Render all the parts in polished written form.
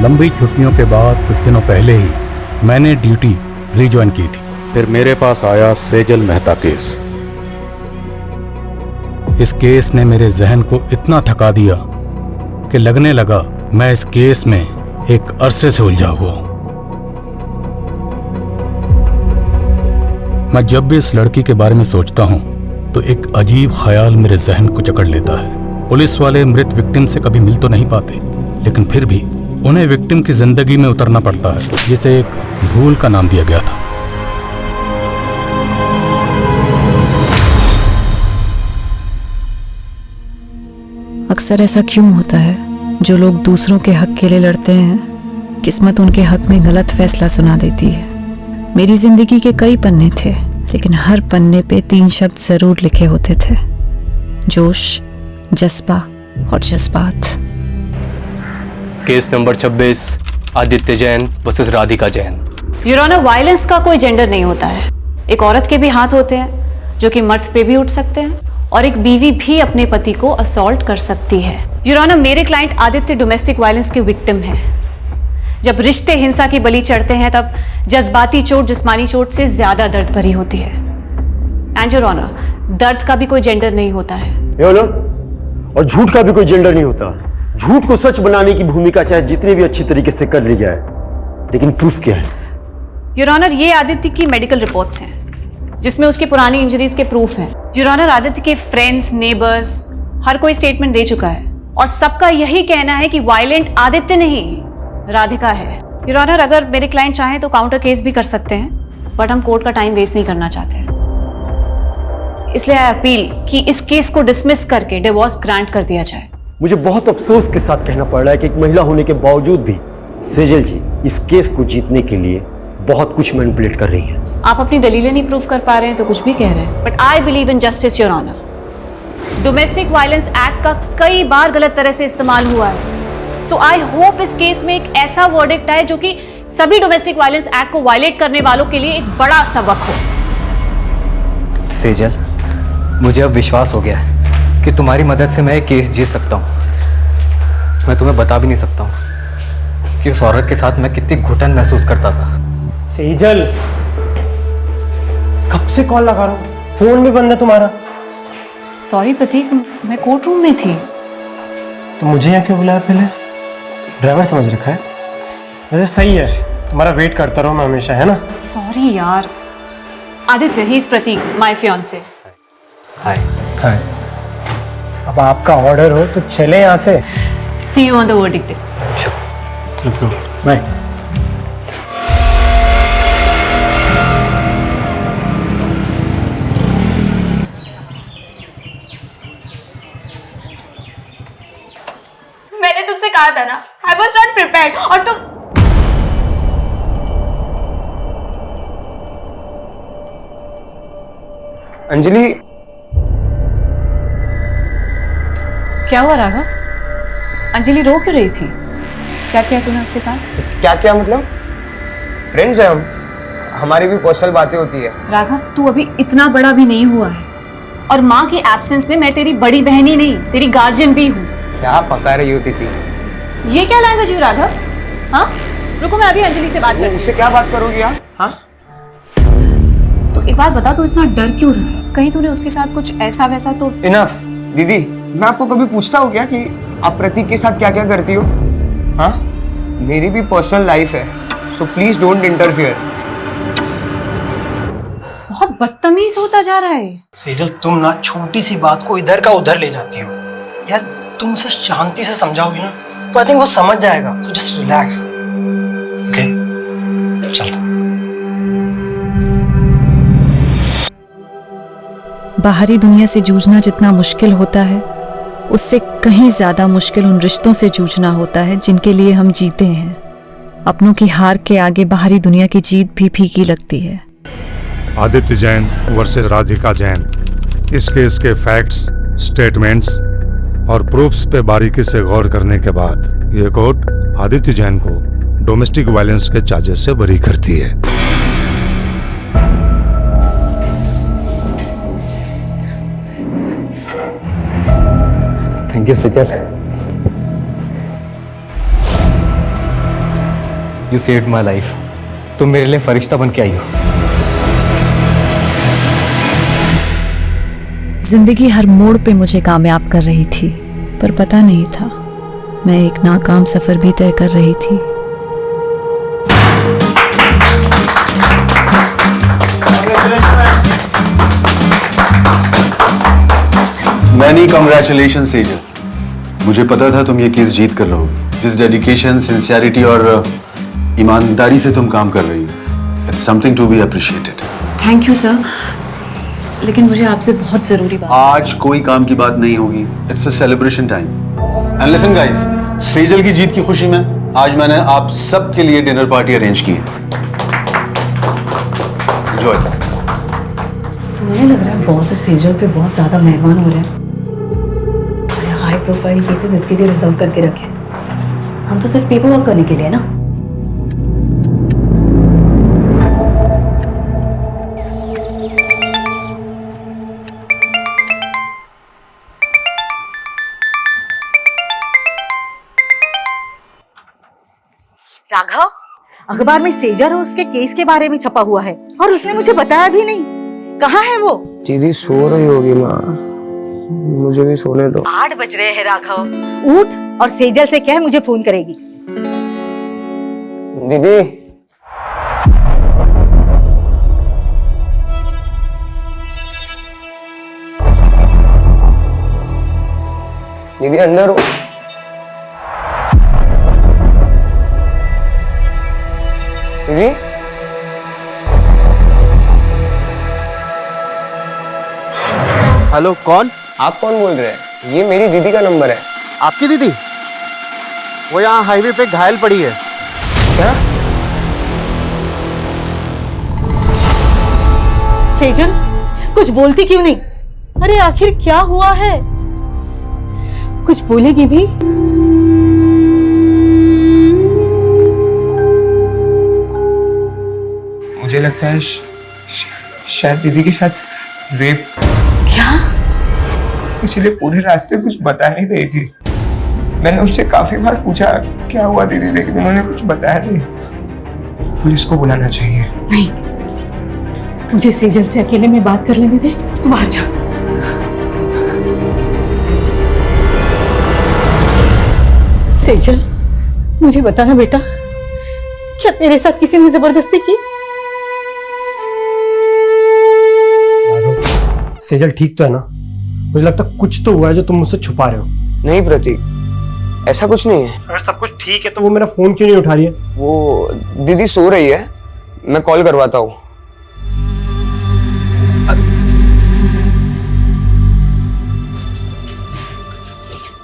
लंबी छुट्टियों के बाद कुछ दिनों पहले ही मैंने ड्यूटी रिज्वाइन की थी। फिर मेरे पास आया सेजल मेहता केस। इस केस ने मेरे जहन को इतना थका दिया कि लगने लगा मैं इस केस में एक अरसे से उलझा हुआ हूं। मैं जब भी इस लड़की के बारे में सोचता हूं तो एक अजीब ख्याल मेरे जहन को जकड़ लेता है। पुलिस वाले मृत विक्टिम से कभी मिल तो नहीं पाते, लेकिन फिर भी उन्हें विक्टिम की जिंदगी में उतरना पड़ता है, जिसे एक भूल का नाम दिया गया था। अक्सर ऐसा क्यों होता है? जो लोग दूसरों के हक के लिए लड़ते हैं, किस्मत उनके हक में गलत फैसला सुना देती है। मेरी जिंदगी के कई पन्ने थे, लेकिन हर पन्ने पे 3 शब्द जरूर लिखे होते थे: जोश, जज्बा और जज्बात। Case number 26, Aditya Jain versus Radhika Jain. Your honour, violence का कोई जेंडर नहीं होता है। एक औरत के भी हाथ होते हैं जो कि मर्द पे भी उठ सकते हैं, और एक बीवी भी अपने पति को असॉल्ट कर सकती है। योर ऑनर, मेरे क्लाइंट आदित्य डोमेस्टिक वायलेंस के विक्टिम हैं। जब रिश्ते हिंसा की बलि चढ़ते हैं तब जज्बाती चोट जिस्मानी चोट से ज्यादा दर्द भरी होती है। एंड योर ऑनर, दर्द का भी कोई जेंडर नहीं होता है। और झूठ का भी कोई जेंडर नहीं होता। झूठ को सच बनाने की भूमिका चाहे जितनी भी अच्छी तरीके से कर ली जाए, लेकिन प्रूफ क्या है? योर ऑनर, ये आदित्य की मेडिकल रिपोर्ट्स हैं जिसमें उसकी पुरानी इंजरीज के प्रूफ हैं। योर ऑनर, आदित्य के फ्रेंड्स, नेबर्स हर कोई स्टेटमेंट दे चुका है और सबका यही कहना है कि वायलेंट आदित्य नहीं, राधिका है। योर ऑनर, अगर मेरे क्लाइंट चाहें तो काउंटर केस भी कर सकते हैं, बट हम कोर्ट का टाइम वेस्ट नहीं करना चाहते, इसलिए आई अपील कि इस केस को डिसमिस करके डिवोर्स ग्रांट कर दिया जाए। मुझे बहुत अफसोस के साथ कहना पड़ रहा है कि एक महिला होने के बावजूद भी सेजल जी इस केस को जीतने के लिए बहुत कुछ मैनिपुलेट कर रही हैं। आप अपनी दलीलें नहीं प्रूव कर पा रहे हैं तो कुछ भी कह रहे हैं, but I believe in justice your honour. Domestic violence act का कई बार गलत तरह से इस्तेमाल हुआ है, सो आई होप इस केस में एक ऐसा वर्डिक्ट आए जो कि सभी डोमेस्टिक वायलेंस एक्ट को वायलेट करने वालों के लिए एक बड़ा सबक हो। सेजल, मुझे अब विश्वास हो गया है कि तुम्हारी मदद से मैं एक केस जीत सकता हूँ। मैं तुम्हें बता भी नहीं सकता हूँ कि उस औरत के साथ मैं कितनी घुटन महसूस करता था। सेजल, कब से कॉल लगा रहा हूँ, फोन भी बंद है तुम्हारा। सॉरी प्रतीक, मैं कोर्ट रूम में थी। तो मुझे यहाँ क्यों बुलाया? पहले ड्राइवर समझ रखा है। वैसे सही है, तुम्हारा वेट करता रहूँ मैं हमेशा, है ना? सॉरी यार। Aditya, he is Prateek, my fiancee. Hi. Hi. अब आपका ऑर्डर हो तो चले यहाँ से। See you on the verdict day. Let's go. Bye. मैंने तुमसे कहा था ना, I was not prepared, और तुम अंजलि, क्या हुआ राघव? अंजलि रो क्यों रही थी? क्या किया तूने उसके साथ? क्या क्या मतलब? फ्रेंड्स हैं हम, हमारी भी पर्सनल बातें होती है। राघव, तू अभी इतना बड़ा भी नहीं हुआ है, और माँ के एब्सेंस में मैं तेरी बड़ी बहन ही नहीं, तेरी गार्जियन भी हूँ। क्या पका रही होती थी? ये क्या लैंग्वेज हुई राघव? हाँ, रुको, मैं अभी अंजलि से बात करती हूँ। उससे क्या बात करोगी आप? हाँ, तो एक बात बता, तू इतना डर क्यों रहा है? कहीं तूने उसके साथ कुछ ऐसा वैसा तो? इनफ। दीदी, मैं आपको कभी पूछता हूँ क्या कि आप प्रतीक के साथ क्या क्या करती हो? हाँ, मेरी भी पर्सनल लाइफ है, सो प्लीज डोंट इंटरफियर। बहुत बदतमीज होता जा रहा है। सेजल, तुम ना छोटी सी बात को इधर का उधर ले जाती हो। यार, तुम उसे शांति से समझाओगी ना तो आई थिंक वो समझ जाएगा। So just relax, okay? चलता। बाहरी दुनिया से जूझना जितना मुश्किल होता है, उससे कहीं ज्यादा मुश्किल उन रिश्तों से जूझना होता है जिनके लिए हम जीते हैं। अपनों की हार के आगे बाहरी दुनिया की जीत भी फीकी लगती है। आदित्य जैन वर्सेस राधिका जैन। इस केस के फैक्ट्स, स्टेटमेंट्स और प्रूफ्स पे बारीकी से गौर करने के बाद ये कोर्ट आदित्य जैन को डोमेस्टिक वायलेंस के चार्जेस से बरी करती है। Thank you Sejal. You saved my life. तुम मेरे लिए फरिश्ता बन के आई हो। जिंदगी हर मोड़ पे मुझे कामयाब कर रही थी, पर पता नहीं था मैं एक नाकाम सफर भी तय कर रही थी। Many congratulation Sejal. मुझे पता था तुम ये केस जीत कर रहो। जिस डेडिकेशन, सिंसियरिटी और ईमानदारी से तुम काम कर रही हो, it's something to be appreciated. Thank you sir, लेकिन मुझे आपसे बहुत जरूरी बात। आज कोई काम की बात नहीं होगी। It's a celebration time. And listen guys, Sejal की जीत की खुशी में आज मैंने आप सब के लिए डिनर पार्टी अरेंज की है। एंजॉय। तुम्हें लग रहा है बॉस सेजल पे बहुत ज्यादा मेहरबान हो रहे हैं। थोड़े हाई प्रोफाइल केसेस इसके लिए रिजर्व करके रखे। हम तो सिर्फ पेपर वर्क करने के लिए ना। राघव, अखबार में सेजल और उसके केस के बारे में छपा हुआ है और उसने मुझे बताया भी नहीं। कहाँ है वो? दीदी सो रही होगी माँ, मुझे भी सोने दो। 8 बज रहे हैं राघव, उठ और सेजल से कह मुझे फोन करेगी। दीदी दीदी अंदर हो। दीदी हेलो, कौन? आप कौन बोल रहे हैं? ये मेरी दीदी का नंबर है। आपकी दीदी? वो यहाँ हाईवे पे घायल पड़ी है। क्या? सेजल कुछ बोलती क्यों नहीं? अरे आखिर क्या हुआ है? कुछ बोलेगी भी? मुझे लगता है शायद दीदी के साथ रेप। क्या? इसलिए पूरे रास्ते कुछ बता नहीं रही थी। मैंने उनसे काफी बार पूछा क्या हुआ दीदी, लेकिन उन्होंने कुछ बताया नहीं। पुलिस को बुलाना चाहिए। नहीं, मुझे सेजल से अकेले में बात कर लेने दे। तू बाहर जा। सेजल, मुझे बताना बेटा, क्या तेरे साथ किसी ने जबरदस्ती की? सेजल ठीक तो है ना? मुझे लगता है कुछ तो हुआ है जो तुम मुझसे छुपा रहे हो। नहीं प्रतीक, ऐसा कुछ नहीं है। अगर सब कुछ ठीक है तो वो मेरा फोन क्यों नहीं उठा रही है? वो दीदी सो रही है, मैं कॉल करवाता हूँ।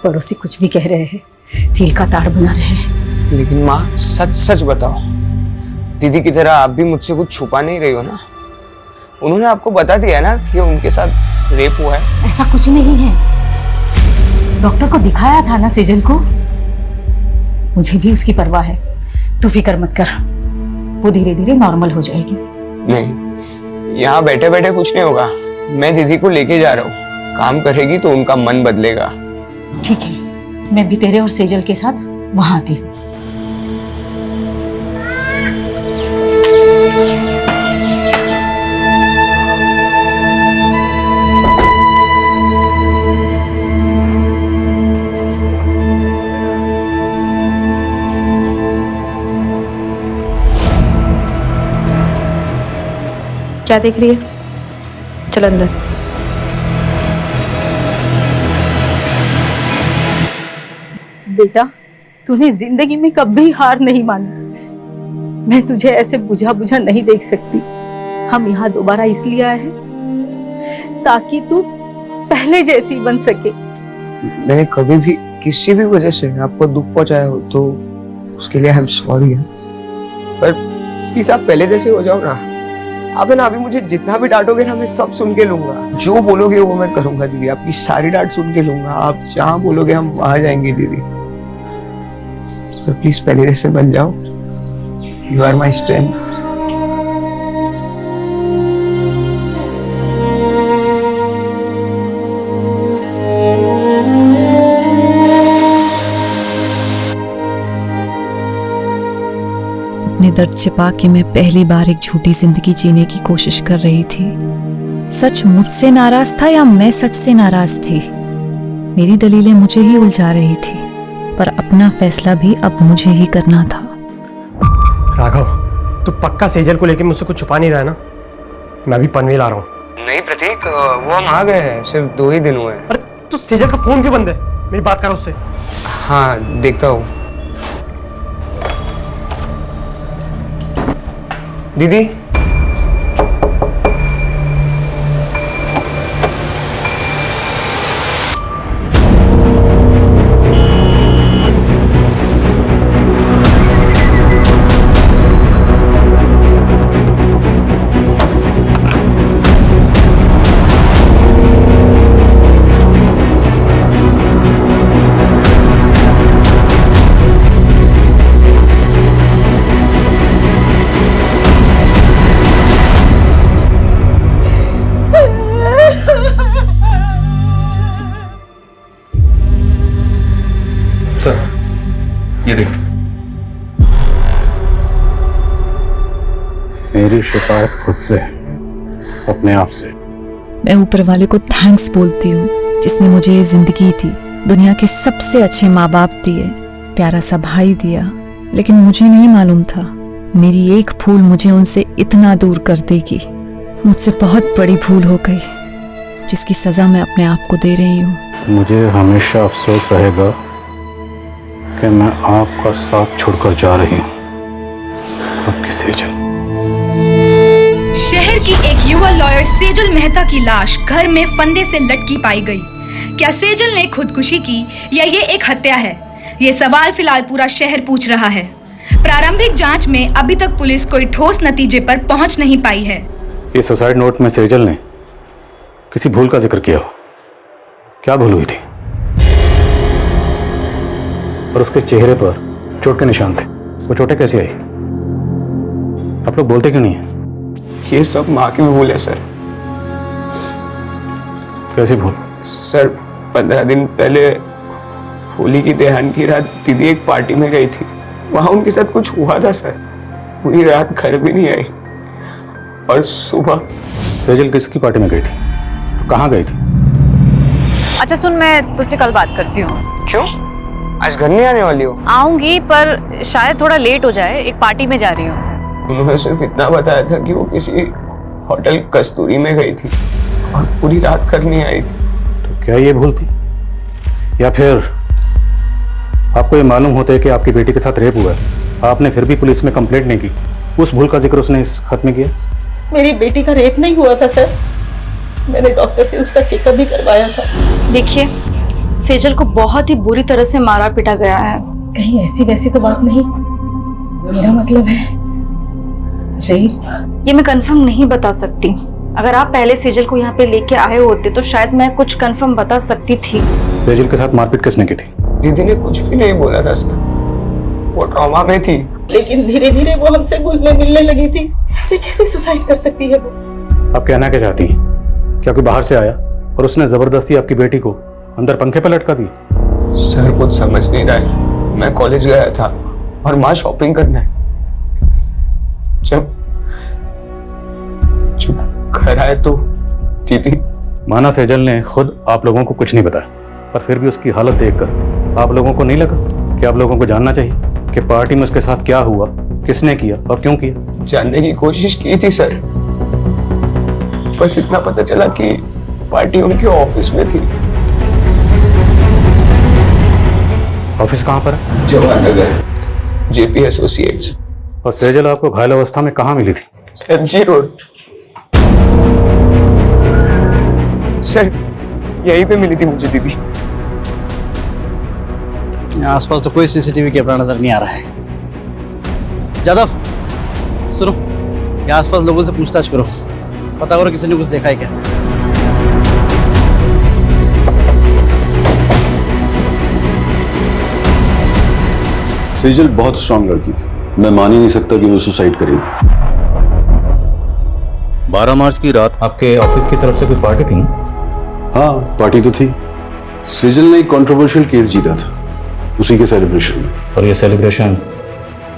पड़ोसी कुछ भी कह रहे हैं, तिल का ताड़ बना रहे हैं। लेकिन माँ सच सच बताओ, दीदी की तरह आप भी मुझसे कुछ छुपा नहीं रही हो ना? उन्होंने आपको बता दिया ना कि उनके साथ रेप हुआ है। ऐसा कुछ नहीं है, डॉक्टर को दिखाया था ना सेजल को। मुझे भी उसकी परवाह है, तू फिक्र मत कर, वो धीरे धीरे नॉर्मल हो जाएगी। नहीं, यहाँ बैठे बैठे कुछ नहीं होगा। मैं दीदी को लेके जा रहा हूँ, काम करेगी तो उनका मन बदलेगा। ठीक है, मैं भी तेरे और सेजल के साथ वहां आती हूँ। क्या देख रही है? चल अंदर। बेटा, तूने जिंदगी में कभी हार नहीं मानी। मैं तुझे ऐसे बुझा बुझा नहीं देख सकती। हम यहाँ दोबारा इसलिए आए हैं ताकि तू पहले जैसी बन सके। मैंने कभी भी किसी भी वजह से आपको दुख पहुंचाया हो तो उसके लिए आई एम सॉरी। पर प्लीज आप पहले जैसे हो जाओ ना। आप है ना, अभी मुझे जितना भी डांटोगे ना, मैं सब सुन के लूंगा। जो बोलोगे वो मैं करूंगा दीदी, आपकी सारी डांट सुन के लूंगा। आप जहाँ बोलोगे हम वहां जाएंगे दीदी। तो प्लीज पहले जैसे बन जाओ। You are my strength. दर्द छिपा के मैं पहली बार एक झूठी जिंदगी जीने की कोशिश कर रही थी। सच मुझसे नाराज था या मैं सच से नाराज थी? मेरी दलीलें मुझे ही उलझा रही थी, पर अपना फैसला भी अब मुझे ही करना था। राघव, तू पक्का सेजल को लेके मुझसे कुछ छुपा नहीं रहा है ना? मैं भी पनवेल आ रहा हूँ। नहीं प्रतीक, वो हम आ गए हैं, सिर्फ 2 ही दिन हुए हैं। अरे तू सेजल का फोन क्यों बंद है? मेरी बात करो उससे। हाँ देखता हूँ। दीदी, सर ये देखो, मेरी शिकायत खुद से, अपने आप से। मैं ऊपर वाले को थैंक्स बोलती हूँ जिसने मुझे ये जिंदगी दी, दुनिया के सबसे अच्छे माँ बाप दिए, प्यारा सा भाई दिया। लेकिन मुझे नहीं मालूम था मेरी एक भूल मुझे उनसे इतना दूर कर देगी। मुझसे बहुत बड़ी भूल हो गई जिसकी सजा मैं अपने आप को दे रही हूँ। मुझे हमेशा अफसोस रहेगा कि मैं आपका साथ छोड़कर जा रही हूँ। आपकी सेजल। शहर की एक युवा लॉयर सेजल मेहता की लाश घर में फंदे से लटकी पाई गई। क्या सेजल ने खुदकुशी की या ये एक हत्या है? ये सवाल फिलहाल पूरा शहर पूछ रहा है। प्रारंभिक जांच में अभी तक पुलिस कोई ठोस नतीजे पर पहुंच नहीं पाई है। ये सुसाइड नोट में सेजल ने किसी भूल का जिक्र किया हो। क्या भूल हुई थी? और उसके चेहरे पर चोट के निशान थे। वो चोटें कैसे आई? आप लोग बोलते क्यों नहीं है? ये सब माँ की भूल है सर। कैसी भूल? सर 15 दिन पहले होली की दहन की रात दीदी एक पार्टी में गई थी। वहां उनके साथ कुछ हुआ था सर। पूरी रात घर भी नहीं आई और सुबह। सेजल किसकी पार्टी में गई थी? कहाँ गई थी? अच्छा सुन, मैं तुझसे कल बात करती हूँ। क्यों? आज घर नहीं आने वाली हो? आऊंगी, पर शायद थोड़ा लेट हो जाए, एक पार्टी में जा रही हूँ। उन्होंने सिर्फ इतना बताया था कि वो किसी होटल कस्तूरी में गई थी और पूरी रात घर नहीं आई थी। तो क्या ये भूल थी? या फिर आपको ये मालूम होता है कि आपकी बेटी के साथ रेप हुआ है, आपने फिर भी पुलिस में कंप्लेंट नहीं की? उस भूल का जिक्र उसने इस खत में किया। मेरी बेटी का रेप नहीं हुआ था सर। मैंने डॉक्टर से उसका चेकअप भी करवाया था। देखिए, सेजल को बहुत ही बुरी तरह से मारा पीटा गया है। कहीं ऐसी वैसी तो बात नहीं? मेरा मतलब है रेप। ये मैं कंफर्म नहीं बता सकती। अगर आप पहले सेजल को यहाँ पे लेके आए होते तो शायद मैं कुछ कंफर्म बता सकती थी। सेजल के साथ मारपीट किसने की थी? दीदी ने कुछ भी नहीं बोला था सर। वो ट्रॉमा में थी। लेकिन धीरे धीरे वो हमसे घुलने मिलने लगी थी। ऐसे कैसे सुसाइड कर सकती है वो? आप कहना क्या चाहती हैं? क्या कोई बाहर से आया और उसने जबरदस्ती आपकी बेटी को अंदर पंखे पर लटका दिया? सर कुछ समझ नहीं रहा है। मैं कॉलेज गया था और माँ शॉपिंग करना है। जब घर आए तो दीदी। माना सेजल ने खुद आप लोगों को कुछ नहीं बताया, पर फिर भी उसकी हालत देखकर आप लोगों को नहीं लगा कि आप लोगों को जानना चाहिए कि पार्टी में उसके साथ क्या हुआ, किसने किया और क्यों किया? जानने की कोशिश की थी सर, बस इतना पता चला कि पार्टी उनके ऑफिस में थी। ऑफिस कहाँ पर है? Jawahar Nagar, JP associates. और सेजल आपको घायल अवस्था में कहाँ मिली थी? MG road. सर यहीं पे मिली थी मुझे दीदी। आसपास तो कोई सीसीटीवी कैमरा नजर नहीं आ रहा है। जादव सुनो, यहाँ आसपास लोगों से पूछताछ करो, पता करो किसी ने कुछ देखा है क्या। सेजल बहुत स्ट्रांग लड़की थी। मैं मान ही नहीं सकता कि वो सुसाइड करेगी। 12 मार्च की रात आपके ऑफिस की तरफ से कोई पार्टी थी? हाँ, पार्टी तो थी। सेजल ने एक कंट्रोवर्शियल केस जीता था, उसी के सेलिब्रेशन में। और ये सेलिब्रेशन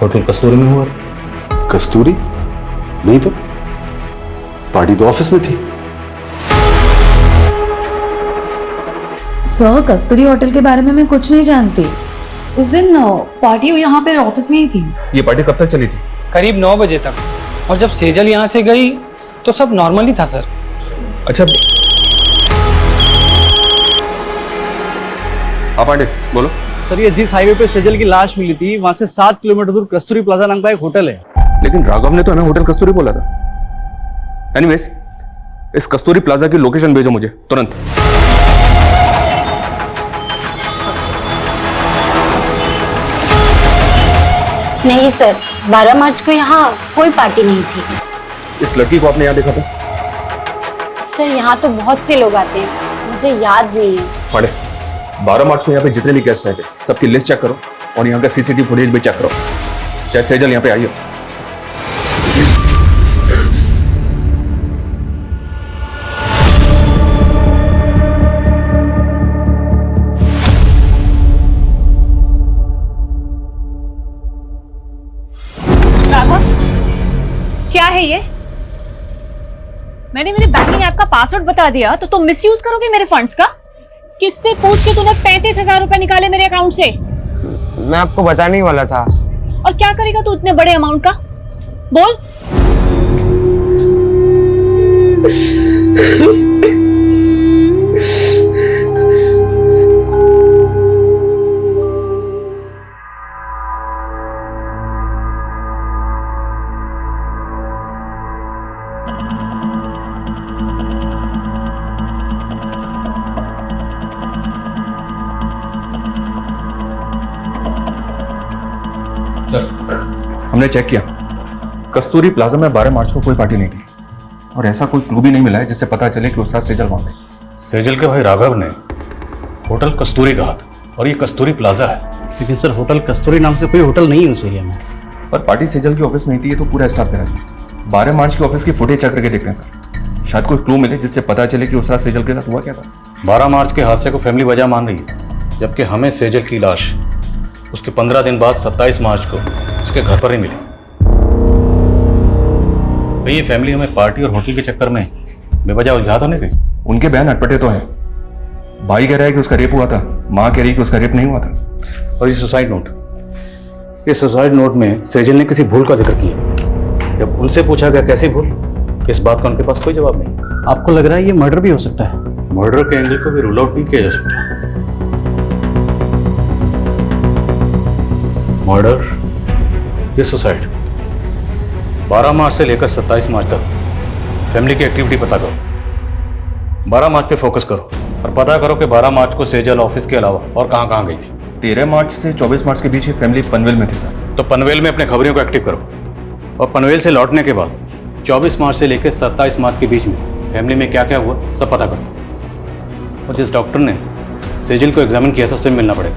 होटल कस्तूरी में हुआ था? कस्तूरी? नहीं तो पार्टी तो ऑफिस में थी। सर, कस्तूरी होटल के बारे में मैं कुछ नहीं जानती। उस दिन पार्टी यहाँ पे ऑफिस में ही थी। ये पार्टी कब तक चली थी? करीब 9 बजे तक। और जब सेजल यहाँ से गई तो सब नॉर्मल ही था सर। अच्छा, हाँ पांडे बोलो। सर, ये जिस हाईवे पे सेजल की लाश मिली थी वहां से 7 किलोमीटर दूर कस्तूरी प्लाजा नाम का एक होटल है। लेकिन राघव ने तो हमें होटल कस्तूरी बोला था। एनीवेज, इस कस्तूरी प्लाजा की लोकेशन भेजो मुझे तुरंत। नहीं सर, 12 मार्च को यहाँ कोई पार्टी नहीं थी। इस लड़की को आपने यहाँ देखा था? सर, यहाँ तो बहुत से लोग आते हैं, मुझे याद नहीं है। पांडे, 12 मार्च को यहाँ पे जितने भी गेस्ट आए थे सबकी लिस्ट चेक करो और यहाँ का सीसीटीवी फुटेज भी चेक करो। चाहे सेजल यहाँ पे आई हो। क्या है ये? मैंने मेरे बैंकिंग ऐप का पासवर्ड बता दिया तो तुम मिसयूज करोगे मेरे फंड्स का? किससे पूछ के तूने 35,000 रुपए निकाले मेरे अकाउंट से? मैं आपको बताने ही वाला था। और क्या करेगा तू इतने बड़े अमाउंट का? बोल। हमने चेक किया, कस्तूरी प्लाजा में 12 मार्च को कोई पार्टी नहीं थी और ऐसा कोई क्लू भी नहीं मिला है जिससे पता चले कि उस रात सेजल वहां गई। सेजल के भाई राघव ने होटल कस्तूरी कहा था और ये कस्तूरी प्लाजा है। लेकिन सर, होटल कस्तूरी नाम से कोई होटल नहीं है उस एरिया में। पर पार्टी सेजल की ऑफिस में ही थी, ये तो पूरा स्टाफ कह रहा है। 12 मार्च की ऑफिस की फुटेज चेक करके देख रहे हैं सर, शायद कोई क्लू मिले जिससे पता चले कि उस रात सेजल के साथ हुआ क्या था। 12 मार्च के हादसे को फैमिली वजह मान रही है, जबकि हमें सेजल की लाश उसके 15 दिन बाद 27 मार्च को उसके घर पर ही मिली। तो ये फैमिली हमें पार्टी और होटल के चक्कर में बेवजह उलझा तो नहीं रही। उनके बयान अटपटे तो हैं। भाई कह रहा है कि उसका रेप हुआ था, माँ कह रही है कि उसका रेप नहीं हुआ था। और ये सुसाइड नोट, इस सुसाइड नोट में सेजल ने किसी भूल का जिक्र किया। जब उनसे पूछा गया कैसी भूल, इस बात का उनके पास कोई जवाब नहीं। आपको लग रहा है ये मर्डर भी हो सकता है? मर्डर के एंगल को भी रूल आउट नहीं किया जा सकता। मर्डर या सुसाइड, 12 मार्च से लेकर 27 मार्च तक फैमिली की एक्टिविटी पता करो। 12 मार्च पे फोकस करो और पता करो कि 12 मार्च को सेजल ऑफिस के अलावा और कहाँ कहाँ गई थी। 13 मार्च से 24 मार्च के बीच ये फैमिली पनवेल में थी सर। तो पनवेल में अपने खबरियों को एक्टिव करो और पनवेल से लौटने के बाद 24 मार्च से लेकर 27 मार्च के बीच में फैमिली में क्या क्या हुआ सब पता करो। और जिस डॉक्टर ने सेजल को एग्जामिन किया था उससे मिलना पड़ेगा,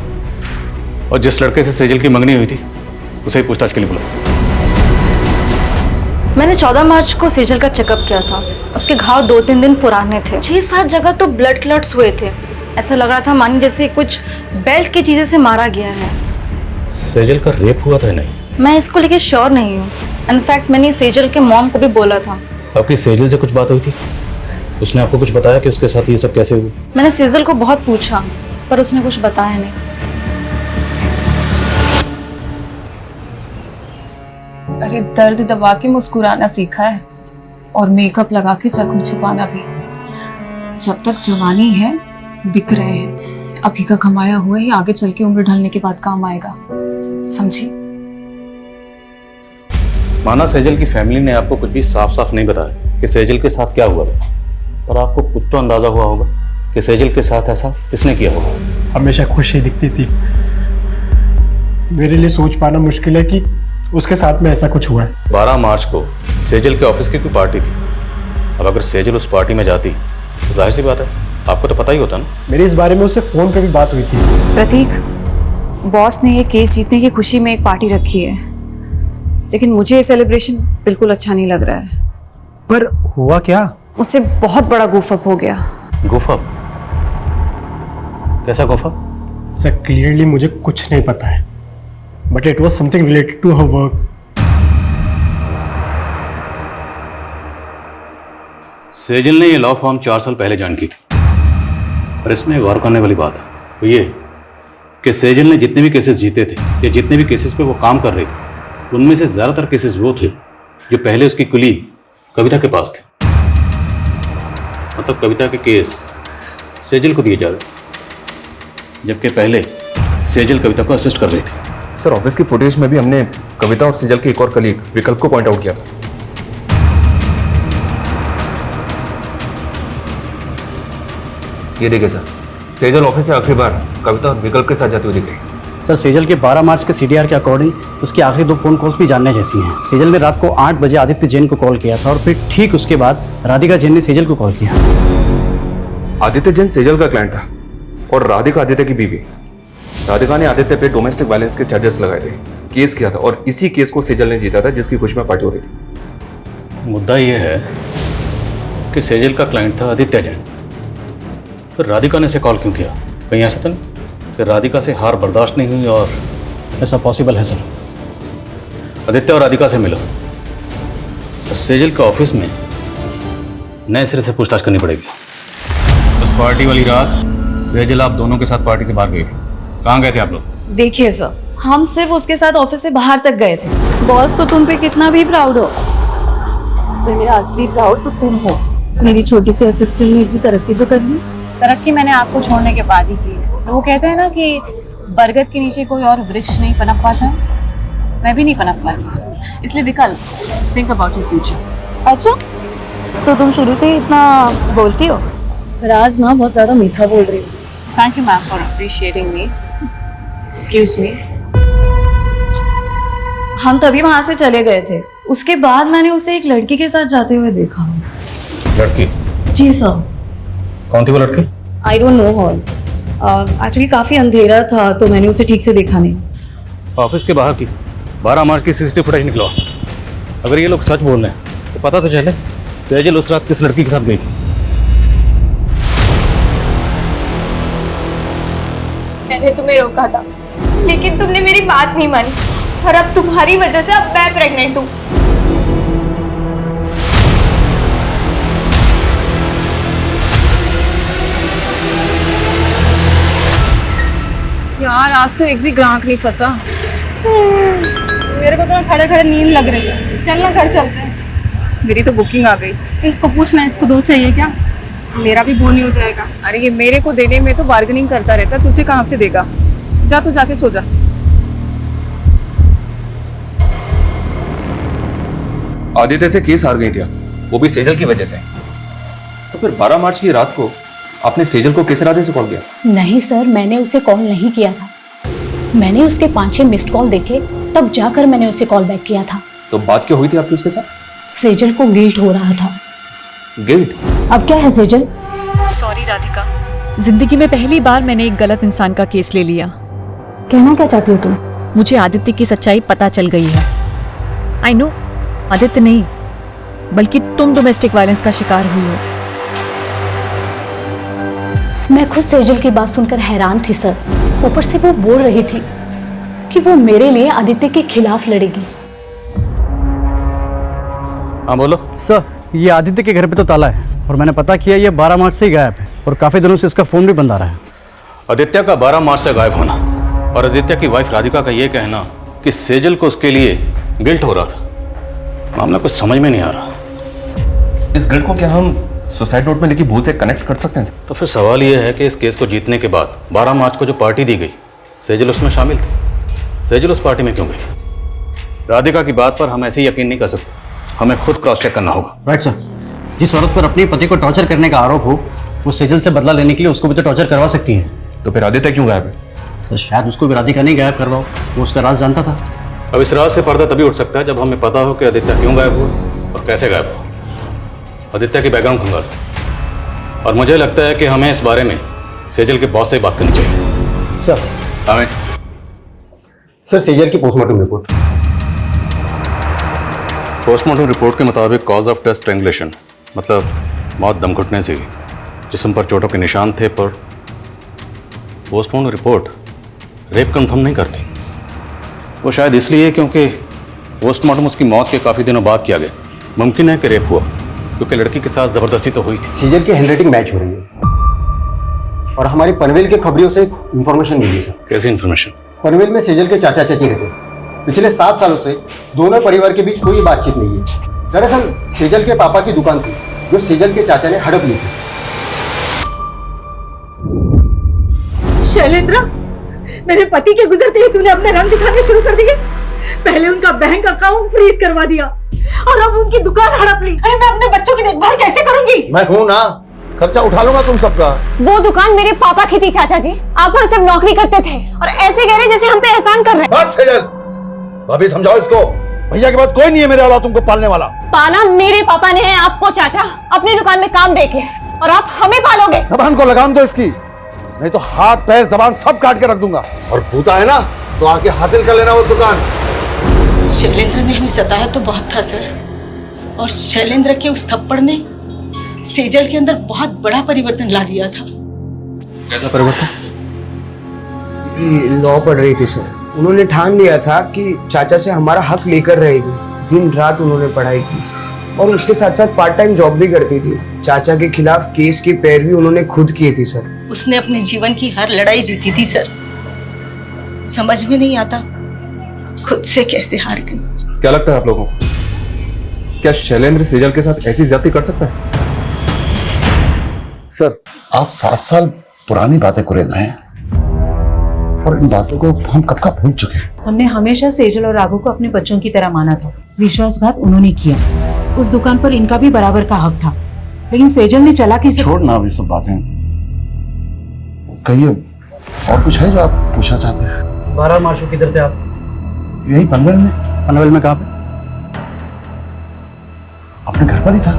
और जिस लड़के से सेजल की मंगनी हुई थी उसे ही पूछताछ के लिए बुलाओ। मैंने 14 मार्च को सेजल का चेकअप किया था। उसके घाव 2-3 दिन पुराने थे। 6-7 जगह तो ब्लड क्लॉट्स हुए थे। ऐसा लग रहा था मानो जैसे कुछ बेल्ट की चीजें से मारा गया है। सेजल का रेप हुआ था नहीं? मैं इसको लेके श्योर नहीं हूँ। इनफैक्ट मैंने सेजल के मॉम को भी बोला था। आपकी सेजल से कुछ बात हुई थी? उसने आपको कुछ बताया कि उसके साथ ये सब कैसे हुआ? मैंने सेजल को बहुत पूछा पर उसने कुछ बताया नहीं। अरे दर्द दबा के मुस्कुराना सीखा है और मेकअप लगा के जख्म छुपाना भी। जब तक जवानी है बिक रहे हैं। अभी का कमाया हुआ ही आगे चल के उम्र ढलने के बाद काम आएगा, समझी? माना सेजल की फैमिली ने आपको कुछ भी साफ साफ नहीं बताया कि सेजल के साथ क्या हुआ था, पर आपको कुछ तो अंदाजा हुआ होगा कि सेजल के साथ ऐसा किसने किया होगा। हमेशा खुश ही दिखती थी। मेरे लिए सोच पाना मुश्किल है कि उसके साथ में ऐसा कुछ हुआ है। 12 मार्च को सेजल के ऑफिस की कोई पार्टी थी। अब अगर सेजल उस पार्टी में जाती तो जाहिर सी बात है आपको तो पता ही होता ना। मेरी इस बारे में उससे फोन पे भी बात हुई थी। प्रतीक, बॉस ने ये केस जीतने की खुशी में एक पार्टी रखी है, लेकिन मुझे ये सेलिब्रेशन बिल्कुल अच्छा नहीं लग रहा है। पर हुआ क्या? मुझसे बहुत बड़ा गुफअप हो गया। गुफअप? कैसा गुफअप? सर क्लियरली मुझे कुछ नहीं पता है, but it was something related to her work. Sejal ने ये लॉ फॉर्म 4 साल पहले ज्वाइन की थी। पर इसमें गौर करने वाली बात है वो ये कि सेजल ने जितने भी केसेस जीते थे या जितने भी केसेस पे वो काम कर रही थी, उनमें से ज़्यादातर केसेस वो थे जो पहले उसकी कुली कविता के पास थे। मतलब कविता के केस सेजल को दिए जा रहे, जबकि पहले सेजल कविता को असिस्ट कर रही थी। सर ऑफिस की फुटेज में भी हमने कविता और सेजल के एक और कलीग विकल्प को पॉइंट आउट किया था। ये देखिए सर, सेजल ऑफिस से आखिरी बार कविता और विकल्प के साथ जाती हुई दिख रही। सर सेजल के 12 मार्च के सीडीआर के अकॉर्डिंग उसकी आखिरी 2 फोन कॉल्स भी जानने जैसी हैं। सेजल ने रात को 8 बजे आदित्य जैन को कॉल किया था और फिर ठीक उसके बाद राधिका जैन ने सेजल को कॉल किया। आदित्य जैन सेजल का क्लाइंट था और राधिका आदित्य की बीवी। राधिका ने आदित्य पे डोमेस्टिक वायलेंस के चार्जेस लगाए थे, केस किया था और इसी केस को सेजल ने जीता था जिसकी खुशी में पार्टी हो रही थी। मुद्दा ये है कि सेजल का क्लाइंट था आदित्य जैन, फिर राधिका ने इसे कॉल क्यों किया? कहीं ऐसा तो नहीं कि राधिका से हार बर्दाश्त नहीं हुई? और ऐसा पॉसिबल है सर। आदित्य और राधिका से मिलो और सेजल के ऑफिस में नए सिरे से पूछताछ करनी पड़ेगी। उस पार्टी वाली रात सेजल आप दोनों के साथ पार्टी से बाहर गए थे, कहाँ गए थे आप लोग? देखिए सर, हम सिर्फ उसके साथ ऑफिस से बाहर तक गए थे। बॉस को तुम पे कितना भी प्राउड हो, तो मेरा असली प्राउड तो तुम हो। मेरी छोटी सी असिस्टेंट ने इतनी तरक्की जो करनी, तरक्की मैंने आपको छोड़ने के बाद ही की है। तो वो कहते हैं ना कि बरगद के नीचे कोई और वृक्ष नहीं पनप पाता, मैं भी नहीं पनप पाती। इसलिए विकल्प, थिंक अबाउट योर फ्यूचर। अच्छा, तो तुम शुरू से ही इतना बोलती हो? राज ना बहुत ज्यादा मीठा बोल रही हो। Thank you ma'am for appreciating me. Excuse me. हम तभी वहां से चले गए थे, उसके बाद मैंने उसे एक लड़की के साथ जाते हुए देखा। लड़की? जी सर। कौन थी वो लड़की? I don't know her. Actually काफी अंधेरा था तो मैंने उसे ठीक से देखा नहीं। ऑफिस के बाहर की 12 मार्च की सीसीटीवी फुटेज निकलवा। अगर ये लोग सच बोल रहे हैं तो पता तो चले सेजल उस रात किस लड़की के साथ गई थी। मैंने तुम्हें रोका था, लेकिन तुमने मेरी बात नहीं मानी और अब तुम्हारी वजह से अब मैं प्रेग्नेंट हूँ। यार आज तो एक भी ग्राहक नहीं फंसा। मेरे को तो खड़े खड़े नींद लग रही है। चल ना घर चलते हैं। मेरी तो बुकिंग आ गई। इसको पूछना, इसको 2 चाहिए क्या? मेरा भी बोनी हो जाएगा। अरे ये मेरे को देने में तो बार्गेनिंग करता रहता, तुझे कहाँ से देगा? जा तो जाके सो जा। आदित्य से केस हार गई थी, वो भी सेजल की वजह से। तो फिर 12 मार्च की रात को आपने सेजल को किस इरादे से कॉल किया? नहीं सर, मैंने उसे कॉल नहीं किया था। मैंने उसके 5-6 मिस्ड कॉल देखे, तब जाकर मैंने उसे कॉल बैक किया था। तो बात क्या हुई थी आपकी उसके साथ? सेजल को गिल्ट हो रहा था। गिल्ट? अब क्या है सेजल? सॉरी राधिका, जिंदगी में पहली बार मैंने एक गलत इंसान का केस ले लिया। कहना क्या चाहती हो तुम? मुझे आदित्य की सच्चाई पता चल गई है। आई नो, आदित्य नहीं बल्कि तुम डोमेस्टिक वायलेंस का शिकार हुई हो। मैं खुद सेजल की बात सुनकर हैरान थी सर। ऊपर से वो बोल रही थी कि वो मेरे लिए आदित्य के खिलाफ लड़ेगी। हाँ बोलो सर। ये आदित्य के घर पे तो ताला है और मैंने पता किया ये 12 मार्च से ही गायब है और काफी दिनों से इसका फोन भी बंद आ रहा है। आदित्य का 12 मार्च से गायब होना और आदित्य की वाइफ राधिका का ये कहना कि सेजल को उसके लिए गिल्ट हो रहा था, मामला कुछ समझ में नहीं आ रहा। इस गिल्ट को क्या हम सुसाइड नोट में लिखी भूल से कनेक्ट कर सकते हैं? तो फिर सवाल यह है कि इस केस को जीतने के बाद 12 मार्च को जो पार्टी दी गई, सेजल उसमें शामिल थी। सेजल उस पार्टी में क्यों गई? राधिका की बात पर हम ऐसे ही यकीन नहीं कर सकते, हमें खुद क्रॉस चेक करना होगा। Right sir. जिस औरत पर अपने पति को टॉर्चर करने का आरोप हो, वो सेजल से बदला लेने के लिए उसको भी तो टॉर्चर करवा सकती है। तो फिर आदित्य क्यों गायब है? सर शायद उसको भी राधिका नहीं गायब करवाओ, वो उसका राज जानता था। अब इस राज से पर्दा तभी उठ सकता है जब हमें पता हो कि आदित्य क्यों गायब हुआ और कैसे गायब हुआ। आदित्य की बैकग्राउंड खंगाल, और मुझे लगता है कि हमें इस बारे में सेजल के बॉस से बात करनी चाहिए। सर हमें सर सेजल की पोस्टमार्टम रिपोर्ट। पोस्टमार्टम रिपोर्ट के मुताबिक कॉज ऑफ डेथ स्ट्रैंगुलेशन, मतलब मौत दम घुटने से। जिस्म पर चोटों के निशान थे, पर पोस्टमार्टम रिपोर्ट रेप कंफर्म नहीं करती। वो शायद इसलिए क्योंकि पोस्टमार्टम उसकी मौत के काफ़ी दिनों बाद किया गया। मुमकिन है कि रेप हुआ, क्योंकि लड़की के साथ जबरदस्ती तो हुई थी। सेजल की हैंडराइटिंग मैच हो रही है और हमारी पनवेल के खबरियों से इंफॉर्मेशन मिली है सर। कैसी इंफॉर्मेशन? पनवेल में सेजल के चाचा चाची रहते हैं। पिछले 7 सालों से दोनों परिवार के बीच कोई बातचीत नहीं है। दरअसल सेजल के पापा की दुकान थी जो सेजल के चाचा ने हड़प ली थी। शैलेंद्र, मेरे पति के गुजरते ही तूने अपने रंग दिखाने शुरू कर दिए। पहले उनका बैंक अकाउंट फ्रीज करवा दिया और अब उनकी दुकान हड़प ली। अरे मैं अपने बच्चों की देखभाल कैसे करूंगी? मैं हूं ना, खर्चा उठा लूंगा तुम सबका। वो दुकान मेरे पापा की थी चाचा जी। आप वहाँ सिर्फ नौकरी करते थे और ऐसे कह रहे जैसे हम पे एहसान कर रहे हैं। बस सेजल, भाभी समझाओ इसको। भैया के बाद कोई नहीं है मेरे अलावा तुमको पालने वाला। पाला मेरे पापा ने है आपको चाचा, अपनी दुकान में काम देके, और आप हमें पालोगे। जबान को लगाम दो इसकी, नहीं तो हाथ पैर जबान सब काट के रख दूंगा। और भूता है ना तो आके हासिल कर लेना वो दुकान। शैलेंद्र ने हमें सताया तो बहुत था सर, और शैलेंद्र के उस थप्पड़ ने सेजल के अंदर बहुत बड़ा परिवर्तन ला दिया था। कैसा परिवर्तन? लॉ पढ़ रही थी सर। उन्होंने ठान लिया था कि चाचा से हमारा हक लेकर रहेगी। दिन रात उन्होंने पढ़ाई की और उसके साथ साथ पार्ट टाइम जॉब भी करती थी। चाचा के खिलाफ केस की पैरवी उन्होंने खुद की थी सर। उसने अपने जीवन की हर लड़ाई जीती थी सर। समझ में नहीं आता खुद से कैसे हार गई। क्या लगता है आप लोगों को, क्या शैलेंद्र सेजल के साथ ऐसी ज्यादती कर सकता है? सर, आप 7 साल पुरानी बातें कुरेद रहे हैं और इन बातों को हम कब का भूल चुके हैं। हमने हमेशा सेजल और राघव को अपने बच्चों की तरह माना था। विश्वासघात उन्होंने किया। उस दुकान पर इनका भी बराबर का हक था, लेकिन सेजल ने चालाकी से। छोड़ना अभी सब बातें, कहिए और कुछ है जो आप पूछना चाहते हैं? 12 मार्च को किधर थे आप? यही पनवेल में। पनवेल में कहाँ पे? अपने घर पर ही था।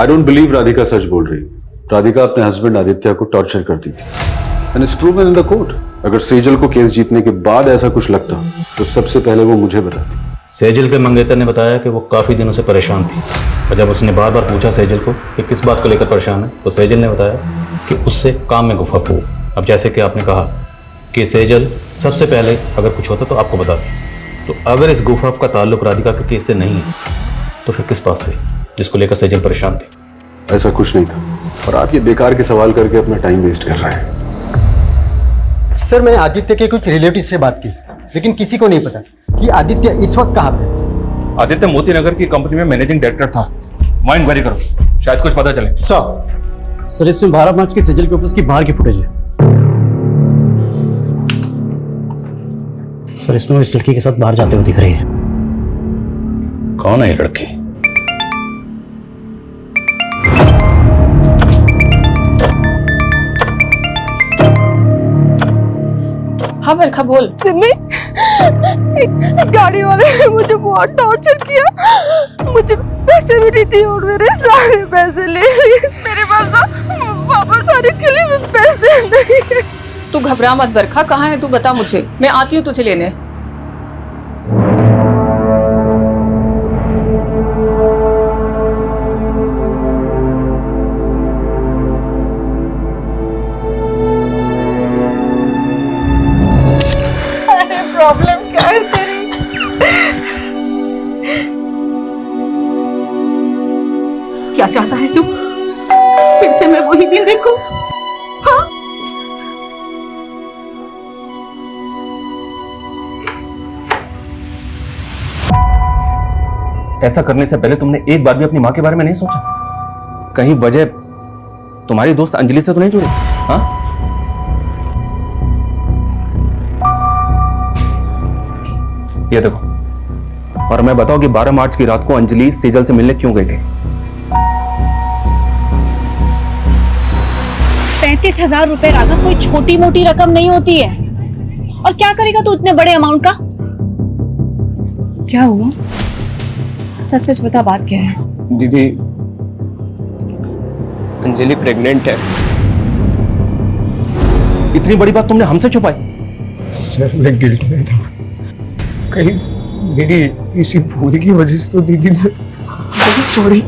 आई डोंट बिलीव राधिका सच बोल रही। राधिका अपने हस्बैंड आदित्य को टॉर्चर करती थी and it's proven in the court. अगर सेजल को केस जीतने के बाद ऐसा कुछ लगता तो सबसे पहले वो मुझे बताती। सेजल के मंगेतर ने बताया कि वो काफी दिनों से परेशान थी और जब उसने बार बार पूछा सेजल को कि किस बात को लेकर परेशान है तो सेजल ने बताया कि उससे काम में गुफा हो। अब जैसे कि आपने कहा कि सेजल सबसे पहले अगर कुछ होता तो आपको बताती, तो अगर इस गुफा का ताल्लुक राधिका के केस से नहीं है तो फिर किस बात से जिसको लेकर सेजल परेशान थी? ऐसा कुछ नहीं था और आप ये बेकार के सवाल करके अपना टाइम वेस्ट कर रहे हैं। सर, मैंने आदित्य के कुछ रिलेटिव से बात की, लेकिन किसी को नहीं पता कि आदित्य इस वक्त कहाँ पे। आदित्य मोती नगर की कंपनी में मैनेजिंग डायरेक्टर था। वहाँ इंक्वायरी करो, शायद कुछ पता चले। सर, इसमें 12 मार्च की सेजल के ऑफिस की बाहर की फुटेज है। सर, इसमें वो इस लड़की के साथ बाहर जाते हुए दिख रही है। कौन है ये लड़की? हाँ बरखा बोल। सिमी, एक गाड़ी वाले ने मुझे बहुत टॉर्चर किया। मुझे पैसे भी नहीं दिए और मेरे सारे पैसे ले लिए। मेरे पास तो वापस आने के लिए पैसे नहीं है। तू घबरा मत बरखा, कहाँ है तू बता मुझे, मैं आती हूँ तुझे लेने। प्रॉब्लम क्या है तेरी? क्या चाहता है तू? फिर से मैं वही दिन देखूं? हाँ? ऐसा करने से पहले तुमने एक बार भी अपनी माँ के बारे में नहीं सोचा? कहीं वजह तुम्हारी दोस्त अंजलि से तो नहीं जुड़ी? हाँ? ये देखो, और मैं बताऊं कि 12 मार्च की रात को अंजलि सेजल से मिलने क्यों गई थी? 35,000 रुपए राघव कोई छोटी मोटी रकम नहीं होती है। और क्या करेगा तू इतने बड़े अमाउंट का? क्या हुआ? सच सच बता, बात क्या है? दीदी, अंजलि प्रेग्नेंट है। इतनी बड़ी बात तुमने हमसे छुपाई? सर, मैं गिल्ट में था। कहीं मेरी इसी भूल की वजह से तो दीदी ने। सॉरी।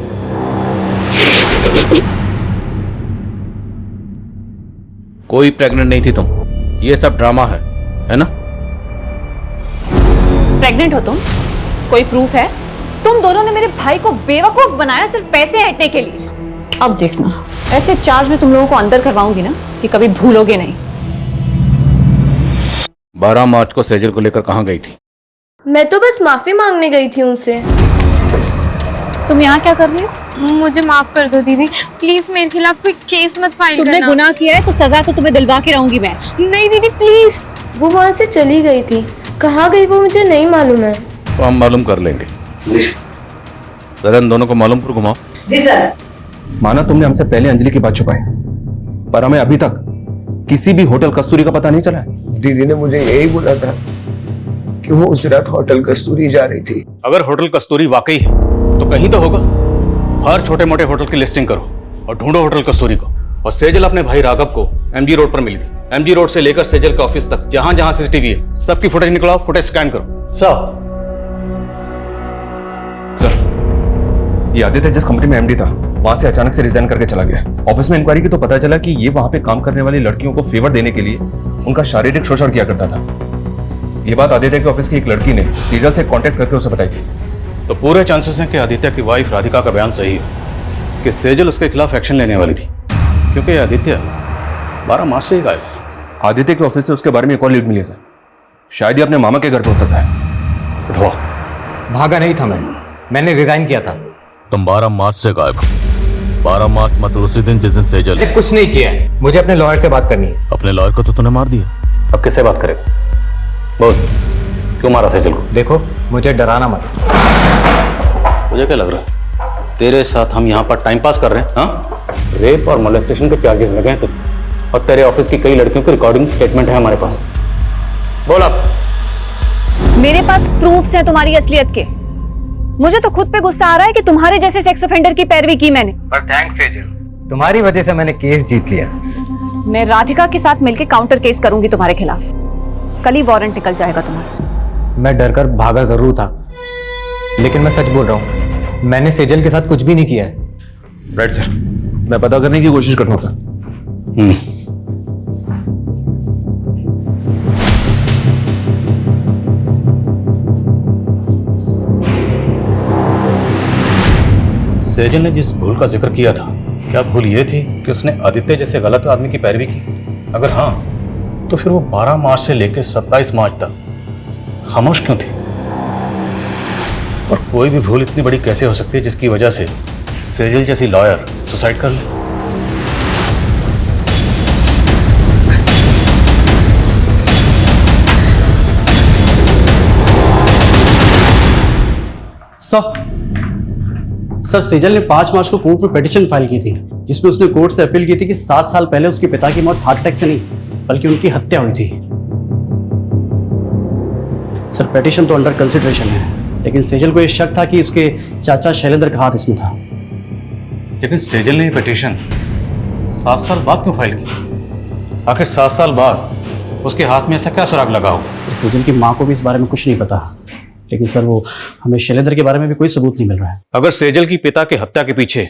कोई प्रेग्नेंट नहीं थी तुम, ये सब ड्रामा है ना? प्रेग्नेंट हो तुम? कोई प्रूफ है? तुम दोनों ने मेरे भाई को बेवकूफ बनाया सिर्फ पैसे हटने के लिए। अब देखना, ऐसे चार्ज में तुम लोगों को अंदर करवाऊंगी ना कि कभी भूलोगे नहीं। 12 मार्च को सेजल को लेकर कहाँ गई थी? मैं तो बस माफी मांगने गई थी उनसे। तुम यहाँ क्या कर रही हो? मुझे माफ कर दो दीदी, प्लीज मेरे खिलाफ कोई केस मत फाइल करना। तुमने गुनाह किया है तो सजा तो तुम्हें दिलवा के रहूंगी मैं। नहीं दीदी प्लीज। वो वहाँ से चली गई थी, कहाँ गई वो मुझे नहीं मालूम है। तो हम मालूम कर लेंगे। जरा इन दोनों को मालूम पर घुमाओ। जी सर। माना तुमने हमसे पहले अंजलि की बात छुपाई, पर हमें अभी तक किसी भी होटल कस्तूरी का पता नहीं चला है। दीदी ने मुझे यही बोला था कि वो उस रात होटल कस्तूरी जा रही थी। अगर होटल कस्तूरी वाकई है तो कहीं तो होगा। हर छोटे मोटे होटल की लिस्टिंग करो और ढूंढो होटल कस्तूरी को। और सेजल अपने भाई राघव को एमजी रोड पर मिली थी। एमजी रोड से लेकर सेजल के ऑफिस तक जहां जहां सीसीटीवी है सबकी फुटेज निकलाओ, फुटेज स्कैन करो। सर, ये आदित्य जिस कंपनी में एमडी था वहां से अचानक से रिजाइन करके चला गया। ऑफिस में इंक्वायरी की तो पता चला कि ये वहां पे काम करने वाली लड़कियों को फेवर देने के लिए उनका शारीरिक शोषण किया करता था। ये बात आदित्य के ऑफिस की एक लड़की ने सेजल से कांटेक्ट करके उसे बताई थी। तो पूरे चांसेस हैं कि आदित्य की वाइफ राधिका का बयान सही है कि सेजल उसके खिलाफ एक्शन लेने वाली थी, क्योंकि आदित्य 12 मार्च से ही गायब। आदित्य के ऑफिस से उसके बारे में एक और लीड मिली है सर। शायद ये अपने मामा के घर पहुंच सकता है। उठवाओ। भागा नहीं था मैंने रिजाइन किया था। तुम 12 मार्च से गायब हो। 12 मार्च मतलब उसी दिन जिस दिन सेजल। मैंने कुछ नहीं किया है, मुझे अपने लॉयर से बात करनी है। अपने लॉयर को तो तूने मार दिया, अब किससे बात करेगा? बोल, क्यों मारा सेजल को? देखो, मुझे डराना मत। मुझे क्या लग रहा है तेरे साथ हम यहाँ पर टाइम पास कर रहे हैं? हाँ, रेप और मोलेस्टेशन के चार्जेस लगे हैं तुझे, और तेरे ऑफिस की कई लड़कियों की रिकॉर्डिंग स्टेटमेंट है हमारे पास। बोल अब। मेरे पास प्रूफ्स हैं तुम्हारी असलियत के। मुझे तो खुद पे गुस्सा आ रहा है कि तुम्हारे जैसे सेक्स ऑफेंडर की पैरवी की मैंने। पर थैंक्स सेजल, तुम्हारी वजह से मैंने केस जीत लिया। मैं राधिका के साथ मिलकर काउंटर केस करूंगी तुम्हारे खिलाफ। कल ही वारंट निकल जाएगा तुम्हारा। मैं डरकर भागा जरूर था, लेकिन मैं सच बोल रहा हूँ, मैंने सेजल के साथ कुछ भी नहीं किया है। राइट सर, मैं पता करने की कोशिश कर रहा था। सेजल ने जिस भूल का जिक्र किया था, क्या भूल ये थी कि उसने आदित्य जैसे गलत आदमी की पैरवी की? अगर हाँ, तो फिर वो 12 मार्च से लेकर 27 मार्च तक खामोश क्यों थी? और कोई भी भूल इतनी बड़ी कैसे हो सकती है जिसकी वजह से सेजल जैसी लॉयर सुसाइड कर ले? सर, सेजल ने 5 मार्च को कोर्ट में पिटीशन फाइल की थी, जिसमें उसने कोर्ट से अपील की थी कि 7 साल पहले उसके पिता की मौत हार्ट अटैक से नहीं बल्कि उनकी हत्या हुई थी। सर, पिटीशन तो अंडर कंसिडरेशन है, लेकिन सेजल को यह शक था कि उसके चाचा शैलेंद्र का हाथ इसमें था। लेकिन सेजल ने ये पिटीशन 7 साल बाद क्यों फाइल की? आखिर 7 साल बाद उसके हाथ में ऐसा क्या सुराग लगा हो? सेजल की माँ को भी इस बारे में कुछ नहीं पता, लेकिन सर वो हमें शैलेंद्र के बारे में भी कोई सबूत नहीं मिल रहा है। अगर सेजल की पिता की हत्या के पीछे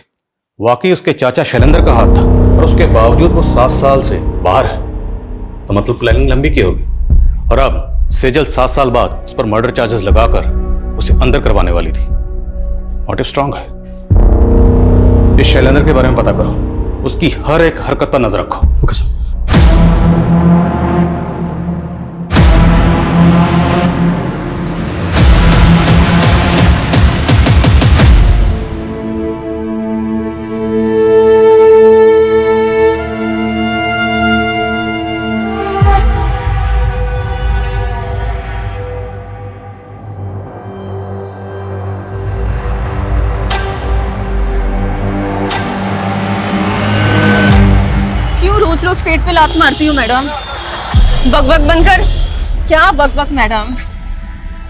वाकई उसके चाचा शैलेंद्र का हाथ था और उसके बावजूद वो 7 साल से बाहर है, तो मतलब प्लानिंग लंबी की होगी। और अब सेजल 7 साल बाद उस पर मर्डर चार्जेस लगाकर उसे अंदर करवाने वाली थी। मोटिव स्ट्रांग है। इस शैलेंद्र के बारे में पता करो, उसकी हर एक हरकत पर नजर रखो। Okay sir. रोज पेट पे लात मारती हूँ मैडम। बकबक बंद कर। क्या बकबक मैडम?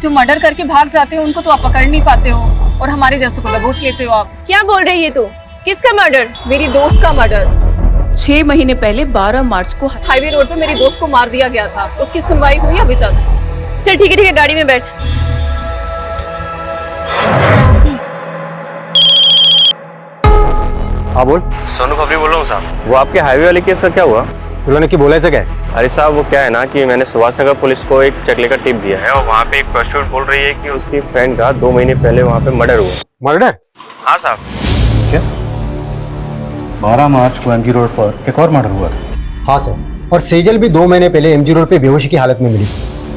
जो मर्डर करके भाग जाते हो उनको तो आप पकड़ नहीं पाते हो, और हमारे जैसे को दबोच लेते हो आप। क्या बोल रही है तू? किसका मर्डर? मेरी दोस्त का मर्डर। 6 महीने पहले 12 मार्च को हाईवे रोड पे मेरी दोस्त को मार दिया गया था। उसकी सुनवाई हुई अभी तक? चल ठीक है, गाड़ी में बैठ। हाँ बोल। सोनू खबरी बोल रहा हूँ साहब। वो आपके हाईवे वाले केस का क्या हुआ? उन्होंने की बोलायचं काय? अरे साहब वो क्या है ना कि मैंने सुभाष नगर पुलिस को एक चकले का टिप दिया है और वहाँ पे एक प्रोस्टिट्यूट बोल रही है कि उसकी फ्रेंड का 2 महीने पहले वहाँ पे मर्डर हुआ। मर्डर? हाँ साहब। क्या 12 मार्च को एमजी रोड पर एक और मर्डर हुआ था? हाँ सर, और सेजल भी 2 महीने पहले एमजी रोड पे बेहोशी की हालत में मिली।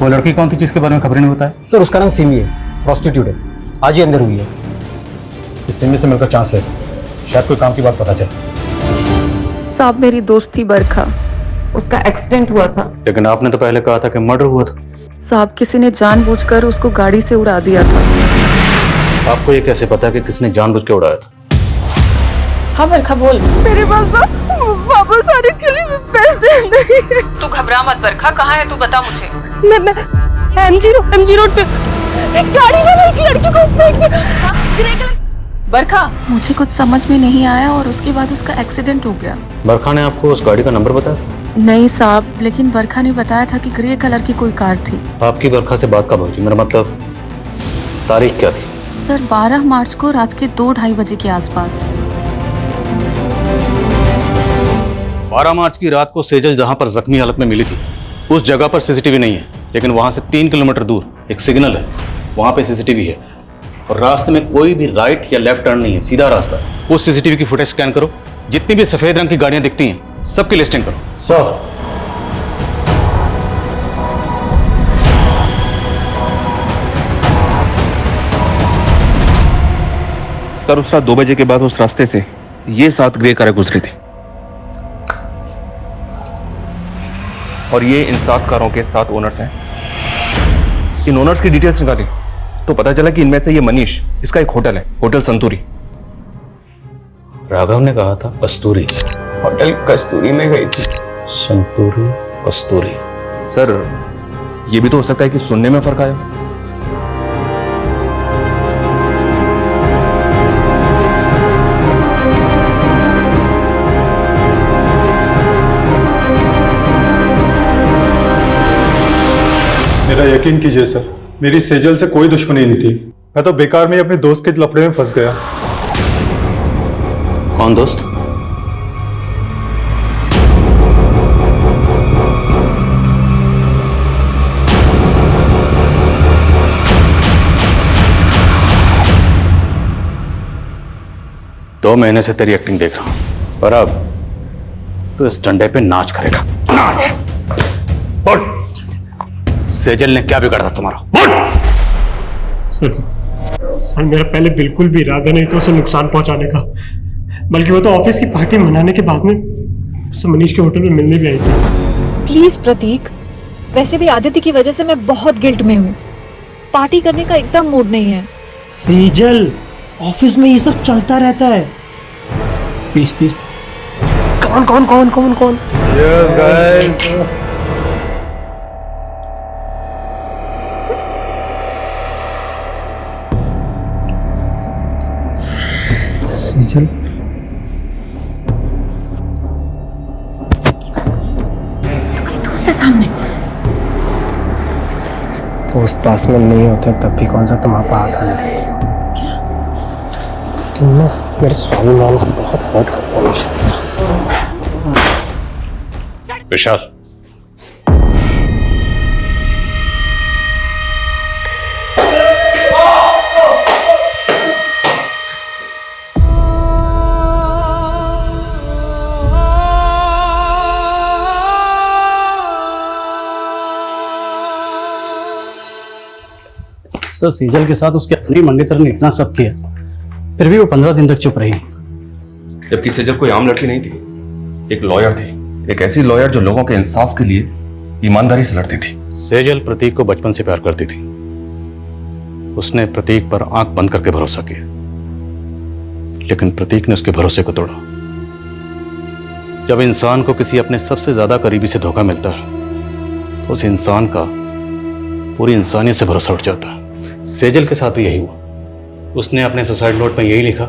वो लड़की कौन थी जिसके बारे में खबर नहीं होता है? सर उसका नाम सिमी है, प्रोस्टिट्यूट है, आज ही अंदर हुई है। इस सिमी से मिलकर चांस लेते, शायद कोई काम की बात पता चले। साहब मेरी दोस्त थी बरखा, उसका एक्सीडेंट हुआ था। लेकिन आपने तो पहले कहा था कि मर्डर हुआ था। साहब किसी ने जानबूझकर उसको गाड़ी से उड़ा दिया था। आपको ये कैसे पता कि किसने जानबूझ के उड़ाया था? हाँ बरखा बोल। मेरे पास ना वापस आने के लिए पैसे नहीं। तू घबरा मत बरखा, कहाँ है तू बता मुझे। मैं एमजी रोड पे एक गाड़ी वाला एक लड़की को फेंक दिया। बरखा मुझे कुछ समझ में नहीं आया और उसके बाद उसका एक्सीडेंट हो गया। बरखा ने आपको उस गाड़ी का नंबर बताया था? नहीं साहब, लेकिन बरखा ने बताया था कि ग्रे कलर की कोई कार थी। आपकी बरखा से बात कब हुई थी? मेरा मतलब तारीख क्या थी? सर 12 मार्च को रात के 2-2:30 बजे के आसपास। 12 मार्च की रात को सेजल जहां पर जख्मी हालत में मिली थी उस जगह पर सीसीटीवी नहीं है, लेकिन वहां से 3 किलोमीटर दूर एक सिग्नल है, वहां पे सीसीटीवी है और रास्ते में कोई भी राइट या लेफ्ट टर्न नहीं है, सीधा रास्ता है। उस सीसीटीवी की फुटेज स्कैन करो, जितनी भी सफेद रंग की गाड़ियां दिखती हैं सबकी लिस्टिंग करो। सर उस रात 2 बजे के बाद उस रास्ते से ये 7 ग्रे कारें गुजरी थी और ये इन 7 कारों के 7 ओनर्स हैं। इन ओनर्स की डिटेल्स निकाली तो पता चला कि इनमें से ये मनीष, इसका एक होटल है, होटल संतूरी। राघव ने कहा था कस्तूरी, होटल कस्तूरी में गई थी। संतूरी कस्तूरी। सर ये भी तो हो सकता है कि सुनने में फर्क आया। मेरा यकीन कीजिए सर, मेरी सेजल से कोई दुश्मनी नहीं थी। मैं तो बेकार में ही अपने दोस्त के लफड़े में फंस गया। कौन दोस्त? दो महीने से तेरी एक्टिंग देख रहा हूं, पर अब तो इस डंडे पे नाच करेगा। नाच। उठ। सेजल ने क्या बिगाड़ा था तुम्हारा? सर मेरा पहले बिल्कुल भी इरादा नहीं था उसे नुकसान पहुंचाने का, बल्कि वो तो ऑफिस की पार्टी मनाने के बाद में उससे मनीष के होटल में मिलने भी आई थी। प्लीज प्रतीक, वैसे भी आदित्य की वजह से मैं बहुत गिल्ट में हूँ। पार्टी करने का एकदम मूड नहीं है। सेजल, ऑफिस में ये सब चलता रहता है। Please please. कौन? Cheers, guys. सेजल, दोस्त है सामने। दोस्त पास में नहीं होते तब भी कौन सा तुम पास आने देती हो? तुम ना मेरे स्वाभिमान को बहुत हर्ट करते हो। विशाल, सर सेजल के साथ उसके अपनी मंगेतर ने इतना सब किया, फिर भी वो 15 दिन तक चुप रही। जबकि सेजल कोई आम लड़की नहीं थी, एक लॉयर थी, एक ऐसी लॉयर जो लोगों के इंसाफ के लिए ईमानदारी से लड़ती थी। सेजल प्रतीक को बचपन से प्यार करती थी। उसने प्रतीक पर आंख बंद करके भरोसा किया, लेकिन प्रतीक ने उसके भरोसे को तोड़ा। जब इंसान को किसी अपने सबसे ज्यादा करीबी से धोखा मिलता है तो उस इंसान का पूरी इंसानियत से भरोसा उठ जाता है। सेजल के साथ भी यही हुआ। उसने अपने सुसाइड नोट में यही लिखा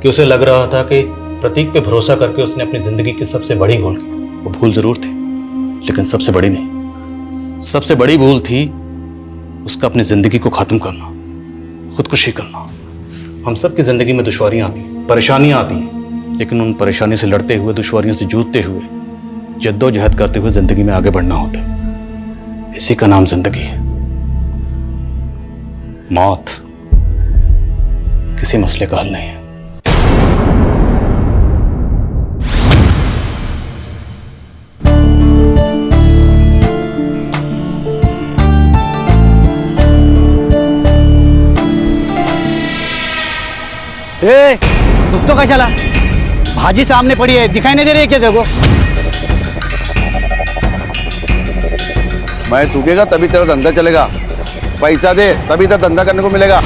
कि उसे लग रहा था कि प्रतीक पे भरोसा करके उसने अपनी जिंदगी की सबसे बड़ी भूल की। वो भूल जरूर थी, लेकिन सबसे बड़ी नहीं। सबसे बड़ी भूल थी उसका अपनी जिंदगी को खत्म करना, खुदकुशी करना। हम सब की जिंदगी में दुश्वारियां आती हैं, परेशानियां आती हैं, लेकिन उन परेशानियों से लड़ते हुए, दुश्वारियों से जूझते हुए जद्दोजहद करते हुए जिंदगी में आगे बढ़ना होता है। इसी का नाम जिंदगी है। मौत किसी मसले का हल नहीं है। ए, रुक तो कशाला? भाजी सामने पड़ी है, दिखाई नहीं दे रही है क्या तेरे को? मैं थूकेगा तभी तेरा धंधा चलेगा। पैसा दे तभी तेरा धंधा करने को मिलेगा।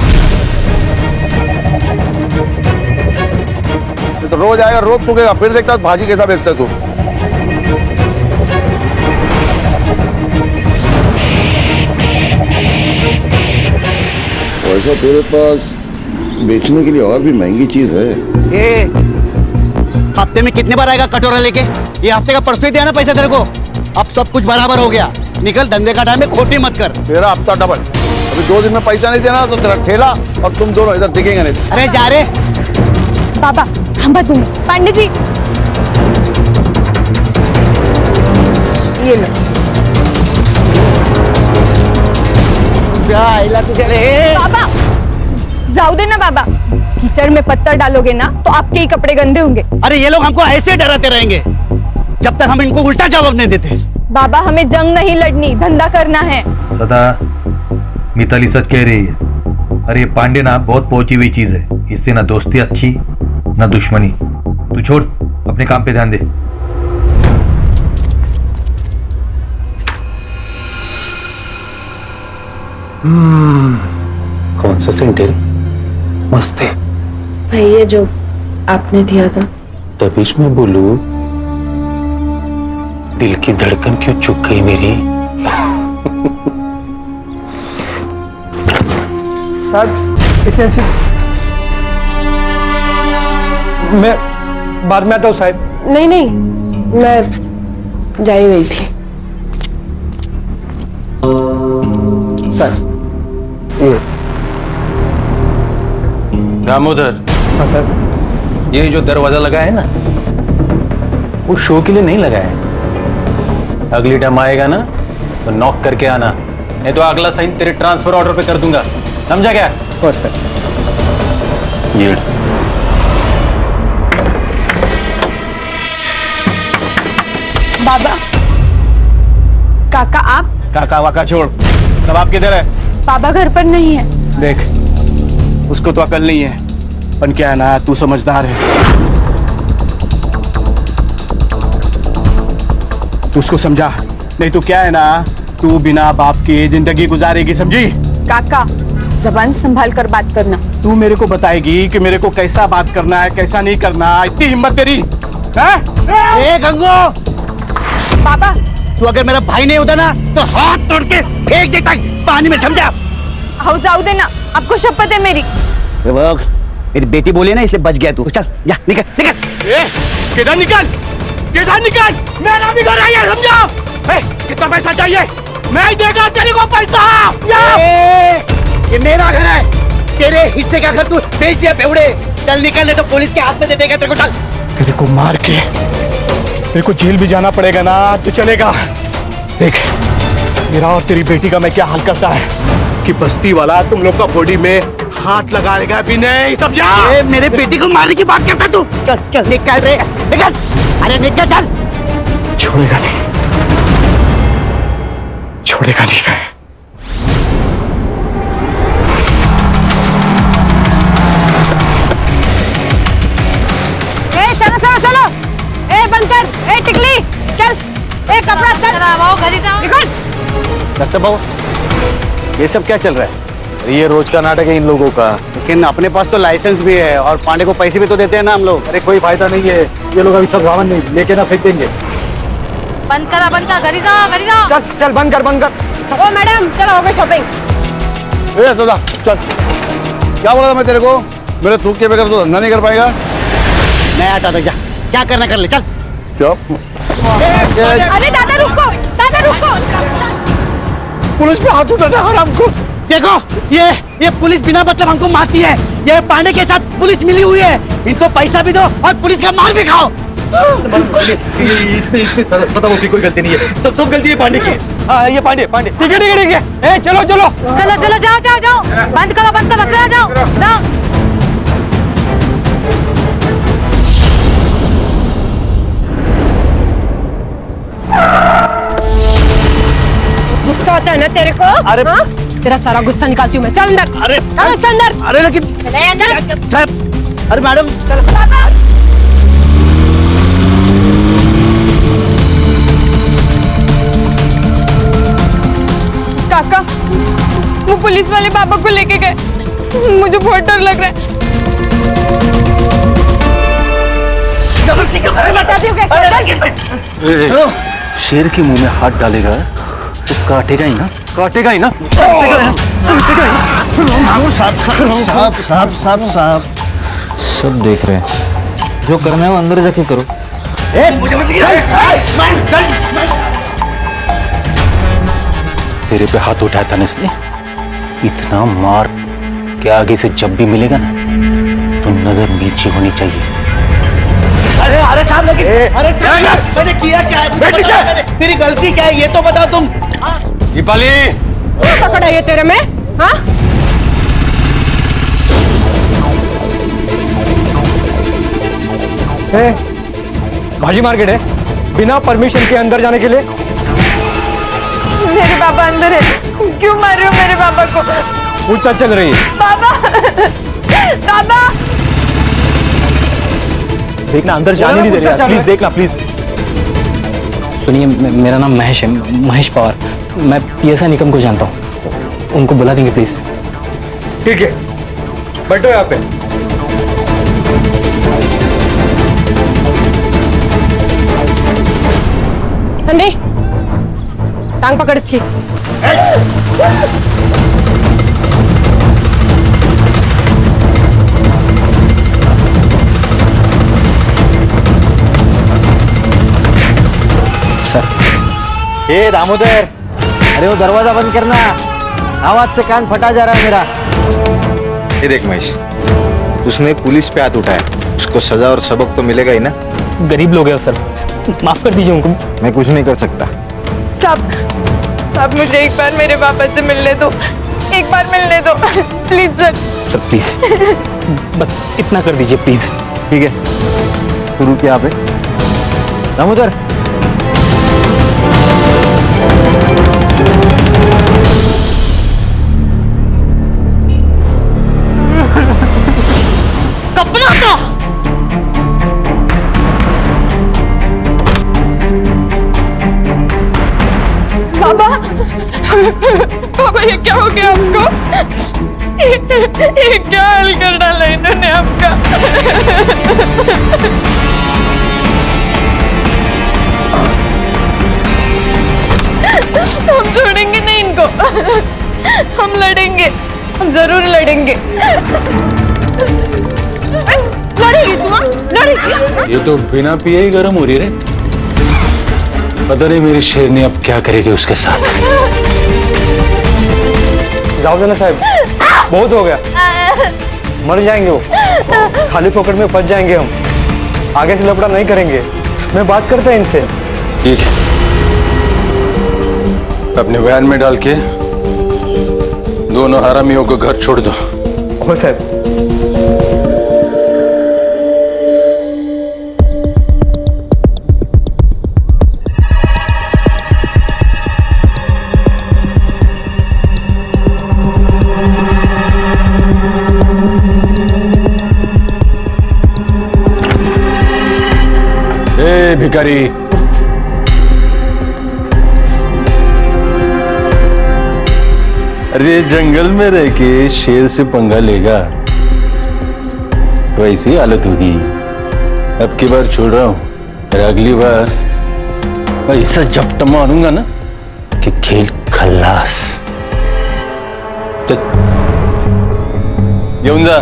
तो रोज आएगा, रोज थूकेगा, फिर देखता भाजी कैसा बेचता तू। वैसा तेरे पास बेचने के लिए और भी महंगी चीज है। ए, हफ्ते में कितने बार आएगा कटोरा लेके? ये हफ्ते का परसों ही दिया ना पैसा तेरे को। अब सब कुछ बराबर हो गया। निकल, धंधे का टाइम है, खोटी मत कर। तेरा हफ्ता डबल। अभी 2 दिन में पैसा नहीं देना तो तेरा ठेला और तुम दोनों इधर दिखेंगे नहीं। अरे जा रे बाबा, हम बात दूंगी। पांडे जी, ये लो। बाबा, जाओ दे ना बाबा। कीचड़ में पत्थर डालोगे ना तो आपके ही कपड़े गंदे होंगे। अरे ये लोग हमको ऐसे डराते रहेंगे जब तक हम इनको उल्टा जवाब नहीं देते। बाबा, हमें जंग नहीं लड़नी, धंधा करना है। सदा मिताली सच कह रही है। अरे ये पांडे ना बहुत पहुंची हुई चीज है। इससे ना दोस्ती अच्छी ना दुश्मनी। तू छोड़, अपने काम पे ध्यान दे। कौन सा सेंट है? मस्त है भाई, ये जो आपने दिया था। तबीश में बोलू, दिल की धड़कन क्यों चुक गई मेरी? मैं बाद में आता हूँ साहब। नहीं नहीं, मैं जा ही रही थी। सर दामोदर। हाँ सर। ये जो दरवाजा लगा है ना, वो शो के लिए नहीं लगा है। अगली टाइम आएगा ना तो नॉक करके आना, नहीं तो अगला साइन तेरे ट्रांसफर ऑर्डर पे कर दूंगा। समझा क्या? और सर। ये बाबा, काका आप? काका वाका छोड़, सब आप किधर है? बाबा घर पर नहीं है। देख, उसको तो अकल नहीं है, पर क्या है ना, तू समझदार है। तू उसको समझा, नहीं तो क्या है ना, तू बिना बाप के जिंदगी गुजारेगी, समझी? काका, जबान संभाल कर बात करना। तू मेरे को बताएगी कि मेरे को कैसा बात करना है, कैसा नहीं करना। इतनी हिम्मत तेरी है? ए गंगो! बाबा, तू अगर मेरा भाई नहीं होता ना तो हाथ तोड़ के फेंक देता पानी में, समझा? आओ जाओ देना, आपको शपथ है मेरी। मेरी बेटी बोली ना, इसलिए बच गया तू। चल जा, निकल निकल। किधर निकल, किधर निकल? मेरा भी घर है, समझा? कितना पैसा चाहिए? मैं देगा तेरे को पैसा। ये मेरा घर है, तेरे हिस्से का घर तू बेच दिया बेवड़े। चल निकल, नहीं तो पुलिस के हाथ में दे देगा तेरे को। चल, तेरे को मार के मेरे को जेल भी जाना पड़ेगा ना तो चलेगा। देख, मेरा और तेरी बेटी का मैं क्या हाल करता है कि बस्ती वाला तुम लोग का बॉडी में हाथ लगा लेगा भी नहीं, समझा? मेरे बेटी को मारने की बात करता तू। चल चल निकल रे, निकल। अरे निकल, चल। छोड़ेगा नहीं, छोड़ेगा नहीं। चलो चलो चलो, ए बंद कर, ए टिकली चल, ए कपड़ा चल, घर ही जाओ, निकल। डॉक्टर बाबू, ये सब क्या चल रहा है? ये रोज का नाटक है इन लोगों का। लेकिन अपने पास तो लाइसेंस भी है और पांडे को पैसे भी तो देते हैं ना हम लोग। अरे कोई फायदा नहीं है, ये लोग अभी सब रावण नहीं लेके ना फेंक देंगे। बंद कर, बंद कर, घर ही जाओ, घर ही जाओ। चल चल, बंद कर, बंद कर। ओ मैडम, चलो हो गई शॉपिंग। ए सदा, चल। क्या बोला था मैं तेरे को? मेरे थूक के बगैर तो धंधा नहीं कर पाएगा। मैं आता था, जा, क्या करना कर ले, चल। क्या? अरे दादा रुको, दादा रुको। पुलिस पे हाथ उठाता है हराम को। देखो, ये पुलिस बिना मतलब हमको मारती है। ये पांडे के साथ पुलिस मिली हुई है। इनको पैसा भी दो और पुलिस का मार भी खाओ। इसमें सदाम की कोई गलती नहीं है, सब गलती है पांडे की। हाँ ये पांडे। ठीक है। चलो चलो जाओ बंद करो चला जाओ। गुस्सा आता है ना तेरे को? अरे तेरा सारा गुस्सा निकालती हूँ मैं। चल अंदर। अरे चल उसके अंदर। अरे लेकिन चल। अरे मैडम काका वो पुलिस वाले पापा को लेके गए, मुझे बहुत डर लग रहा है। जबरदस्ती क्यों कर रहे हो? शेर के मुंह में हाथ डालेगा तो काटेगा ही ना। साहब सब देख रहे हैं, जो करना है वो अंदर जाके करो। तेरे पे हाथ उठाया था इसने, इतना मार कि आगे से जब भी मिलेगा ना तो नजर नीचे होनी चाहिए। अरे साहब लेकिन मैंने किया क्या है? मेरी गलती क्या है ये तो बताओ तुम। दीपाली पकड़ा ये तेरे में? हाँ भाजी मार्केट है, बिना परमिशन के अंदर जाने के लिए। मेरे पापा अंदर है, क्यों मार रहे हो मेरे पापा को? पूछताछ चल रही है। पापा देखना, अंदर जाने नहीं दे रहे, प्लीज देखना प्लीज। सुनिए, मेरा नाम महेश है, महेश पवार। मैं पीएसआई निकम को जानता हूँ, उनको बुला देंगे प्लीज। ठीक है, बैठो यहाँ पे। ठंडी टांग पकड़ इसकी। ए दामोदर, अरे वो दरवाजा बंद करना, आवाज से कान फटा जा रहा है मेरा। ये देख महेश, उसने पुलिस पे हाथ उठाया, उसको सजा और सबक तो मिलेगा ही ना। गरीब लोग हैं सर, माफ कर दीजिए उनको। मैं कुछ नहीं कर सकता। साहब मुझे एक बार मेरे पापा से मिलने दो, एक बार मिलने दो प्लीज सर। सर प्लीज, बस इतना कर दीजिए प्लीज। ठीक है, तू रुक यहाँ पे। दामोदर पापा ये क्या हो गया आपको? ये क्या हाल कर डाला इन्होंने आपका? हम छोड़ेंगे नहीं इनको, हम लड़ेंगे, हम जरूर लड़ेंगे। लड़ेगी तू? लड़ेगी? ये तो बिना पिए ही गर्म हो रही रे। पता नहीं मेरी शेरनी अब क्या करेगी उसके साथ। जाओ जना साहब, बहुत हो गया, मर जाएंगे वो, खाली पॉकेट में फंस जाएंगे हम। आगे से लफड़ा नहीं करेंगे, मैं बात करता है इनसे। ठीक है, अपने वैन में डाल के दोनों हरामियों को घर छोड़ दो। हो साहब। भिखारी, अरे जंगल में रह के शेर से पंगा लेगा तो ऐसी हालत होगी। अब की बार छोड़ रहा हूं, फिर अगली बार ऐसा झपटा मारूंगा ना कि खेल खल्लास। येऊन जा।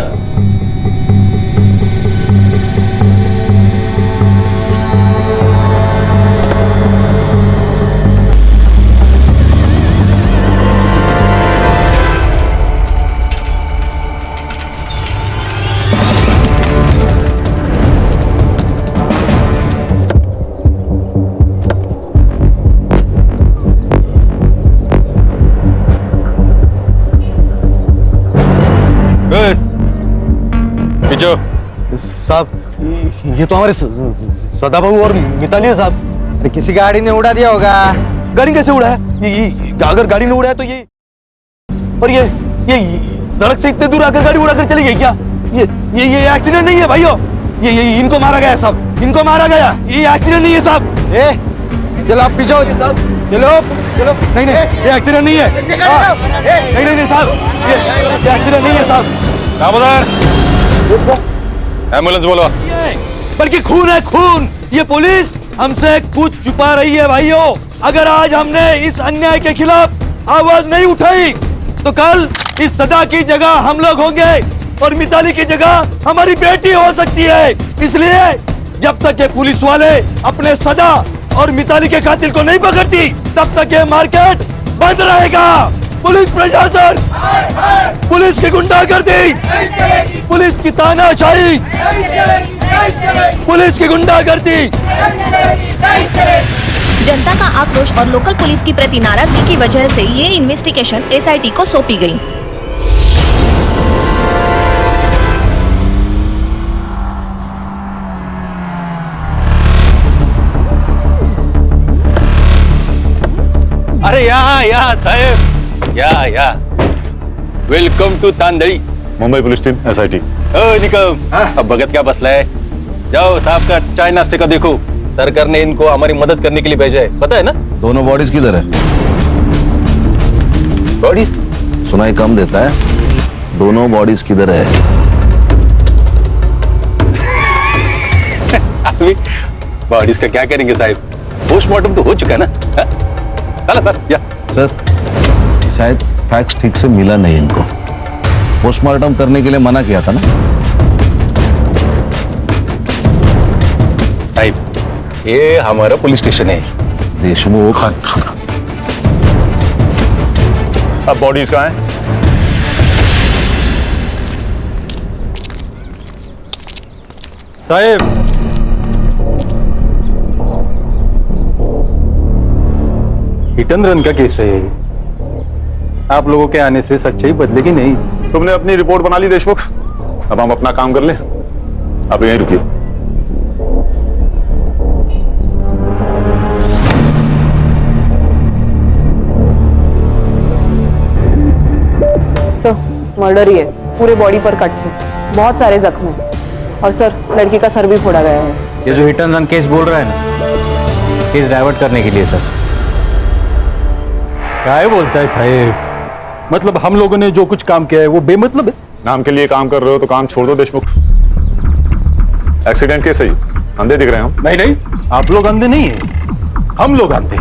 पहुंचो। साहब ये तो हमारे सदाबाबू और मिताली है साहब। अरे किसी गाड़ी ने उड़ा दिया होगा। गाड़ी कैसे उड़ा है? ये अगर गाड़ी ने उड़ा है तो ये और ये सड़क से इतने दूर आकर गाड़ी उड़ाकर चली गई क्या? ये एक्सीडेंट नहीं है भाइयों। ये इनको मारा गया साहब, इनको मारा गया। ये एक्सीडेंट नहीं है साहब। चलो आप पीछे हो साहब, चलो चलो। नहीं ये एक्सीडेंट नहीं है। नहीं साहब, ये एक्सीडेंट नहीं है साहब। एम्बुलेंस बोलो। बल्कि खून है खून। ये पुलिस हमसे कुछ छुपा रही है भाइयों। अगर आज हमने इस अन्याय के खिलाफ आवाज नहीं उठाई तो कल इस सदा की जगह हम लोग होंगे और मिताली की जगह हमारी बेटी हो सकती है। इसलिए जब तक ये पुलिस वाले अपने सदा और मिताली के कातिल को नहीं पकड़ती तब तक ये मार्केट बंद रहेगा। पुलिस प्रशासन, पुलिस की गुंडागर्दी, पुलिस की तानाशाही, पुलिस की गुंडागर्दी। जनता का आक्रोश और लोकल पुलिस की प्रति नाराजगी की वजह से ये इन्वेस्टिगेशन एसआईटी को सौंपी गई। अरे या साहेब, या welcome to Tandali. Mumbai police team SIT. Nikam, अब भगत क्या बसला है? जाओ साहब का चाय नाश्ते का देखो। सरकार ने इनको हमारी मदद करने के लिए भेजा है, पता है ना? दोनों बॉडीज किधर है? बॉडीज सुनाई कम देता है। दोनों बॉडीज किधर है? अभी बॉडीज का क्या करेंगे साहब? पोस्टमार्टम तो हो चुका है ना। सर शायद फैक्स ठीक से मिला नहीं इनको। पोस्टमार्टम करने के लिए मना किया था ना साहब। ये हमारा पुलिस स्टेशन है। देशमुख। अब बॉडीज कहाँ हैं? साहेब, हिट एंड रन का केस है ये। आप लोगों के आने से सच्चाई बदलेगी नहीं। तुमने अपनी रिपोर्ट बना ली देशमुख, अब हम अपना काम कर ले। अब यहीं रुकिए। सर मर्डर ही है, पूरे बॉडी पर कट्स हैं, बहुत सारे जख्म हैं और सर लड़की का सर भी फोड़ा गया है। ये जो हिट एंड रन केस बोल रहा है ना, केस डाइवर्ट करने के लिए सर। क्या बोलता है साहेब? मतलब हम लोगों ने जो कुछ काम किया है वो बेमतलब है? नाम के लिए काम कर रहे हो तो काम छोड़ दो देशमुख। एक्सीडेंट केस है, अंधे दिख रहे हैं हम। नहीं, आप लोग अंधे नहीं है, हम लोग अंधे।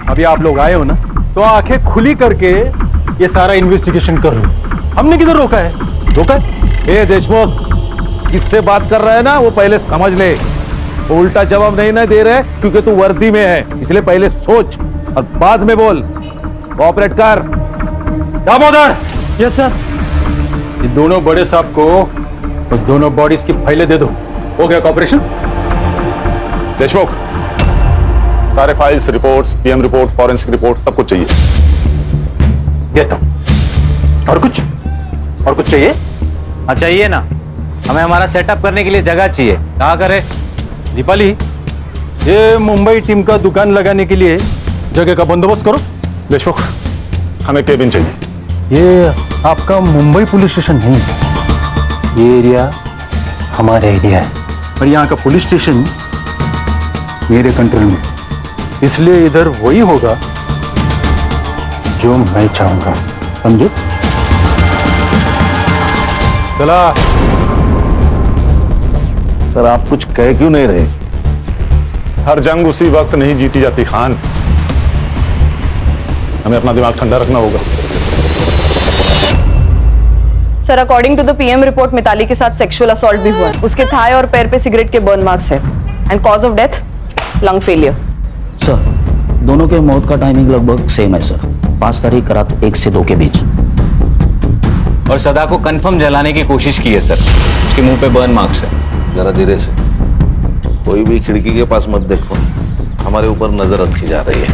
अभी आप लोग आए हो ना तो आंखें खुली करके ये सारा इन्वेस्टिगेशन कर रहे हो। हमने किधर रोका है? रोका है? ए देशमुख, किससे बात कर रहा है ना वो पहले समझ ले। उल्टा जवाब नहीं ना दे रहे क्योंकि तू वर्दी में है, इसलिए पहले सोच और बाद में बोल। कोऑपरेट कर। दामोदर। Yes sir. ये दोनों बड़े साहब को और दोनों बॉडीज की फाइलें दे दो। हो गया कॉपरेशन? देशमुख, सारे files, reports, PM report, forensic report सब कुछ चाहिए। देता हूं। और कुछ चाहिए? हाँ चाहिए ना, हमें हमारा सेटअप करने के लिए जगह चाहिए। कहाँ करे? दीपाली, ये मुंबई टीम का दुकान लगाने के लिए जगह का बंदोबस्त करो। देशमुख, हमें केबिन चाहिए। ये आपका मुंबई पुलिस स्टेशन नहीं है, ये एरिया हमारा एरिया है और यहाँ का पुलिस स्टेशन मेरे कंट्रोल में, इसलिए इधर वही होगा जो मैं चाहूंगा। समझे? चला। सर आप कुछ कह क्यों नहीं रहे? हर जंग उसी वक्त नहीं जीती जाती खान, हमें अपना दिमाग ठंडा रखना होगा। Sir according to the PM report Mitali के साथ सेक्सुअल असॉल्ट भी हुआ है। उसके थाई और पैर पे सिगरेट के बर्न मार्क्स है and cause of death lung failure. Sir दोनों के मौत का टाइमिंग लगभग सेम है सर, 5 तारीख रात 1 से 2 के बीच। और सदा को कंफर्म जलाने की कोशिश की है सर, उसके मुंह पे बर्न मार्क्स है। जरा धीरे से, कोई भी खिड़की के पास मत देखो, हमारे ऊपर नजर रखी जा रही है।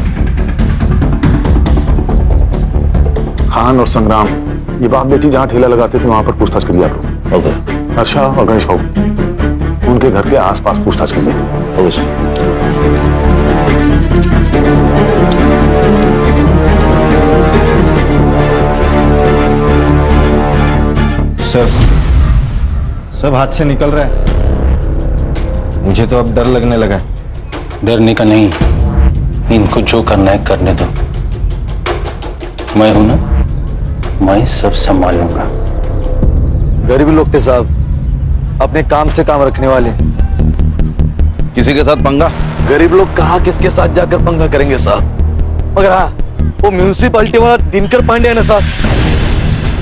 खान और संग्राम, ये बाप बेटी जहाँ ठेला लगाते थे वहां पर पूछताछ करिए आप लोग। ओके। अच्छा और गणेश बाबू उनके घर के आसपास पूछताछ कीजिए। सब हाथ से निकल रहा है। मुझे तो अब डर लगने लगा है। डरने का नहीं, इनको जो करना है करने दो। मैं हूं ना, मैं सब संभाल लूंगा। गरीब लोग थे साहब, अपने काम से काम रखने वाले। किसी के साथ पंगा? गरीब लोग कहाँ किसके साथ जाकर पंगा करेंगे साहब। मगर हाँ, वो म्यूनिसिपालिटी वाला दिनकर पांडे है ना साहब,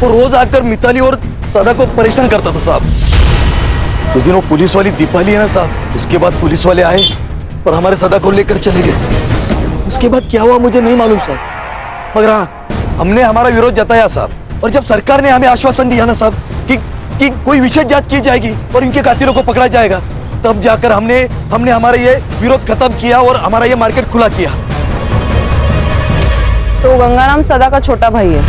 वो रोज आकर मिताली और सदा को परेशान करता था साहब। उस दिन वो पुलिस वाली दीपाली है ना साहब, उसके बाद पुलिस वाले आए और हमारे सदा को लेकर चले गए। उसके बाद क्या हुआ मुझे नहीं मालूम साहब, मगर हाँ, हमने हमारा विरोध जताया साहब। और जब सरकार ने हमें आश्वासन दिया ना साहब कि कोई विशेष जांच की जाएगी और इनके कातिलों को पकड़ा जाएगा, तब जाकर हमने हमारा ये विरोध खत्म किया और हमारा ये मार्केट खुला किया। तो गंगाराम सदा का छोटा भाई है?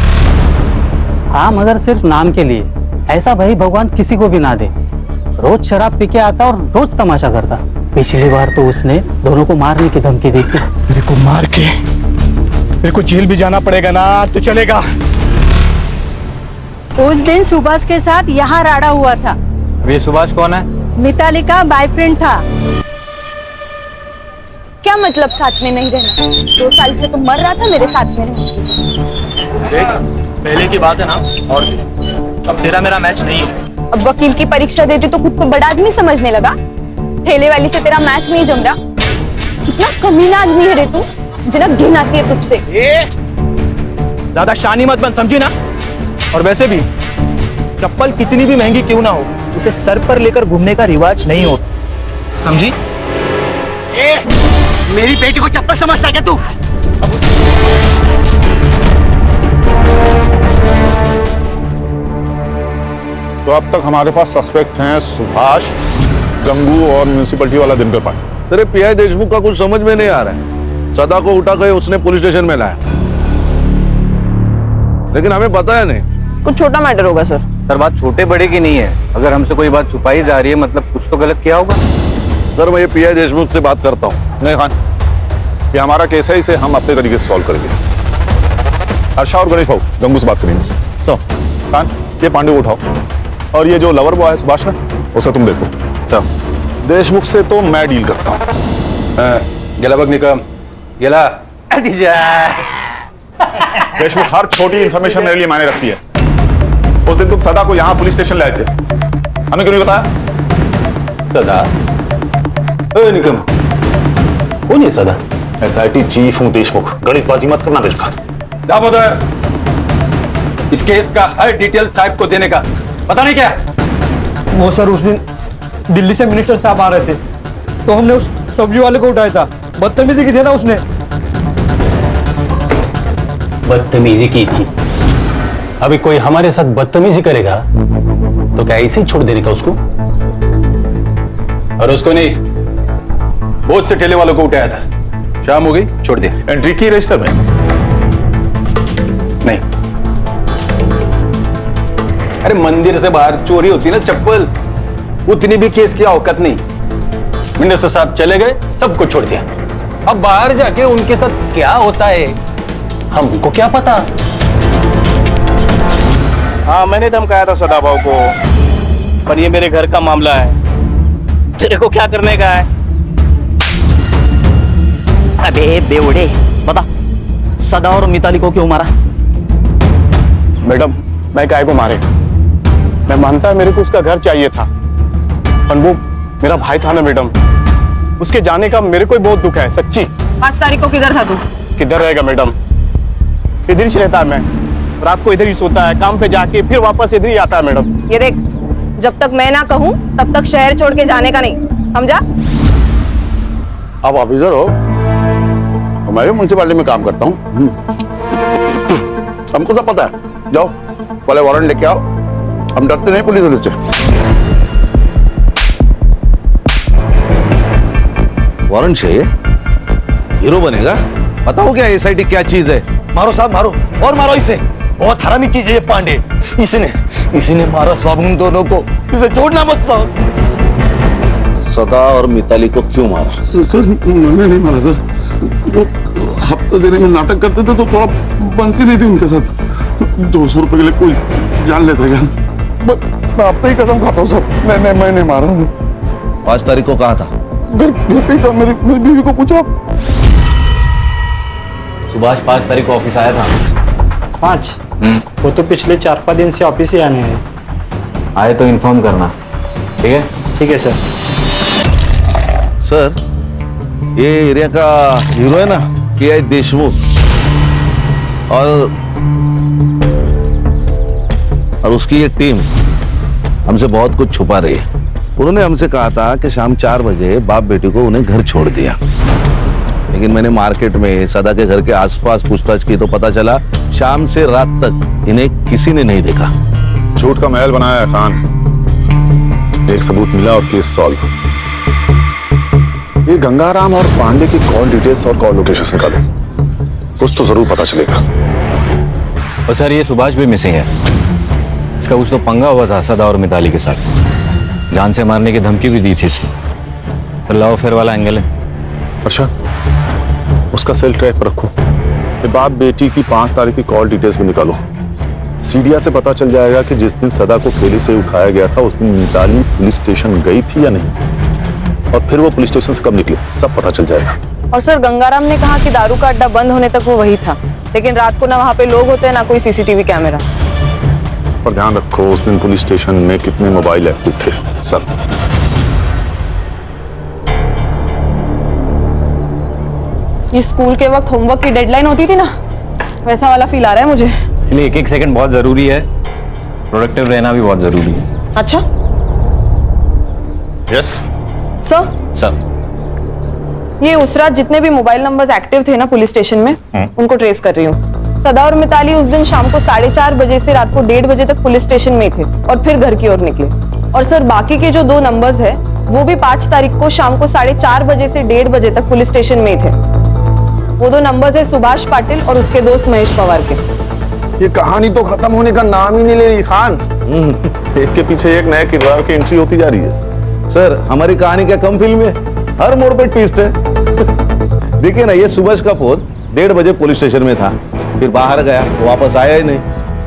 हाँ, मगर सिर्फ नाम के लिए। ऐसा भाई भगवान किसी को भी ना दे। रोज शराब पी के आता और रोज तमाशा करता। पिछली बार तो उसने दोनों को मारने की धमकी दी थी। मेरे को मार के मेरे को जेल भी जाना पड़ेगा ना तो चलेगा। उस दिन सुभाष के साथ यहाँ राड़ा हुआ था। ये सुभाष कौन है? मिताली का बॉयफ्रेंड था। क्या मतलब साथ में नहीं रहना? 2 साल से तो मर रहा था मेरे साथ में रहने। पहले की बात है ना, और अब तेरा मेरा मैच नहीं है। अब वकील की परीक्षा देती तो खुद को बड़ा आदमी समझने लगा। ठेले वाली से तेरा मैच नहीं जम रहा। कितना कमीना आदमी है रे तू, जना घिन आती है तुझसे। ज्यादा शानी मत बन, समझी ना? और वैसे भी चप्पल कितनी भी महंगी क्यों ना हो, उसे सर पर लेकर घूमने का रिवाज नहीं हो, समझी? मेरी बेटी को चप्पल समझता है क्या तू? तो अब तक हमारे पास सस्पेक्ट हैं सुभाष, गंगू और म्यूनिसिपैलिटी वाला दिनकर पांडे। तेरे पीआई देशमुख का कुछ समझ में नहीं आ रहा है। सदा को उठा के उसने पुलिस स्टेशन में लाया, लेकिन हमें पता है नहीं। कुछ छोटा मैटर होगा सर। सर, बात छोटे बड़े की नहीं है। अगर हमसे कोई बात छुपाई जा रही है, मतलब कुछ तो गलत किया होगा। सर, मैं ये पीआई देशमुख से बात करता हूँ। नहीं खान, ये हमारा केस है, इसे हम अपने तरीके से सॉल्व करेंगे। हर्षा और गणेश भाऊ गंगू से बात करेंगे। तो खान, ये पांडे को उठाओ और ये जो लवर बॉय है सुभाष ना, उसे तुम देखो। तो देशमुख से तो मैं डील करता हूँ। गेला बघ निकम, गेला देशमुख, हर छोटी इंफॉर्मेशन मेरे लिए मायने रखती है। उस दिन तुम सदा को यहाँ पुलिस स्टेशन लाए थे, हमें क्यों नहीं बताया? सदा? निकम, कौन है सदा? एसआईटी चीफ हूँ देशमुख, गणितबाजी मत करना मेरे साथ। दामोदर, इस केस का हर डिटेल साहब को देने का पता नहीं क्या? वो सर, उस दिन दिल्ली से मिनिस्टर साहब आ रहे थे, तो हमने उस सब्जी वाले को उठाया था। बदतमीजी की थी ना उसने। बदतमीजी की थी? अभी कोई हमारे साथ बदतमीजी करेगा तो क्या ऐसे ही छोड़ देने का उसको? और उसको नहीं, बहुत से ठेले वालों को उठाया था। शाम हो गई, छोड़ दे। एंट्री की रजिस्टर में? नहीं। अरे मंदिर से बाहर चोरी होती ना चप्पल, उतनी भी केस की औकात नहीं। मिनिस्टर साहब चले गए, सबको छोड़ दिया। अब बाहर जाके उनके साथ क्या होता है हमको क्या पता? हाँ, मैंने धमकाया था सदा भाव को, पर ये मेरे घर का मामला है, तेरे को क्या करने का है? अबे बेवड़े, बता सदा और मिताली को क्यों मारा? मैडम, मैं काय को मारे? मैं मानता मेरे को उसका घर चाहिए था, पर वो मेरा भाई था ना मैडम, उसके जाने का मेरे को बहुत दुख है, सच्ची। 5 तारीख को किधर था तू? किधर रहेगा मैडम, इधर ही रहता है। मैं रात को इधर ही सोता है, काम पे जाके फिर वापस इधर ही आता है मैडम। ये देख, जब तक मैं ना कहूँ तब तक शहर छोड़ के जाने का नहीं, समझा? आप ऑफिसर हो, मैं भी म्यूनसिपालिटी में काम करता हूँ, हमको सब पता है। जाओ पहले वारंट लेके आओ, हम डरते नहीं पुलिस वाले से। वारंट चाहिए? हीरो बनेगा? बताओ क्या एसआईटी क्या चीज है? मारो साहब, मारो और मारो इसे। बहुत हरामी चीज है ये पांडे। इसी ने मारा साहब उन दोनों को। इसे छोड़ना मत साहब। सदा और मिताली को क्यों मारा? सर मैंने नहीं मारा सर, वो हफ्ता देने में नाटक करते थे तो थोड़ा बनती नहीं थी उनके साथ। 200 रुपए के लिए कोई जान लेता क्या? मैं अब ही कसम खाता हूँ सर, मैं नहीं मारा। 5 तारीख को कहाँ था? घर पे ही था, मेरी बीवी को पूछो। सुभाष 5 तारीख को ऑफिस आया था। 5? वो तो पिछले 4-5 दिन से ऑफिस ही आने हैं। आए तो इन्फॉर्म करना, ठीक है? ठीक है सर। सर ये एरिया का हीरो है ना के देशमुख, और उसकी ये टीम हमसे बहुत कुछ छुपा रही है। उन्होंने हमसे कहा था कि शाम 4 बजे बाप बेटी को उन्हें घर छोड़ दिया, लेकिन मैंने मार्केट में सदा के घर के आसपास पूछताछ की तो पता चला शाम से रात तक इन्हें किसी ने नहीं देखा। झूठ का महल बनाया है खान। एक सबूत मिला और केस सॉल्व। ये गंगाराम और पांडे की कॉल डिटेल्स और कॉल लोकेशन निकालो, कुछ तो जरूर पता चलेगा। और सर ये सुभाष भी मिसिंग है। इसका कुछ तो पंगा हुआ था सदा और मिताली के साथ, जान से मारने की धमकी भी दी थी इसने। तो लव अफेयर वाला एंगल है। अच्छा, उसका सेल ट्रैक पर रखो। ये बाप बेटी की 5 तारीख की कॉल डिटेल्स भी निकालो। सीडिया से पता चल जाएगा कि जिस दिन सदा को खेली से उठाया गया था उस दिन मिताली पुलिस स्टेशन गई थी या नहीं, और फिर वो पुलिस स्टेशन से कब निकली, सब पता चल जाएगा। और सर गंगाराम ने कहा कि दारू का अड्डा बंद होने तक वो वही था, लेकिन रात को ना वहाँ पे लोग होते हैं ना कोई सीसीटीवी कैमरा। और ध्यान रखो उस दिन पुलिस स्टेशन में कितने मोबाइल एक्टिव थे, सब। ये स्कूल के वक्त होमवर्क की डेडलाइन होती थी ना, वैसा वाला फील आ रहा है मुझे। इसलिए एक सेकंड बहुत जरूरी है, प्रोडक्टिव रहना भी बहुत जरूरी है। अच्छा यस सर। ये उस रात जितने भी मोबाइल नंबर्स एक्टिव थे ना पुलिस स्टेशन में, उनको ट्रेस कर रही हूँ। सदा और मिताली उस दिन शाम को 4:30 बजे से रात को 1:30 बजे तक पुलिस स्टेशन में थे और फिर घर की ओर निकले। और सर बाकी के जो 2 नंबर्स है वो भी 5 तारीख को शाम को 4:30 बजे से 1:30 बजे तक पुलिस स्टेशन में थे। वो 2 नंबर्स है सुभाष पाटिल और उसके दोस्त महेश पवार के। ये कहानी तो खत्म होने का नाम ही नहीं ले रही खान। एक के पीछे एक नए किरदार की एंट्री होती जा रही है। सर हमारी कहानी क्या कम फिल्म है, हर मोड़ पे ट्विस्ट है। देखिए ना, ये सुभाष का फोन 1:30 बजे पुलिस स्टेशन में था, फिर बाहर गया तो वापस आया ही नहीं।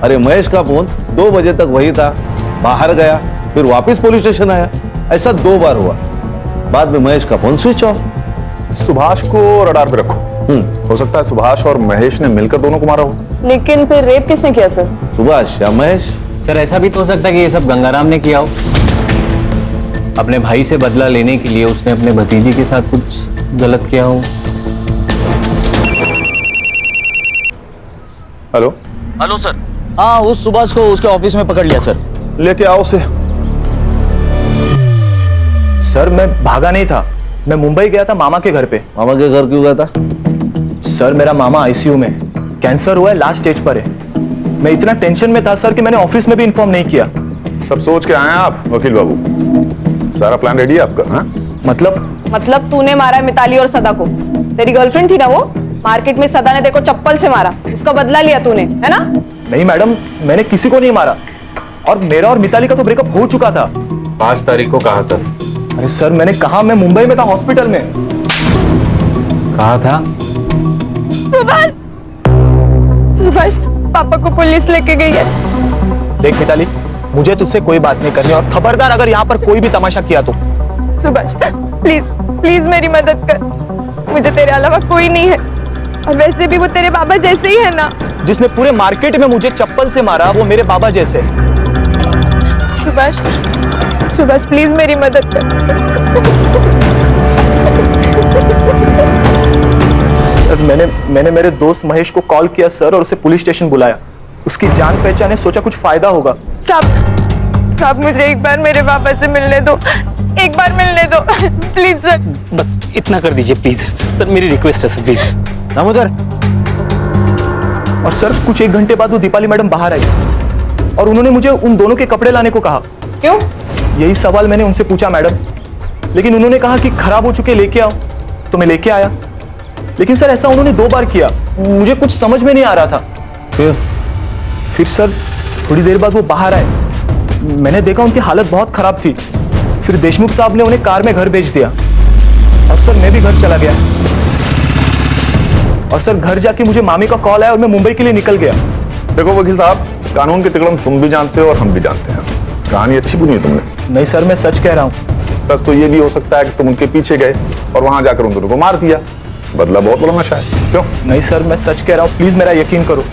अरे महेश का फोन 2 बजे तक वही था, बाहर गया फिर वापस पुलिस स्टेशन आया। ऐसा 2 बार हुआ। बाद में महेश का फोन स्विच ऑफ। सुभाष को रडार पे रखो। हो सकता है सुभाष और महेश ने मिलकर दोनों को मारा हो। लेकिन फिर रेप किसने किया सर? सुभाष या महेश? सर ऐसा भी तो हो सकता है कि ये सब गंगाराम ने किया हो। अपने भाई से बदला लेने के लिए उसने अपने भतीजी के साथ कुछ गलत किया हो। Hello hello sir. हाँ उस सुभाष को उसके ऑफिस में पकड़ लिया सर। लेके आओ उसे। सर मैं भागा नहीं था, मैं मुंबई गया था मामा के घर पे। मामा के घर क्यों गया था? सर मेरा मामा आईसीयू में, कैंसर हुआ है, लास्ट स्टेज पर है। मैं इतना टेंशन में था सर कि मैंने ऑफिस में भी इन्फॉर्म नहीं किया। सब सोच के आए हैं आप वकील बाबू? सारा प्लान रेडी है आपका? हाँ मतलब तूने मारा है मिताली और सदा को? तेरी गर्लफ्रेंड थी ना वो, मार्केट में सदा ने देखो चप्पल से मारा, उसका बदला लिया तूने, है ना? नहीं मैडम, मैंने किसी को नहीं मारा, और मेरा और मिताली का तो ब्रेकअप हो चुका था। 5 तारीख को कहा था? अरे सर मैंने कहा, मैं मुंबई में था हॉस्पिटल में। कहा था? सुभाष पापा को पुलिस लेके गई है। देख मिताली, मुझे तुझसे कोई बात नहीं करनी, और खबरदार अगर यहाँ पर कोई भी तमाशा किया तो। सुभाष प्लीज प्लीज मेरी मदद कर, मुझे तेरे अलावा कोई नहीं है, और वैसे भी वो तेरे बाबा जैसे ही है ना। जिसने पूरे मार्केट में मुझे चप्पल से मारा वो मेरे बाबा जैसे। सुभाष प्लीज मेरी मदद कर। सर मैंने मेरे दोस्त महेश को कॉल किया सर, और उसे पुलिस स्टेशन बुलाया। उसकी जान पहचान है, सोचा कुछ फायदा होगा। साहब मुझे एक बार मेरे पापा से मिलने दो, एक बार मिलने दो प्लीज सर। बस इतना कर दीजिए प्लीज सर, मेरी रिक्वेस्ट है सर प्लीज। दामोदर। और सर कुछ 1 घंटे बाद वो दीपाली मैडम बाहर आई, और उन्होंने मुझे उन दोनों के कपड़े लाने को कहा। क्यों? यही सवाल मैंने उनसे पूछा मैडम, लेकिन उन्होंने कहा कि खराब हो चुके लेके आओ, तो मैं लेके आया। लेकिन सर ऐसा उन्होंने 2 बार किया, मुझे कुछ समझ में नहीं आ रहा था। फिर सर थोड़ी देर बाद वो बाहर आए, मैंने देखा उनकी हालत बहुत खराब थी। फिर देशमुख साहब ने उन्हें कार में घर भेज दिया और सर मैं भी घर चला गया। और सर घर जाके मुझे मामी का कॉल आया और मैं मुंबई के लिए निकल गया। देखो वकील साहब, कानून के तिकड़म तुम भी जानते हो और हम भी जानते हैं। कहानी अच्छी बुनी है तुमने। नहीं सर, मैं सच कह रहा हूँ। सच तो ये भी हो सकता है कि तुम उनके पीछे गए और वहां जाकर उन दोनों को मार दिया। बदला बहुत बड़ा नशा है। क्यों? नहीं सर, मैं सच कह रहा हूँ, प्लीज मेरा यकीन करो।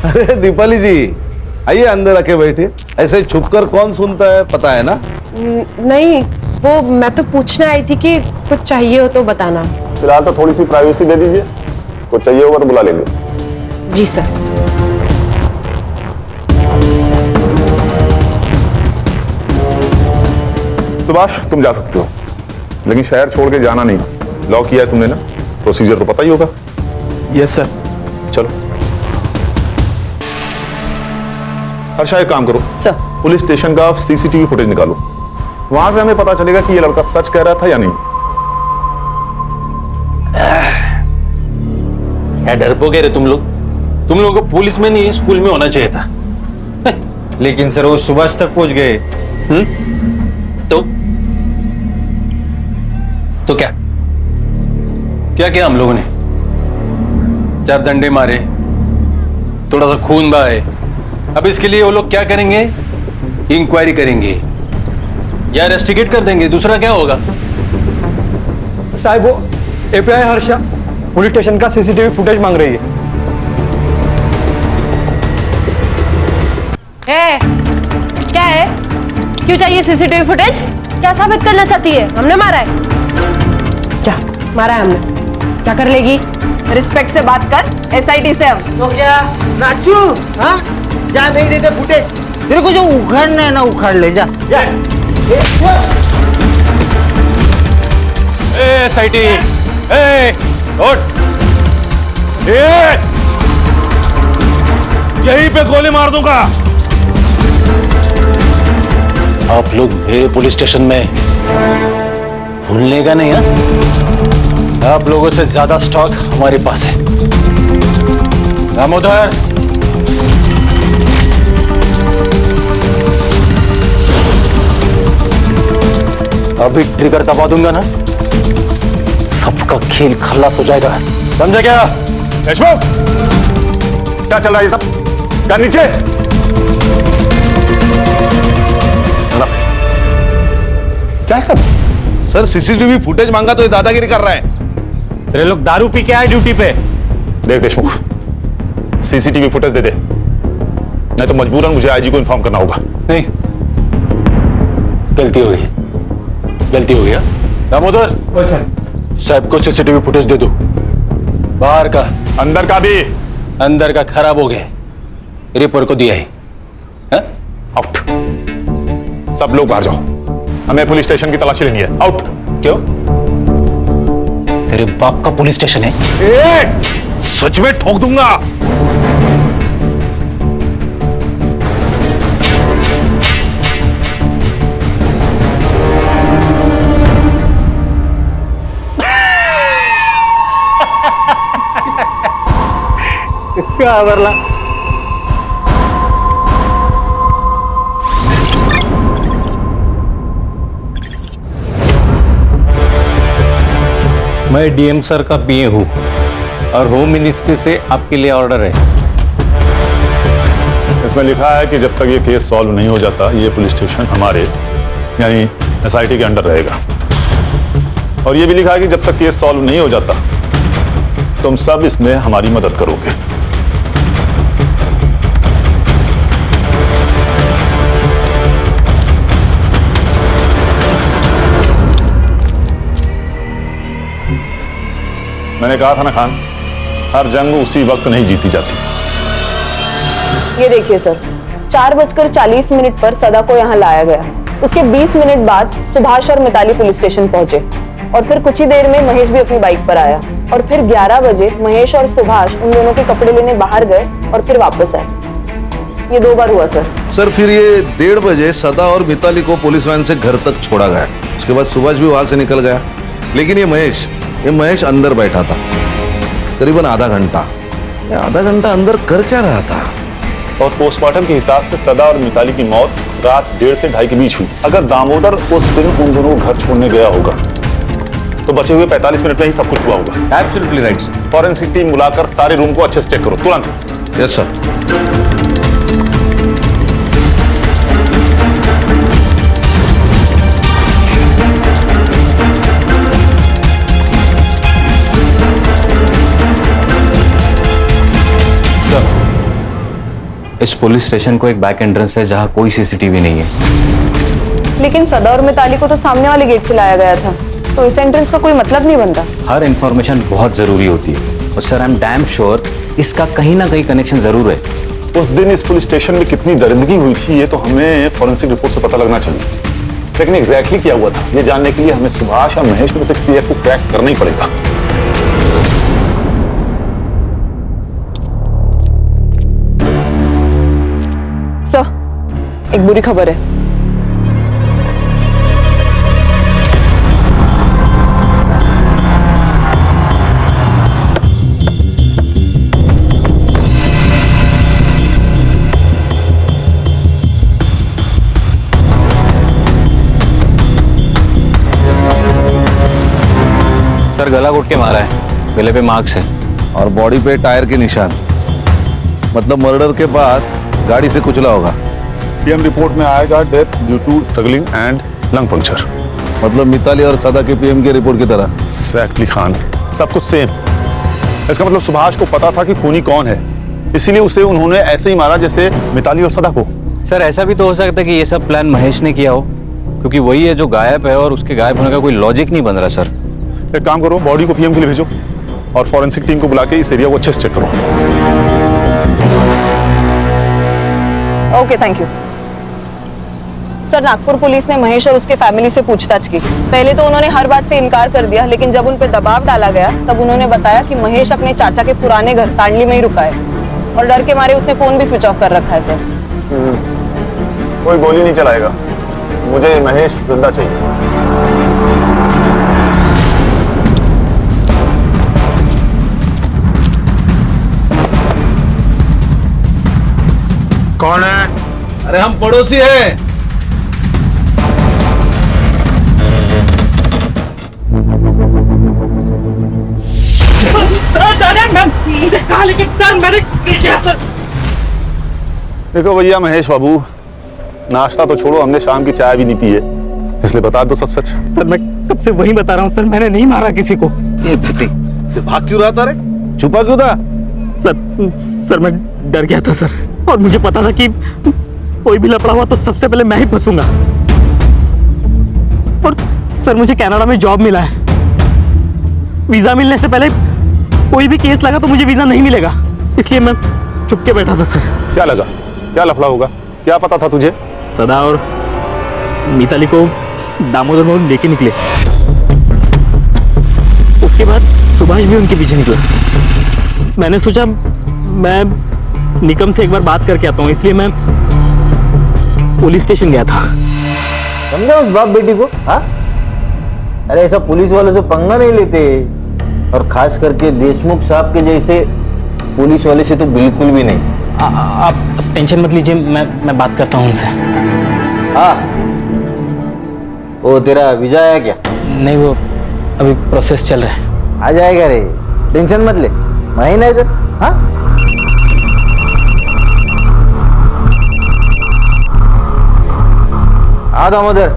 अरे दीपाली जी, आइए अंदर आके बैठे। ऐसे छुपकर कौन सुनता है, पता है ना? नहीं, वो मैं तो पूछने आई थी कि कुछ चाहिए हो तो बताना। फिलहाल तो थोड़ी सी प्राइवेसी दे दीजिए, कुछ चाहिए होगा तो बुला लेंगे। जी सर। सुभाष, तुम जा सकते हो, लेकिन शहर छोड़ के जाना नहीं। लॉक किया है तुमने ना, प्रोसीजर तो पता ही होगा। Yes sir. चलो हर्षा, एक काम करो सर, पुलिस स्टेशन का सीसीटीवी फुटेज निकालो। वहां से हमें पता चलेगा कि ये लड़का सच कह रहा था या नहीं। क्या डरपोके रे तुम लोग? तुम लोगों को पुलिस में नहीं स्कूल में होना चाहिए था। लेकिन सर वो सुभाष तक पहुंच गए। तो क्या क्या किया हम लोगों ने? 4 डंडे मारे, थोड़ा सा खून बहाए। अब इसके लिए वो लोग क्या करेंगे? इंक्वायरी करेंगे या इन्वेस्टिगेट कर देंगे, दूसरा क्या होगा? साहब, वो एपीआई हर्षा पुलिस स्टेशन का सीसीटीवी फुटेज मांग रही है। क्या है? क्यों चाहिए सीसीटीवी फुटेज? क्या साबित करना चाहती है? हमने मारा है? जा, मारा है हमने। क्या कर लेगी? रिस्पेक्ट से बात कर, एसआईटी से हम। तो क्या नाचू? हाँ, जा नहीं देते फुटेज। तेरे को जो उखाड़ना है ना उखाड़ ले, जा। एसआईटी, उठ। यहीं पे गोली मार दूंगा। आप लोग मेरे पुलिस स्टेशन में भूलने का नहीं है? आप लोगों से ज्यादा स्टॉक हमारे पास है। दामोदर, अभी ट्रिगर दबा दूंगा ना, सबका खेल खल्लास हो जाएगा। समझा क्या? देशमुख, क्या चल रहा है ये सब? क्या नीचे? क्या सब? सर सीसीटीवी फुटेज मांगा तो ये दादागिरी कर रहा है। सर लोग दारू पी के आए ड्यूटी पे। देख देशमुख, सीसीटीवी फुटेज दे दे, नहीं तो मजबूरन मुझे आईजी को इन्फॉर्म करना होगा। नहीं, गलती हो गई, गलती हो गया। दामोदर, साहब को सीसीटीवी फुटेज दे दो। बाहर का, अंदर का भी। अंदर का खराब हो गया, रिपोर्ट को दिया है। आउट। सब लोग बाहर जाओ, हमें पुलिस स्टेशन की तलाशी लेनी है। आउट। क्यों? तेरे बाप का पुलिस स्टेशन है? सच में ठोक दूंगा। क्या बरला? मैं डीएम सर का पीए हूँ और होम मिनिस्ट्री से आपके लिए ऑर्डर है। इसमें लिखा है कि जब तक ये केस सॉल्व नहीं हो जाता, ये पुलिस स्टेशन हमारे यानी एसआईटी के अंडर रहेगा। और ये भी लिखा है कि जब तक केस सॉल्व नहीं हो जाता, तुम सब इसमें हमारी मदद करोगे। मैंने कहा था ना खान, हर जंग उसी वक्त नहीं जीती जाती। ये देखिए सर, 4:40 पर सदा को यहाँ लाया गया। उसके 20 मिनट बाद सुभाष और मिताली पुलिस स्टेशन पहुंचे और फिर कुछ ही देर में महेश भी अपनी बाइक पर आया और फिर 11 बजे महेश और सुभाष उन दोनों के कपड़े लेने बाहर गए और फिर वापस आए। ये 2 बार हुआ सर। सर फिर ये 1:30 बजे सदा और मिताली को पुलिस वैन से घर तक छोड़ा गया। उसके बाद सुभाष भी वहां से निकल गया, लेकिन ये महेश ये महेश अंदर बैठा था करीबन आधा घंटा। ये आधा घंटा अंदर कर क्या रहा था? और पोस्टमार्टम के हिसाब से सदा और मिताली की मौत रात 1:30 से 2:30 के बीच हुई। अगर दामोदर उस दिन उन दोनों को घर छोड़ने गया होगा तो बचे हुए 45 मिनट में ही सब कुछ हुआ होगा। Absolutely right sir. Forensic team बुलाकर सारे रूम को अच्छे से चेक करो तुरंत। Yes sir. इस पुलिस स्टेशन को एक बैक एंट्रेंस है जहां कोई सीसीटीवी नहीं है। लेकिन सदा और मिताली को तो सामने वाले गेट से लाया गया था, तो इस एंट्रेंस का कोई मतलब नहीं बनता। हर इंफॉर्मेशन बहुत जरूरी होती है और sir I am damn sure इसका कहीं ना कहीं कनेक्शन जरूर है। उस दिन इस पुलिस स्टेशन में कितनी दरिंदगी हुई थी ये तो हमें फॉरेंसिक रिपोर्ट से पता लगना चाहिए, लेकिन एग्जैक्टली क्या हुआ था ये जानने के लिए हमें सुभाष या महेश में से किसी एक को क्रैक करना ही पड़ेगा। सर, एक बुरी खबर है। सर गला घोट के मारा है, गले पे मार्क्स है और बॉडी पे टायर के निशान, मतलब मर्डर के बाद गाड़ी से कुचला होगा। पीएम रिपोर्ट में आएगा death due to struggling and lung puncture. मतलब मिताली और सदा के पीएम के रिपोर्ट की तरह। एग्जैक्टली खान, सब कुछ सेम। इसका मतलब सुभाष को पता था कि खूनी कौन है, इसीलिए उसे उन्होंने ऐसे ही मारा जैसे मिताली और सदा को। सर ऐसा भी तो हो सकता है कि ये सब प्लान महेश ने किया हो, क्योंकि वही है जो गायब है और उसके गायब होने का कोई लॉजिक नहीं बन रहा। सर एक काम करो, बॉडी को पीएम के लिए भेजो और फॉरेंसिक टीम को बुला के इस एरिया को अच्छे से चेक करो। Okay, thank you sir. Nagpur police ने महेश और उसके फैमिली से पूछताछ की। पहले तो उन्होंने हर बात से इनकार कर दिया, लेकिन जब उन पर दबाव डाला गया तब उन्होंने बताया कि महेश अपने चाचा के पुराने घर तांडली में ही रुका है और डर के मारे उसने फोन भी स्विच ऑफ कर रखा है। सर कोई गोली नहीं चलाएगा, मुझे महेश जिंदा चाहिए। कौन है? अरे हम पड़ोसी हैं। देखो भैया महेश बाबू, नाश्ता तो छोड़ो, हमने शाम की चाय भी नहीं पी है, इसलिए बता दो सच सच। सर मैं कब से वही बता रहा हूँ सर, मैंने नहीं मारा किसी को। ये भाग क्यों रहा था रे? छुपा क्यों था? सर मैं डर गया था सर, और मुझे पता था कि कोई भी लफड़ा हुआ तो सबसे पहले मैं ही फंसूंगा। और सर मुझे कनाडा में जॉब मिला है, वीजा मिलने से पहले कोई भी केस लगा तो मुझे वीजा नहीं मिलेगा, इसलिए मैं चुप के बैठा था सर। क्या लगा, क्या लफड़ा होगा, क्या पता था तुझे? सदा और मिताली को दामोदर मोहन लेके निकले, उसके बाद सुभाष भी उनके पीछे निकला। मैंने सोचा मैं निकम से एक बार बात करके आता हूँ, इसलिए मैं पुलिस स्टेशन गया था। समझा उस बाप बेटी को? हाँ, अरे ऐसा पुलिस वालों से पंगा नहीं लेते, और खास करके देशमुख साहब के जैसे पुलिस वाले से तो बिल्कुल भी नहीं। आप टेंशन मत लीजिए, मैं बात करता हूँ उनसे। हाँ, वो तेरा वीजा आया क्या? नहीं, वो अभी प्रोसेस चल रहा है। आ जाएगा रे, टेंशन मत ले, मैं ही ना इधर। हाँ, हाँ दामोदर,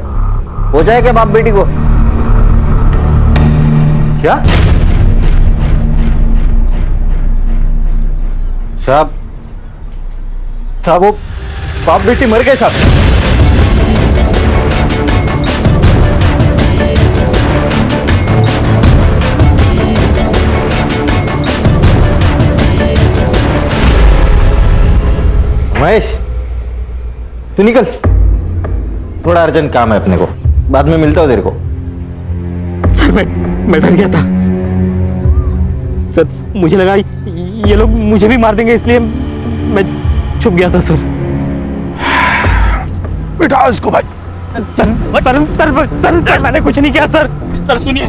हो जाए क्या बाप बेटी को? क्या साहब? साहब वो बाप बेटी मर गए साहब। महेश तू निकल, थोड़ा अर्जेंट काम है अपने को, बाद में मिलता हूँ तेरे को। सर मैं डर गया था सर, मुझे लगा ये लोग मुझे भी मार देंगे, इसलिए मैं छुप गया था सर। बिठा इसको भाई। सर मैंने कुछ नहीं किया सर। सर सुनिए,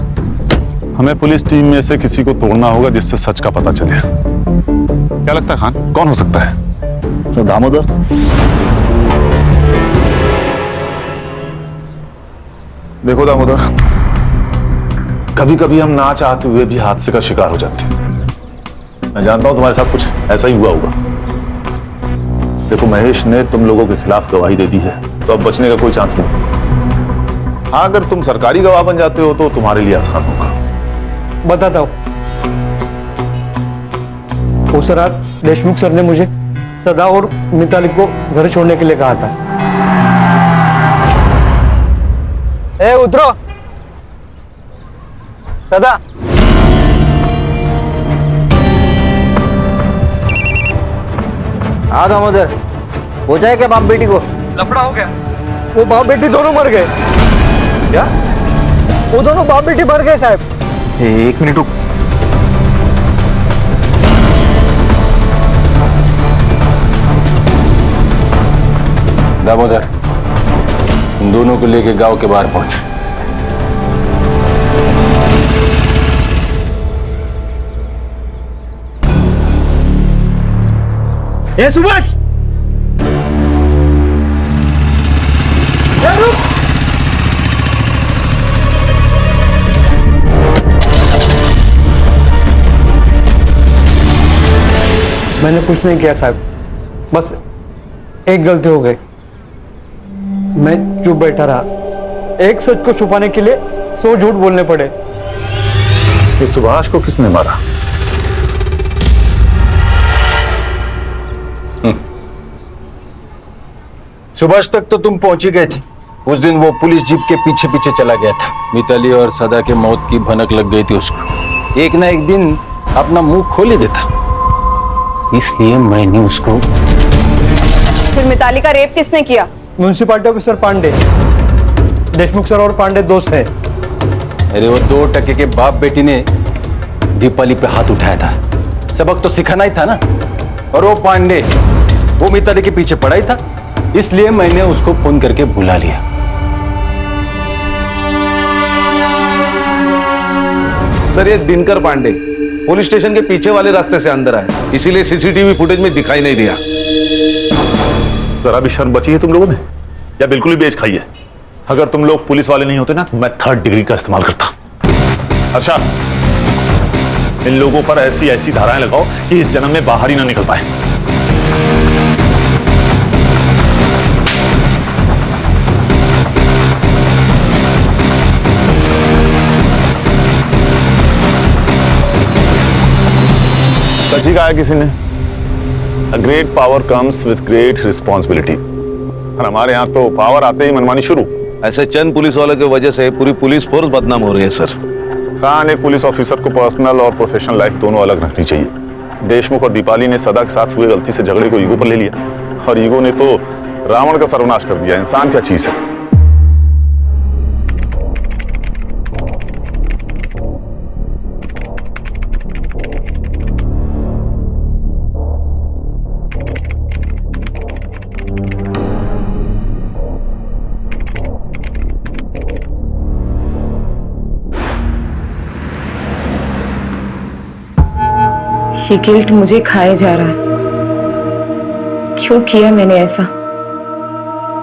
हमें पुलिस टीम में से किसी को तोड़ना होगा जिससे सच का पता चले। क्या लगता है खान, कौन हो सकता है? तो दामोदर। देखो दामोदर, कभी कभी हम ना चाहते हुए भी हादसे का शिकार हो जाते हैं। मैं जानता हूं तुम्हारे साथ कुछ ऐसा ही हुआ होगा। देखो महेश ने तुम लोगों के खिलाफ गवाही दे दी है, तो अब बचने का कोई चांस नहीं। हाँ, अगर तुम सरकारी गवाह बन जाते हो तो तुम्हारे लिए आसान होगा। बताता हूँ। उस रात देशमुख सर ने मुझे सदा और मिताली को घर छोड़ने के लिए कहा था। ए उतरो सदा। हाँ दामोदर, हो जाए क्या बाप बेटी को? लफड़ा हो गया। वो बाप बेटी दोनों मर गए। क्या? वो दोनों बाप बेटी मर गए साहब। एक मिनट रुक। दामोदर, इन दोनों को लेके गांव के बाहर पहुंच। ए सुभाष, रुक। मैंने कुछ नहीं किया साहब, बस एक गलती हो गई। मैं चुप बैठा रहा। एक सच को छुपाने के लिए 100 झूठ बोलने पड़े। ये सुभाष को किसने मारा? सुभाष तक तो तुम पहुंच ही गए थे। उस दिन वो पुलिस जीप के पीछे पीछे चला गया था। मिताली और सदा के मौत की भनक लग गई थी उसको। एक ना एक दिन अपना मुंह खोल ही देता, इसलिए मैंने उसको। फिर मिताली का रेप किसने किया? Municipality officer Pandey. Deshmukh sir और पांडे दोस्त हैं। अरे वो 2 टके के बाप बेटी ने दीपाली पे हाथ उठाया था। सबक तो सिखाना ही था ना। और वो पांडे, वो मिताली के पीछे पड़ा ही था, इसलिए मैंने उसको फोन करके बुला लिया। सर, ये दिनकर पांडे पुलिस स्टेशन के पीछे वाले रास्ते से अंदर आए, इसीलिए सीसीटीवी फुटेज में दिखाई नहीं दिया। जरा भी शर्म बची है तुम लोगों में, या बिल्कुल ही बेच खाई है? अगर तुम लोग पुलिस वाले नहीं होते ना तो मैं 3rd डिग्री का इस्तेमाल करता। अच्छा, इन लोगों पर ऐसी ऐसी धाराएं लगाओ कि इस जन्म में बाहर ही ना निकल पाए। सच ही कहा है किसी ने, A great power comes with great responsibility। और हमारे यहाँ तो पावर आते ही मनमानी शुरू। ऐसे चंद पुलिस वालों की वजह से पूरी पुलिस फोर्स बदनाम हो रही है सर। खान, एक पुलिस ऑफिसर को पर्सनल और प्रोफेशनल लाइफ दोनों अलग रखनी चाहिए। देशमुख और दीपाली ने सदा के साथ हुए गलती से झगड़े को ईगो पर ले लिया, और ईगो ने तो रावण का सर्वनाश कर दिया। इंसान क्या चीज है? ये गिल्ट मुझे खाए जा रहा है। क्यों किया मैंने ऐसा?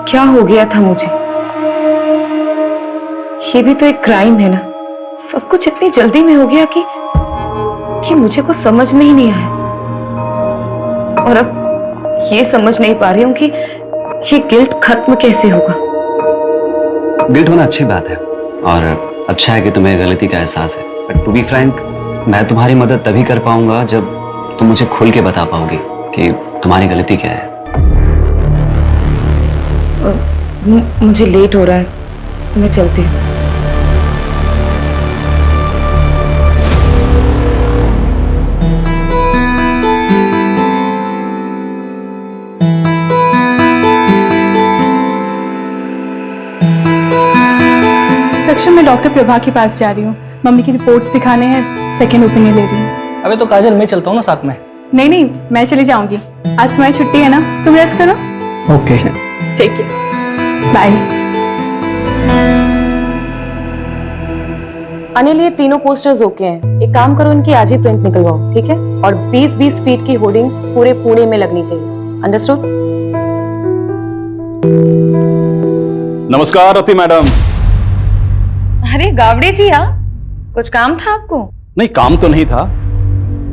क्या हो गया था मुझे? ये भी तो एक क्राइम है ना। सब कुछ इतनी जल्दी में हो गया कि मुझे कुछ समझ में ही नहीं आया। और अब ये समझ नहीं पा रही हूं कि ये गिल्ट खत्म कैसे होगा। गिल्ट होना अच्छी बात है, और अच्छा है कि तुम्हें गलती का एहसास है। बट टू बी फ्रैंक, मैं तुम्हारी मदद तभी कर पाऊंगा जब तुम मुझे खुल के बता पाओगे कि तुम्हारी गलती क्या है। मुझे लेट हो रहा है, मैं चलती हूँ। सेक्शन में डॉक्टर प्रभा के पास जा रही हूँ। मम्मी की रिपोर्ट्स दिखाने हैं, सेकेंड ओपिनियन ले रही हूँ। अबे तो काजल, मैं चलता हूँ ना साथ में। नहीं नहीं, मैं चली जाऊंगी। आज तुम्हारी छुट्टी है ना, तुम रेस्ट करो। ओके, ठीक है, बाय। अनिल, ये तीनों पोस्टर्स ओके हैं। एक काम करो, इनकी आज ही प्रिंट निकलवाओ, ठीक है? और 20-20 फीट की होर्डिंग्स पूरे पुणे में लगनी चाहिए। अंडरस्टूड? नमस्कार रति मैडम। अरे गावड़े जी, कुछ काम था आपको? नहीं, काम तो नहीं था,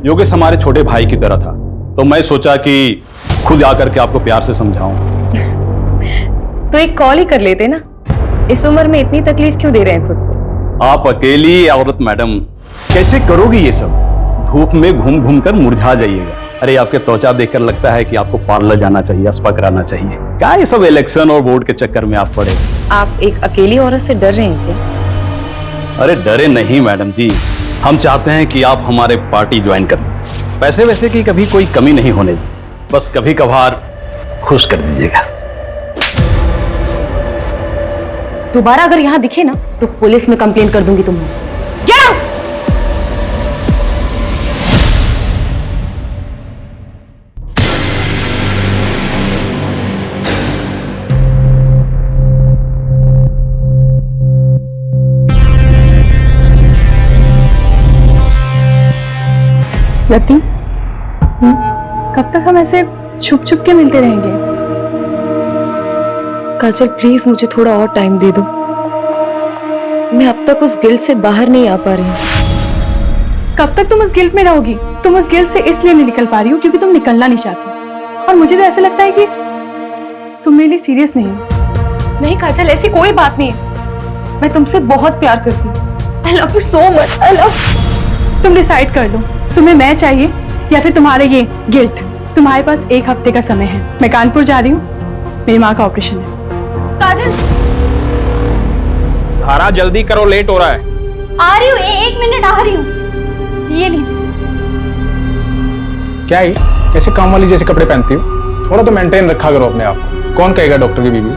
योगेश हमारे छोटे भाई की तरह था, तो मैं सोचा कि खुद आकर के आपको प्यार से समझाऊं। तो एक कॉल ही कर लेते ना, इस उम्र में इतनी तकलीफ क्यों दे रहे हैं खुद को? आप अकेली औरत मैडम, कैसे करोगी ये सब? धूप में घूम घूम कर मुरझा जाइएगा। अरे आपके त्वचा देखकर लगता है कि आपको पार्लर जाना चाहिए, स्पा कराना चाहिए। क्या ये सब इलेक्शन और वोट के चक्कर में आप पड़े? आप एक अकेली औरत से डर रहे हैं क्या? अरे डरे नहीं मैडम जी, हम चाहते हैं कि आप हमारे पार्टी ज्वाइन कर लें। पैसे वैसे की कभी कोई कमी नहीं होने दी, बस कभी कभार खुश कर दीजिएगा। दोबारा अगर यहाँ दिखे ना तो पुलिस में कंप्लेंट कर दूंगी तुम्हें। Get out! लती, कब तक हम ऐसे छुप छुप के मिलते रहेंगे? काजल प्लीज मुझे थोड़ा और टाइम दे दो। मैं अब तक उस गिल्ट से बाहर नहीं आ पा रही हूँ। कब तक तुम उस गिल्ट में रहोगी? तुम उस गिल्ट से इसलिए नहीं निकल पा रही हो क्योंकि तुम निकलना नहीं चाहती, और मुझे तो ऐसा लगता है कि तुम मेरे लिए सीरियस नहीं हो। नहीं काजल, ऐसी कोई बात नहीं है। मैं तुमसे बहुत प्यार करती हूँ। I love you so much. I love... तुम डिसाइड कर लो, तुम्हें मैं चाहिए या फिर तुम्हारे ये गिल्ट। तुम्हारे पास 1 हफ्ते का समय है। मैं कानपुर जा रही हूँ, मेरी माँ का ऑपरेशन है। काजल, धारा जल्दी करो, लेट हो रहा है। आ रही हूँ, 1 मिनट आ रही हूँ। ये लीजिए। क्या है, कैसे काम वाली जैसे कपड़े पहनती हो? थोड़ा तो मेंटेन रखा करो अपने आप को। कौन कहेगा डॉक्टर की बीवी,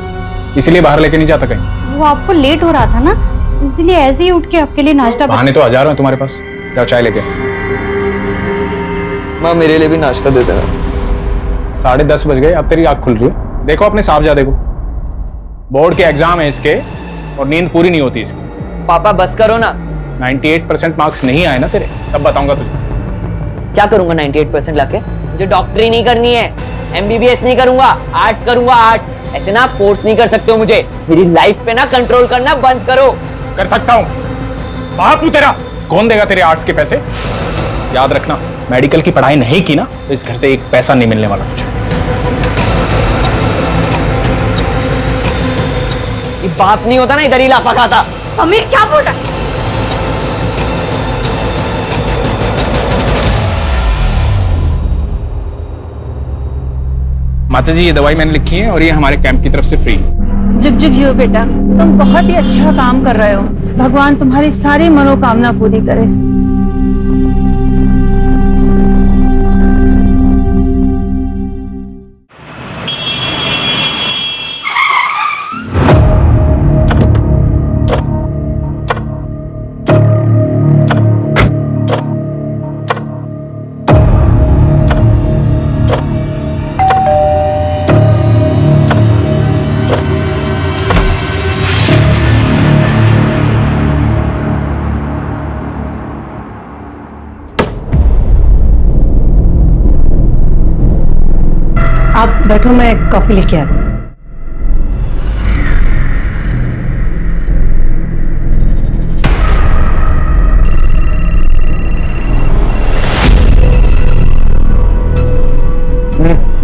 इसलिए बाहर लेके नहीं जाता कहीं। वो आपको लेट हो रहा था ना, इसलिए ऐसे ही उठ के आपके लिए नाश्ता बहाने तो हजारों हैं तुम्हारे पास। जाओ चाय लेके। माँ मेरे लिए भी नाश्ता दे देना। 10:30 बज गए, अब तेरी आँख खुल रही है। देखो अपने साहबजादे को, बोर्ड के एग्जाम है इसके और नींद पूरी नहीं होती इसकी। पापा बस करो ना। 98% मार्क्स नहीं आए ना तेरे, तब बताऊंगा तुझे। क्या करूंगा 98% लाके? मुझे डॉक्टरी नहीं करनी है, MBBS नहीं करूंगा, आर्ट्स करूंगा। आर्ट्स ऐसे ना फोर्स नहीं कर सकते हो मुझे। मेरी लाइफ पे ना कंट्रोल करना बंद करो। कर सकता हूँ, बाप तेरा कौन देगा तेरे आर्ट्स के पैसे? याद रखना, मेडिकल की पढ़ाई नहीं की ना तो इस घर से 1 पैसा नहीं मिलने वाला तुझे। ये बाप नहीं होता ना, इधर ही लाफा खाता। समीर क्या बोल रहा है? माता जी, ये दवाई मैंने लिखी है और ये हमारे कैंप की तरफ से फ्री है। जुग जुग जियो बेटा, तुम बहुत ही अच्छा काम कर रहे हो। भगवान तुम्हारी सारी मनोकामना पूरी करे। आप बैठो, मैं कॉफी लेके आती हूँ।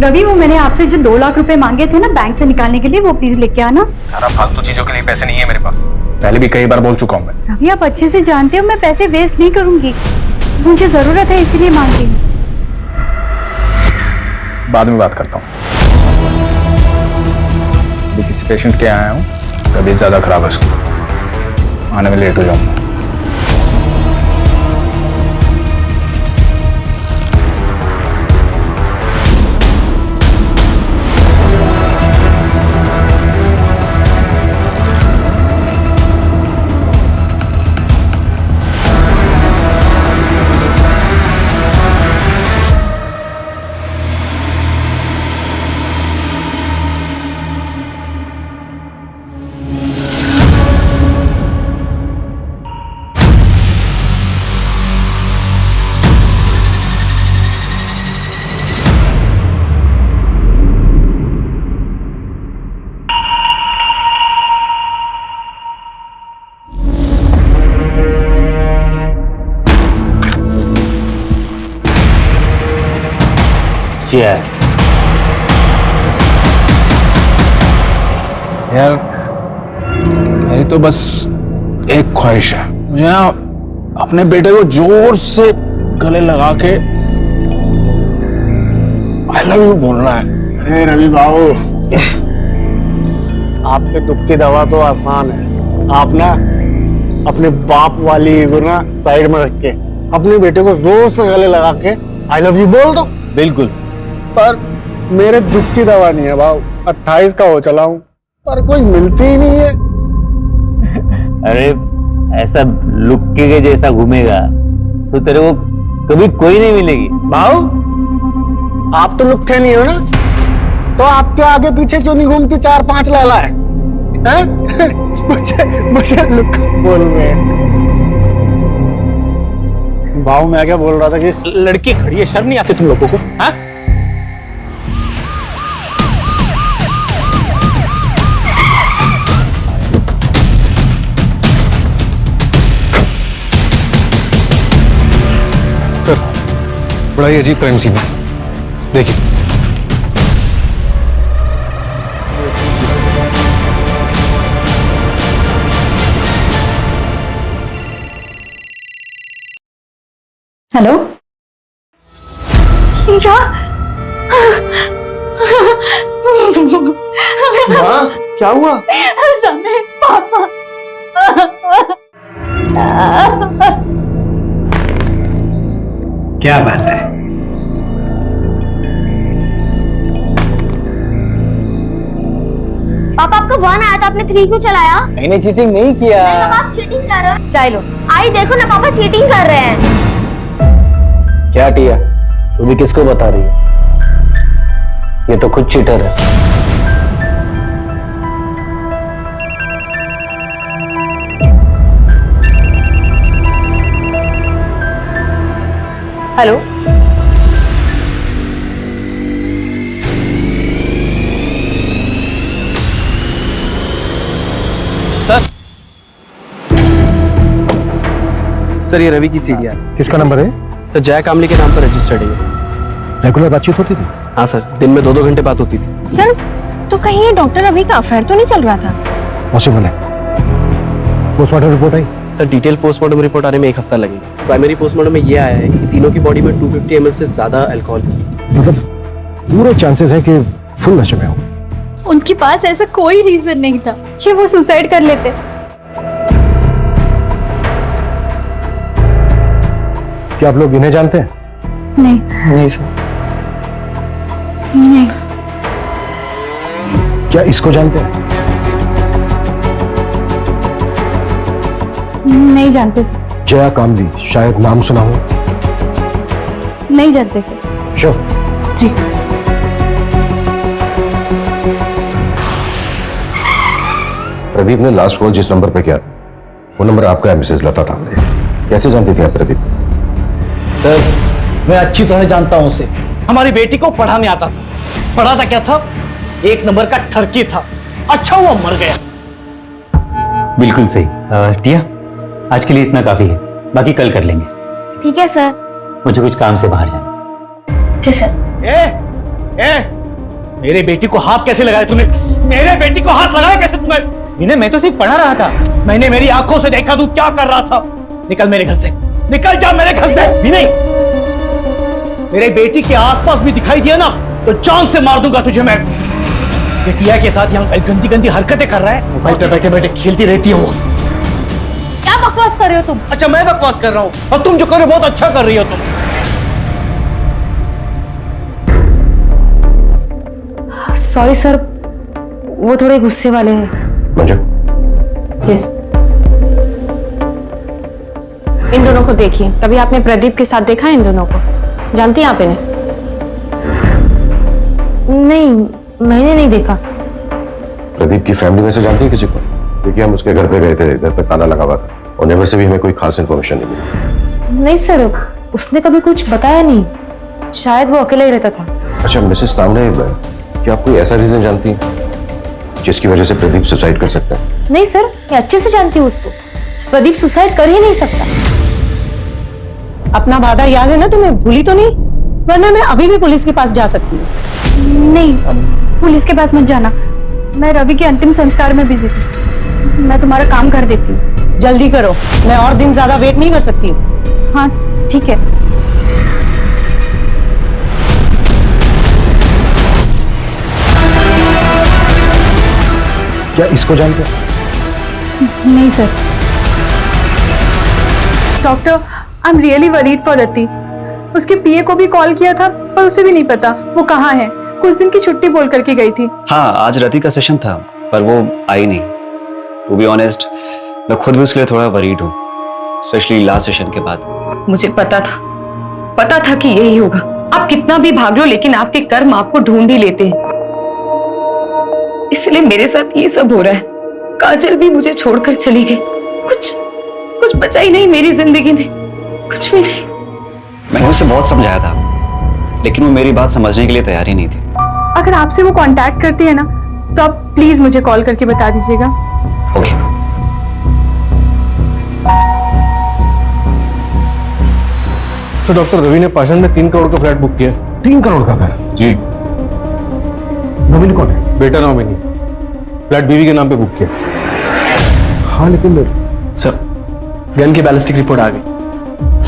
रवि, वो मैंने आपसे जो 2 लाख रुपए मांगे थे ना बैंक से निकालने के लिए, वो प्लीज लेके आना। यार फालतू चीजों के लिए पैसे नहीं है मेरे पास, पहले भी कई बार बोल चुका हूँ मैं। रवि, आप अच्छे से जानते हो मैं पैसे वेस्ट नहीं करूंगी, मुझे जरूरत है इसीलिए मांग रही हूँ। बाद में बात करता हूँ, अभी किसी पेशेंट के आया हूँ, तबीयत ज्यादा खराब है उसकी, आने में लेट हो जाऊंगा। यार मेरी तो बस एक ख्वाहिश है, मुझे ना अपने बेटे को जोर से गले लगा के आई लव यू बोलना है। अरे रवि बाबू, आपके दुख की दवा तो आसान है। आप ना अपने बाप वाली ईगो ना साइड में रख के अपने बेटे को जोर से गले लगा के आई लव यू बोल दो। बिल्कुल। पर मेरे दुख की दवा नहीं है भाव, 28 का हो चला हूं पर कोई मिलती ही नहीं है। अरे ऐसा लुक्के के जैसा घूमेगा तो तेरे को कभी कोई नहीं मिलेगी। भाव आप तो लुक्के नहीं हो ना, तो आपके आगे पीछे क्यों नहीं घूमती 4-5 लाला है? मुझे लुक्का बोल रहे हैं। भाव मैं क्या बोल रहा था कि लड़की खड़ी है, शर्म नहीं आती तुम लोगों को? हाँ? सर, बड़ा ही अजीब क्राइम सीन है, देखिए। हेलो माँ, क्या हुआ? समय पापा क्या बात है? पापा आपका 1 आया था, आपने 3 क्यों चलाया? मैंने चीटिंग नहीं किया। आप चीटिंग कर रहे हो। चलो आई देखो ना, पापा चीटिंग कर रहे हैं। क्या टिया, तू भी किसको बता रही है? ये तो खुद चीटर है। हेलो, सर ये रवि की सीढ़ियाँ। किसका नंबर है? सर जया कामली के नाम पर रजिस्टर्ड है। रेगुलर बातचीत होती थी? हाँ सर, दिन में 2-2 घंटे बात होती थी। सर तो कहीं ये डॉक्टर रवि का अफेयर तो नहीं चल रहा था? पॉसिबल है। पोस्टमार्टम रिपोर्ट आई? सर डिटेल पोस्टमार्टम रिपोर्ट आने में 1 हफ्ता लगेगा। प्राइमरी पोस्टमार्टम में ये आया है कि तीनों की बॉडी में 250 ml से ज्यादा अल्कोहल है। मतलब पूरे चांसेस है कि फुल नशे में हो। उनके पास ऐसा कोई रीजन नहीं था कि वो सुसाइड कर लेते। क्या आप लोग इन्हें जानते हैं? नहीं नहीं सर। नहीं। क्या इसको जानते हैं? नहीं जानते सर। जया कामली, शायद नाम सुना हो। नहीं जानते सर। श्योर? जी। प्रदीप ने लास्ट कॉल जिस नंबर पे किया था वो नंबर आपका है, मिसेज लता तांबे। कैसे जानती थी आप प्रदीप? सर मैं अच्छी तरह जानता हूं उसे। हमारी बेटी को पढ़ाने आता था। पढ़ाता क्या था? 1 नंबर का ठरकी था। अच्छा हुआ मर गया। बिल्कुल सही। टिया, आज के लिए इतना काफी है, बाकी कल कर लेंगे। ठीक है सर। मुझे कुछ काम से बाहर जाना। ठीक सर। मेरे बेटी को हाथ कैसे लगाया तूने? मेरे बेटी को हाथ लगाया कैसे तूने? विनय, मैं तो सिर्फ पढ़ा रहा था। मैंने मेरी आंखों से देखा तू क्या कर रहा था। निकल मेरे घर से, निकल जा मेरे घर से। विनय, मेरे बेटी के आसपास भी दिखाई दिया ना तो जान से मार दूंगा तुझे मैं। ये टिया के साथ यहाँ गंदी गंदी हरकतें कर रहा है। मोबाइल पे बैठे बैठे खेलती रहती है वो। क्या बकवास कर रहे हो तुम? अच्छा मैं बकवास कर रहा हूँ और तुम जो कर रहे हो बहुत अच्छा कर रही हो तुम। सॉरी सर, वो थोड़े गुस्से वाले हैं। मंजू, यस। इन दोनों को देखिए, कभी आपने प्रदीप के साथ देखा है इन दोनों को? जानती हैं आप इन्हें? नहीं, मैंने नहीं देखा। प्रदीप की फैमिली में से जानती है किसी को? क्योंकि हम उसके घर पे गए थे, घर पे ताला लगा हुआ था और नेबर से भी हमें कोई खास इन्फॉर्मेशन नहीं मिली। नहीं सर, उसने कभी कुछ बताया नहीं। शायद वो अकेला ही रहता था। अच्छा मिसेस तांबे, क्या आप कोई ऐसा रीजन जानती हैं जिसकी वजह से प्रदीप सुसाइड कर सकता है? नहीं सर, मैं अच्छे से जानती हूँ उसको। प्रदीप सुसाइड कर ही नहीं सकता। अपना वादा याद है ना तुम्हें? भूली तो नहीं? वरना मैं अभी भी पुलिस के पास जा सकती हूँ। नहीं, पुलिस के पास मत जाना। मैं रवि के अंतिम संस्कार में बिजी थी। मैं तुम्हारा काम कर देती हूँ। जल्दी करो, मैं और दिन ज्यादा वेट नहीं कर सकती हूँ। हाँ ठीक है। क्या इसको जानते? नहीं sir. Doctor, I am really worried for Rati. उसके पीए को भी कॉल किया था पर उसे भी नहीं पता वो कहाँ है। कुछ दिन की छुट्टी बोल करके गई थी। हाँ, आज रति का सेशन था पर वो आई नहीं। टू बी ऑनेस्ट, मैं खुद भी उसके लिए थोड़ा वरीड हूँ, स्पेशली लास्ट सेशन के बाद। मुझे पता था कि यही होगा। आप कितना भी भाग लो लेकिन आपके कर्म आपको ढूंढ ही लेते हैं, इसलिए मेरे साथ ये सब हो रहा है। काजल भी मुझे छोड़कर चली गई। कुछ बचा ही नहीं मेरी जिंदगी में, कुछ भी नहीं। मैंने उसे बहुत समझाया था लेकिन वो मेरी बात समझने के लिए तैयार ही नहीं थी। अगर आपसे वो कांटेक्ट करती है ना तो आप प्लीज मुझे कॉल करके बता दीजिएगा। ओके। सर, डॉक्टर रवि ने पाषाण में 3 करोड़ का फ्लैट बुक किया। 3 करोड़ का फ्लैट? जी। नॉमिनी कौन है? बेटा नॉमिनी। फ्लैट बीवी के नाम पे बुक किया। हाँ लेकिन सर, गन की बैलिस्टिक रिपोर्ट आ गई।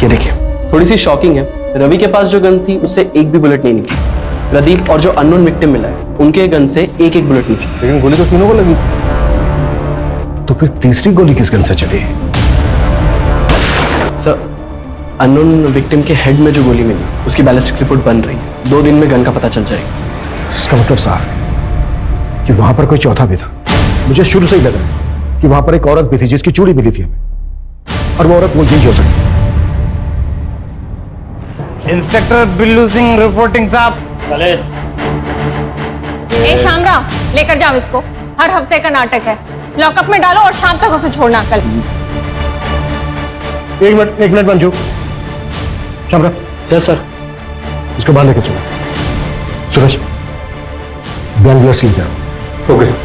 ये देखिए, थोड़ी सी शॉकिंग है। रवि के पास जो गन थी उससे एक भी बुलेट नहीं निकली। प्रदीप और जो अननोन विक्टिम मिला है उनके गन से एक बुलेट निकली। लेकिन गोली तो तीनों को लगी। तो फिर तीसरी गोली किस गन से चली? सर, अननोन विक्टिम के हेड में जो गोली मिली उसकी बैलिस्टिक रिपोर्ट बन रही है। 2 दिन में गन का पता चल जाएगा। इसका मतलब साफ है कि वहां पर कोई चौथा भी था। मुझे शुरू से ही लग रहा है कि वहां पर एक औरत भी थी जिसकी चूड़ी मिली थी हमें, और वो औरत वो यही हो सकती। इंस्पेक्टर बिल्लू सिंह रिपोर्टिंग साहब। चले। ए शामराव, लेकर जाओ इसको। हर हफ्ते का नाटक है। लॉकअप में डालो और शाम तक उसे छोड़ना। कल 1 minute Manju. Shamrao. Yes sir. इसको बाहर लेकर चलो। सुरेश, बयान सील करो। Okay sir.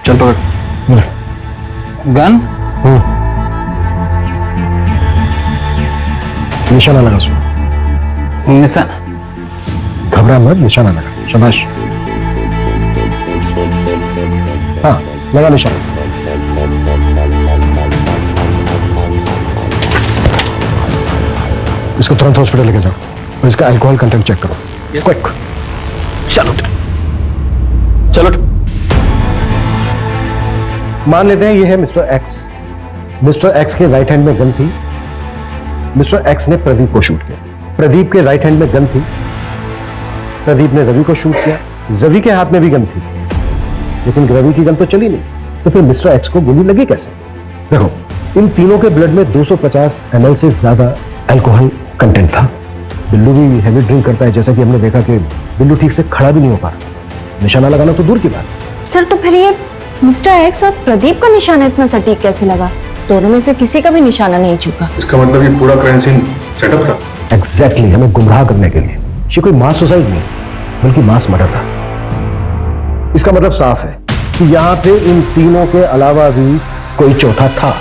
चल पकड़। गन? निशाना लगा उसमें। घबरा मत, निशाना लगा। शाबाश। हाँ, लगा निशाना। इसको तुरंत हॉस्पिटल लेके जाओ और इसका अल्कोहल कंटेंट चेक करो। क्विक। चलो चलो। मान लेते हैं ये है मिस्टर एक्स। मिस्टर एक्स के राइट हैंड में गन थी। मिस्टर एक्स ने प्रदीप को शूट किया। प्रदीप के राइट हैंड में गन थी। प्रदीप ने रवि को शूट किया। रवि के हाथ में भी गन थी, लेकिन रवि की गन तो चली नहीं। तो फिर मिस्टर एक्स को गोली लगी कैसे? देखो, इन तीनों के ब्लड में 250 ml से ज्यादा अल्कोहल कंटेंट था। बिल्लू भी हैवी ड्रिंक करता है, जैसा कि हमने देखा कि बिल्लू ठीक से खड़ा भी नहीं हो पा रहा। निशाना लगाना तो दूर की बात। सर, तो फिर ये मिस्टर एक्स और प्रदीप का निशाना इतना सटीक कैसे लगा? दोनों में से किसी का भी निशाना नहीं चुका। इसका मतलब ये पूरा क्राइम सीन सेटअप था। एग्जैक्टली, हमें गुमराह करने के लिए। ये कोई मास सुसाइड नहीं बल्कि मास मर्डर था। इसका मतलब साफ है कि यहाँ पे इन तीनों के अलावा भी कोई चौथा था,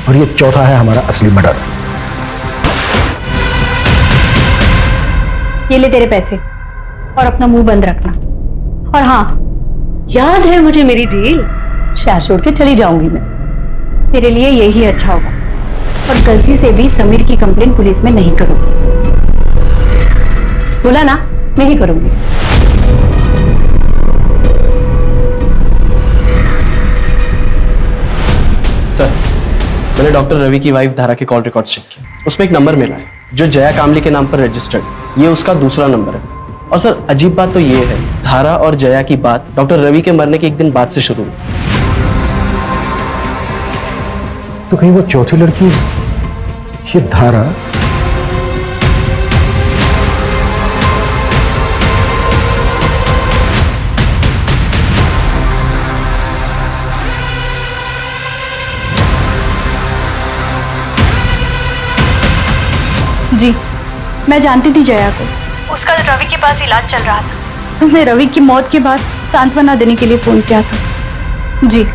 और ये चौथा है हमारा असली मर्डर। ये ले तेरे पैसे और अपना मुंह बंद रखना। और हाँ, याद है मुझे मेरी डील। शहर छोड़ के चली जाऊंगी मैं। तेरे लिए यही अच्छा होगा। और गलती से भी समीर की कंप्लेंट पुलिस में नहीं करूंगी। बोला ना, नहीं करूंगी। सर, मैंने डॉक्टर रवि की वाइफ धारा के कॉल रिकॉर्ड चेक किया। उसमें एक नंबर मिला है जो जया कामली के नाम पर रजिस्टर्ड। ये उसका दूसरा नंबर है। और सर, अजीब बात तो ये है, धारा और जया की बात डॉक्टर रवि के मरने के एक दिन बाद से शुरू हुई। तो कहीं वो चौथी लड़की ये धारा? जी, मैं जानती थी जया को। उसका रवि के पास इलाज चल रहा था। उसने रवि की मौत के बाद सांत्वना देने के लिए फोन किया था। जी।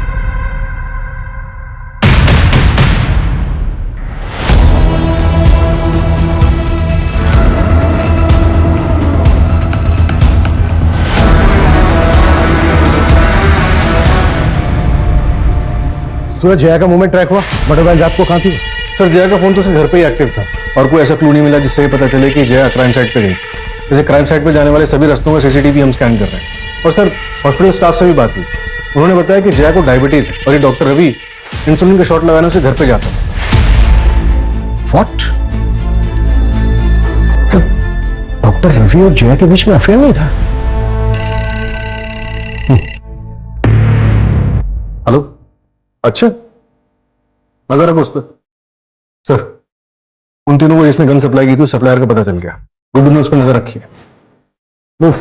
पूरा जया का मूवमेंट ट्रैक हुआ? मर्डर वाली रात को कहाँ थी? सर जया का फोन तो उसके घर पे ही एक्टिव था और कोई ऐसा क्लू नहीं मिला जिससे ये पता चले कि जया क्राइम साइट पे गई। जैसे क्राइम साइट पे जाने वाले सभी रास्तों का सीसीटीवी हम स्कैन कर रहे हैं। और सर हॉस्पिटल स्टाफ से भी बात हुई, उन्होंने बताया कि जया को डायबिटीज और ये डॉक्टर रवि इंसुलिन का शॉट लगाने से घर पे जाता है। व्हाट? डॉक्टर रवि और जया के बीच में अफेयर नहीं था? हेलो, अच्छा नजर रखो उस पर। सर उन तीनों को जिसने गन सप्लाई की थी उस सप्लायर का पता चल गया। गुड्डू ने उस पर नजर रखी है। मूव।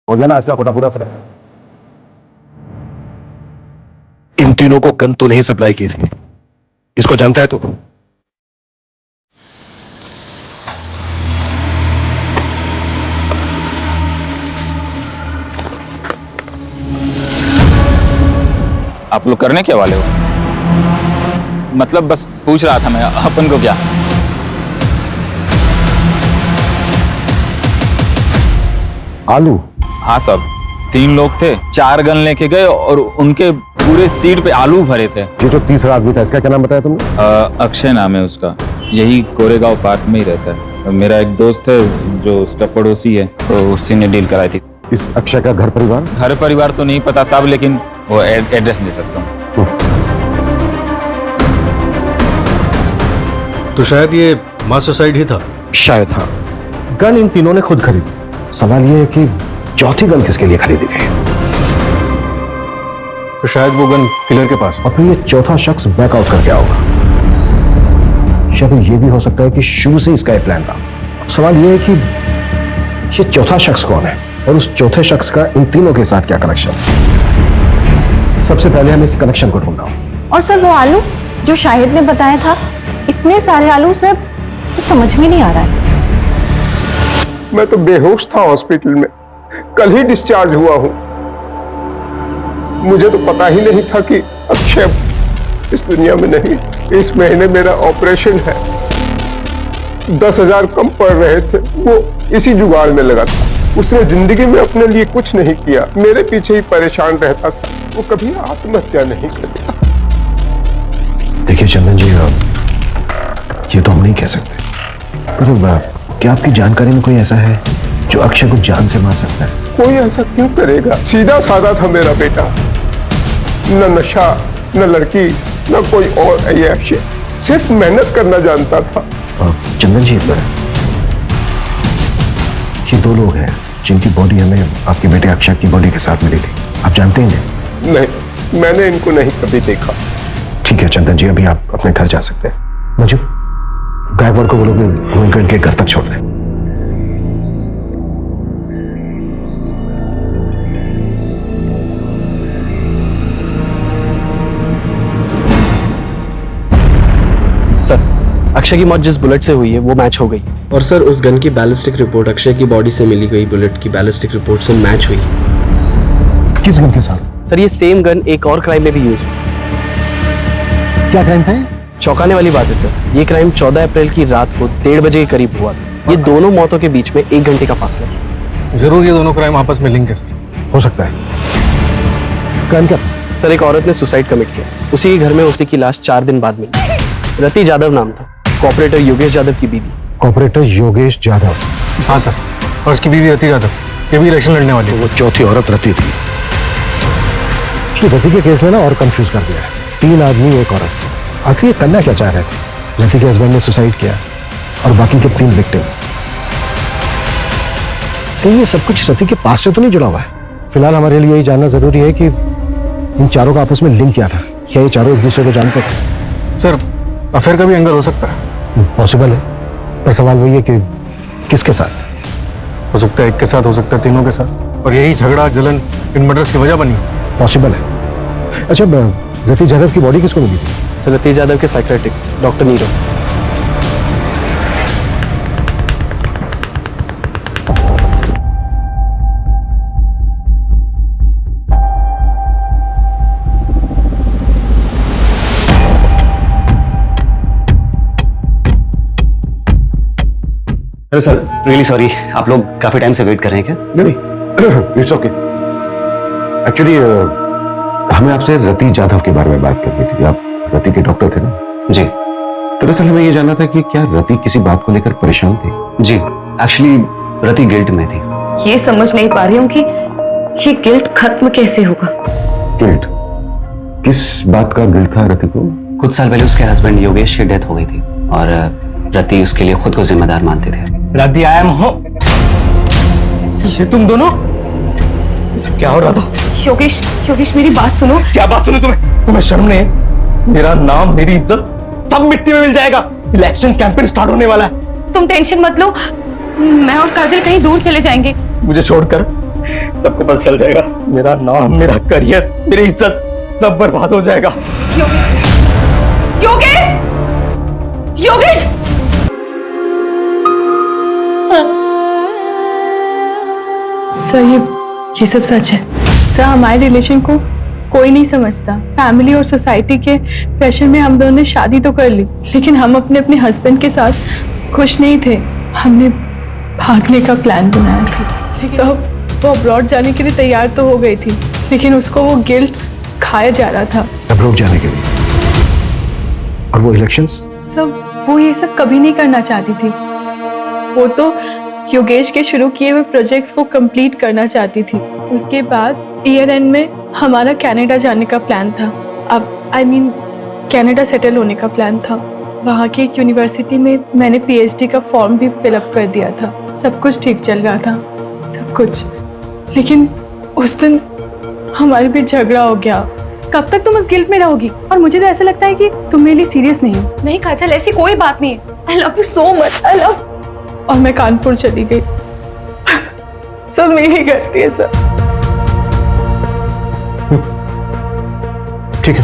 हो गया ना आज का पूरा फर्क। इन तीनों को गन तो नहीं सप्लाई की थी, इसको जानता है तू? आप लोग करने क्या वाले हो? मतलब बस पूछ रहा था मैं, अपन को क्या? आलू? हाँ सर, 3 लोग थे, 4 गन लेके गए और उनके पूरे सीट पे आलू भरे थे। ये जो तीसरा आदमी था इसका क्या नाम बताया तुमने? अक्षय नाम है उसका, यही कोरेगांव पार्क में ही रहता है। मेरा एक दोस्त है जो उसका पड़ोसी है, तो उसी ने डील कराई थी। इस अक्षय का घर परिवार तो नहीं पता साहब, लेकिन वो एड्रेस दे सकता हूँ। तो शायद ये मास सुसाइड ही था। शायद हाँ। गन इन तीनों ने खुद खरीदी। सवाल यह है कि चौथी गन किसके लिए खरीदी गई? तो शायद वो गन किलर के पास। और फिर ये चौथा शख्स बैकआउट कर गया होगा। शायद ये भी हो सकता है कि शुरू से इसका प्लान था। अब सवाल यह है कि ये चौथा शख्स कौन है और उस चौथे शख्स का इन तीनों के साथ क्या कनेक्शन? सबसे पहले हम इस कनेक्शन को ढूंढना। और सर वो आलू जो शाहिद ने बताया था, इतने सारे आलू सर समझ में नहीं आ रहा है। मैं तो बेहोश था हॉस्पिटल में, कल ही डिस्चार्ज हुआ हूं। मुझे तो पता ही नहीं था कि अक्षय इस दुनिया में नहीं। इस महीने मेरा ऑपरेशन है, 10,000 कम पड़ रहे थे, वो इसी जुगाड़ में लगा था। उसने जिंदगी में अपने लिए कुछ नहीं किया, मेरे पीछे ही परेशान रहता था। वो कभी आत्महत्या नहीं करता। देखिए चंदन जी, ये तो हम नहीं कह सकते, पर क्या आपकी जानकारी में कोई ऐसा है जो अक्षय को जान से मार सकता है? कोई ऐसा क्यों करेगा? सीधा साधा था मेरा बेटा, न नशा, न लड़की, न कोई और ऐशे, सिर्फ मेहनत करना जानता था। चंदन जी, ये 2 लोग हैं जिनकी बॉडी हमें आपके बेटे अक्षय की बॉडी के साथ मिली थी। आप जानते हैं? नहीं, मैंने इनको नहीं कभी देखा। ठीक है चंदन जी, अभी आप अपने घर जा सकते हैं। मंजू, गायकवाड़ को बोलो कि उनको इनके घर तक छोड़ दें। सर, अक्षय की मौत जिस बुलेट से हुई है वो मैच हो गई। और सर उस गन की बैलिस्टिक रिपोर्ट अक्षय की बॉडी से मिली गई बुलेट की बैलिस्टिक रिपोर्ट से मैच हुई। किस गन के साथ? सर ये सेम गन एक और क्राइम में भी यूज हुई। क्या क्राइम था? चौंकाने वाली बात है सर, ये क्राइम 14 अप्रैल की रात को 1:30 बजे के करीब हुआ था। ये दोनों मौतों के बीच में 1 घंटे का फासला था। जरूर ये दोनों क्राइम आपस में लिंक है सर। हो सकता है। क्राइम क्या? सर एक औरत ने सुसाइड कमिट किया, उसी के घर में उसी की लाश 4 दिन बाद मिली। रति जादव नाम था, कॉपरेटर योगेश यादव की बीवी। कॉपरेटर योगेश यादव? हाँ सर, और उसकी बीवी रति यादव, ये भी इलेक्शन लड़ने वाली है। वो चौथी औरत रति थी। रति के केस में ना और कंफ्यूज कर दिया है। 3 आदमी, 1 औरत। आखिर ये करना क्या चाह रहे थे? रति के हस्बैंड ने सुसाइड किया और बाकी के 3 विक्टिम। तो ये सब कुछ रति के पास से तो नहीं जुड़ा हुआ है? फिलहाल हमारे लिए यही जानना जरूरी है कि इन चारों का आपस में लिंक क्या था। क्या ये चारों एक दूसरे को जानते थे? सर अफेयर का भी एंगल हो सकता है। पॉसिबल है, पर सवाल वही है कि किसके साथ? हो सकता है एक के साथ, हो सकता है तीनों के साथ, और यही झगड़ा जलन इन मर्डर्स की वजह बनी। पॉसिबल है। अच्छा, रति यादव की बॉडी किसको मिली थी? सर रति यादव के psychiatrist doctor Nirav. Hello sir, really sorry, आप लोग काफी टाइम से वेट कर रहे हैं क्या? नहीं, इट्स ओके। एक्चुअली हमें आपसे रति जाधव के बारे में बात करनी थी। आप रति के डॉक्टर थे ना? जी। दरअसल हमें ये जानना था कि क्या रति किसी बात को लेकर परेशान थी? जी, एक्चुअली रति गिल्ट में थी। ये समझ नहीं पा रही हूँ कि ये गिल्ट खत्म कैसे होगा। गिल्ट? किस बात का गिल्ट था रति को? कुछ साल पहले उसके हस्बैंड योगेश की डेथ हो गई थी और रति उसके लिए खुद को जिम्मेदार मानते थे। रति, आई एम होम। ये तुम दोनों? ये सब क्या हो रहा था? योगेश, योगेश मेरी बात सुनो। क्या बात सुनो तुम्हें शर्म नहीं है? मेरा नाम, मेरी इज्जत सब मिट्टी में मिल जाएगा। इलेक्शन कैंपेन स्टार्ट होने वाला है। तुम टेंशन मत लो, मैं और काजल कहीं दूर चले जाएंगे। मुझे छोड़कर सबको पता चल जाएगा। मेरा नाम, मेरा करियर, मेरी इज्जत सब बर्बाद हो जाएगा। योगेश, योगेश, सर ये सब सच है। सर हमारे रिलेशन को कोई नहीं समझता। फैमिली और सोसाइटी के प्रेशर में हम दोनों ने शादी तो कर ली, लेकिन हम अपने अपने हस्बैंड के साथ खुश नहीं थे। हमने भागने का प्लान बनाया था। सब वो अब्रॉड जाने के लिए तैयार तो हो गई थी, लेकिन उसको वो गिल्ट खाया जा रहा था। अब्रॉड जाने के लिए? और वो इलेक्शंस? सब वो ये सब कभी नहीं करना चाहती थी। वो तो योगेश के शुरू किए हुए प्रोजेक्ट्स को कंप्लीट करना चाहती थी। उसके बाद ईयर एंड में हमारा कनाडा जाने का प्लान था। अब कनाडा सेटल होने का प्लान था। वहाँ की एक यूनिवर्सिटी में मैंने पीएचडी का फॉर्म भी फिलअप कर दिया था। सब कुछ ठीक चल रहा था, सब कुछ। लेकिन उस दिन हमारे बीच झगड़ा हो गया। कब तक तुम उस गिल्ट में रहोगी? और मुझे तो ऐसा लगता है कि तुम मेरे लिए सीरियस नहीं हो। नहीं काजल, ऐसी कोई बात नहीं है। I love you so much, I love. और मैं कानपुर चली गई। सब मेरी गलती है सर। ठीक है।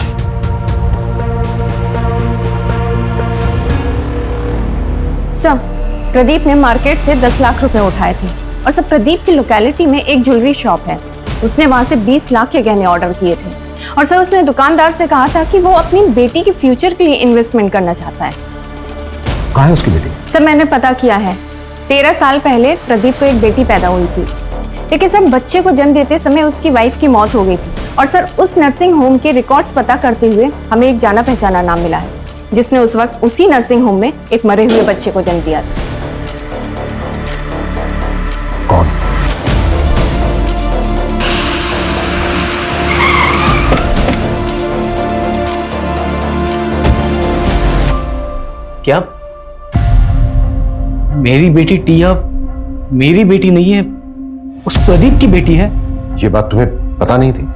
सर, प्रदीप ने मार्केट से 10 लाख रुपए उठाए थे और सर प्रदीप की लोकेलिटी में एक ज्वेलरी शॉप है। उसने वहां से 20 लाख के गहने ऑर्डर किए थे और सर उसने दुकानदार से कहा था कि वो अपनी बेटी के फ्यूचर के लिए इन्वेस्टमेंट करना चाहता है। कहाँ है उसकी बेटी? सर मैंने पता किया है, 13 साल पहले प्रदीप को एक बेटी पैदा हुई थी, लेकिन सर बच्चे को जन्म देते समय उसकी वाइफ की मौत हो गई थी। और सर उस नर्सिंग होम के रिकॉर्ड्स पता करते हुए हमें एक जाना पहचाना नाम मिला है, जिसने उस वक्त उसी नर्सिंग होम में एक मरे हुए बच्चे को जन्म दिया था। कौन? क्या मेरी बेटी टिया मेरी बेटी नहीं है, उस प्रदीप की बेटी है? ये बात तुम्हें पता नहीं थी?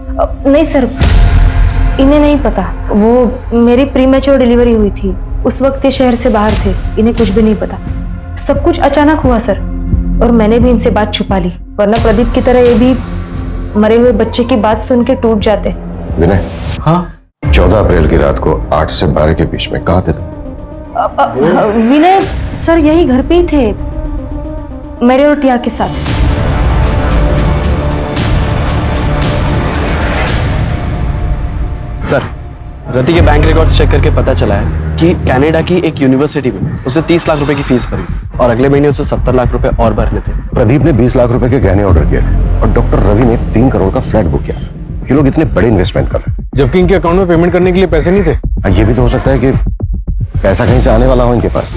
नहीं सर, इन्हें नहीं पता। वो मेरी प्रीमेच्योर डिलीवरी हुई थी, उस वक्त ये शहर से बाहर थे, इन्हें कुछ भी नहीं पता। सब कुछ अचानक हुआ सर, और मैंने भी इनसे बात छुपा ली, वरना प्रदीप की तरह ये भी मरे हुए बच्चे की बात सुन के टूट जाते। विनय। हाँ? 14 अप्रैल की रात को 8 से 12 के बीच में कहाँ थे तुम? विनय सर यही घर पे ही थे, मेरे और टिया के साथ। सर, रति के बैंक रिकॉर्ड्स चेक करके पता चला है कि कनाडा की एक यूनिवर्सिटी में उसे 30 लाख रुपए की फीस भरी थी और अगले महीने उसे 70 लाख रुपए और भरने थे। प्रदीप ने 20 लाख रुपए के गहने ऑर्डर किए थे और डॉक्टर रवि ने 3 करोड़ का फ्लैट बुक किया। ये लोग इतने बड़े इन्वेस्टमेंट कर रहे थे, जबकि इनके अकाउंट में पेमेंट करने के लिए पैसे नहीं थे। ये भी तो हो सकता है कि पैसा कहीं से आने वाला हो इनके पास,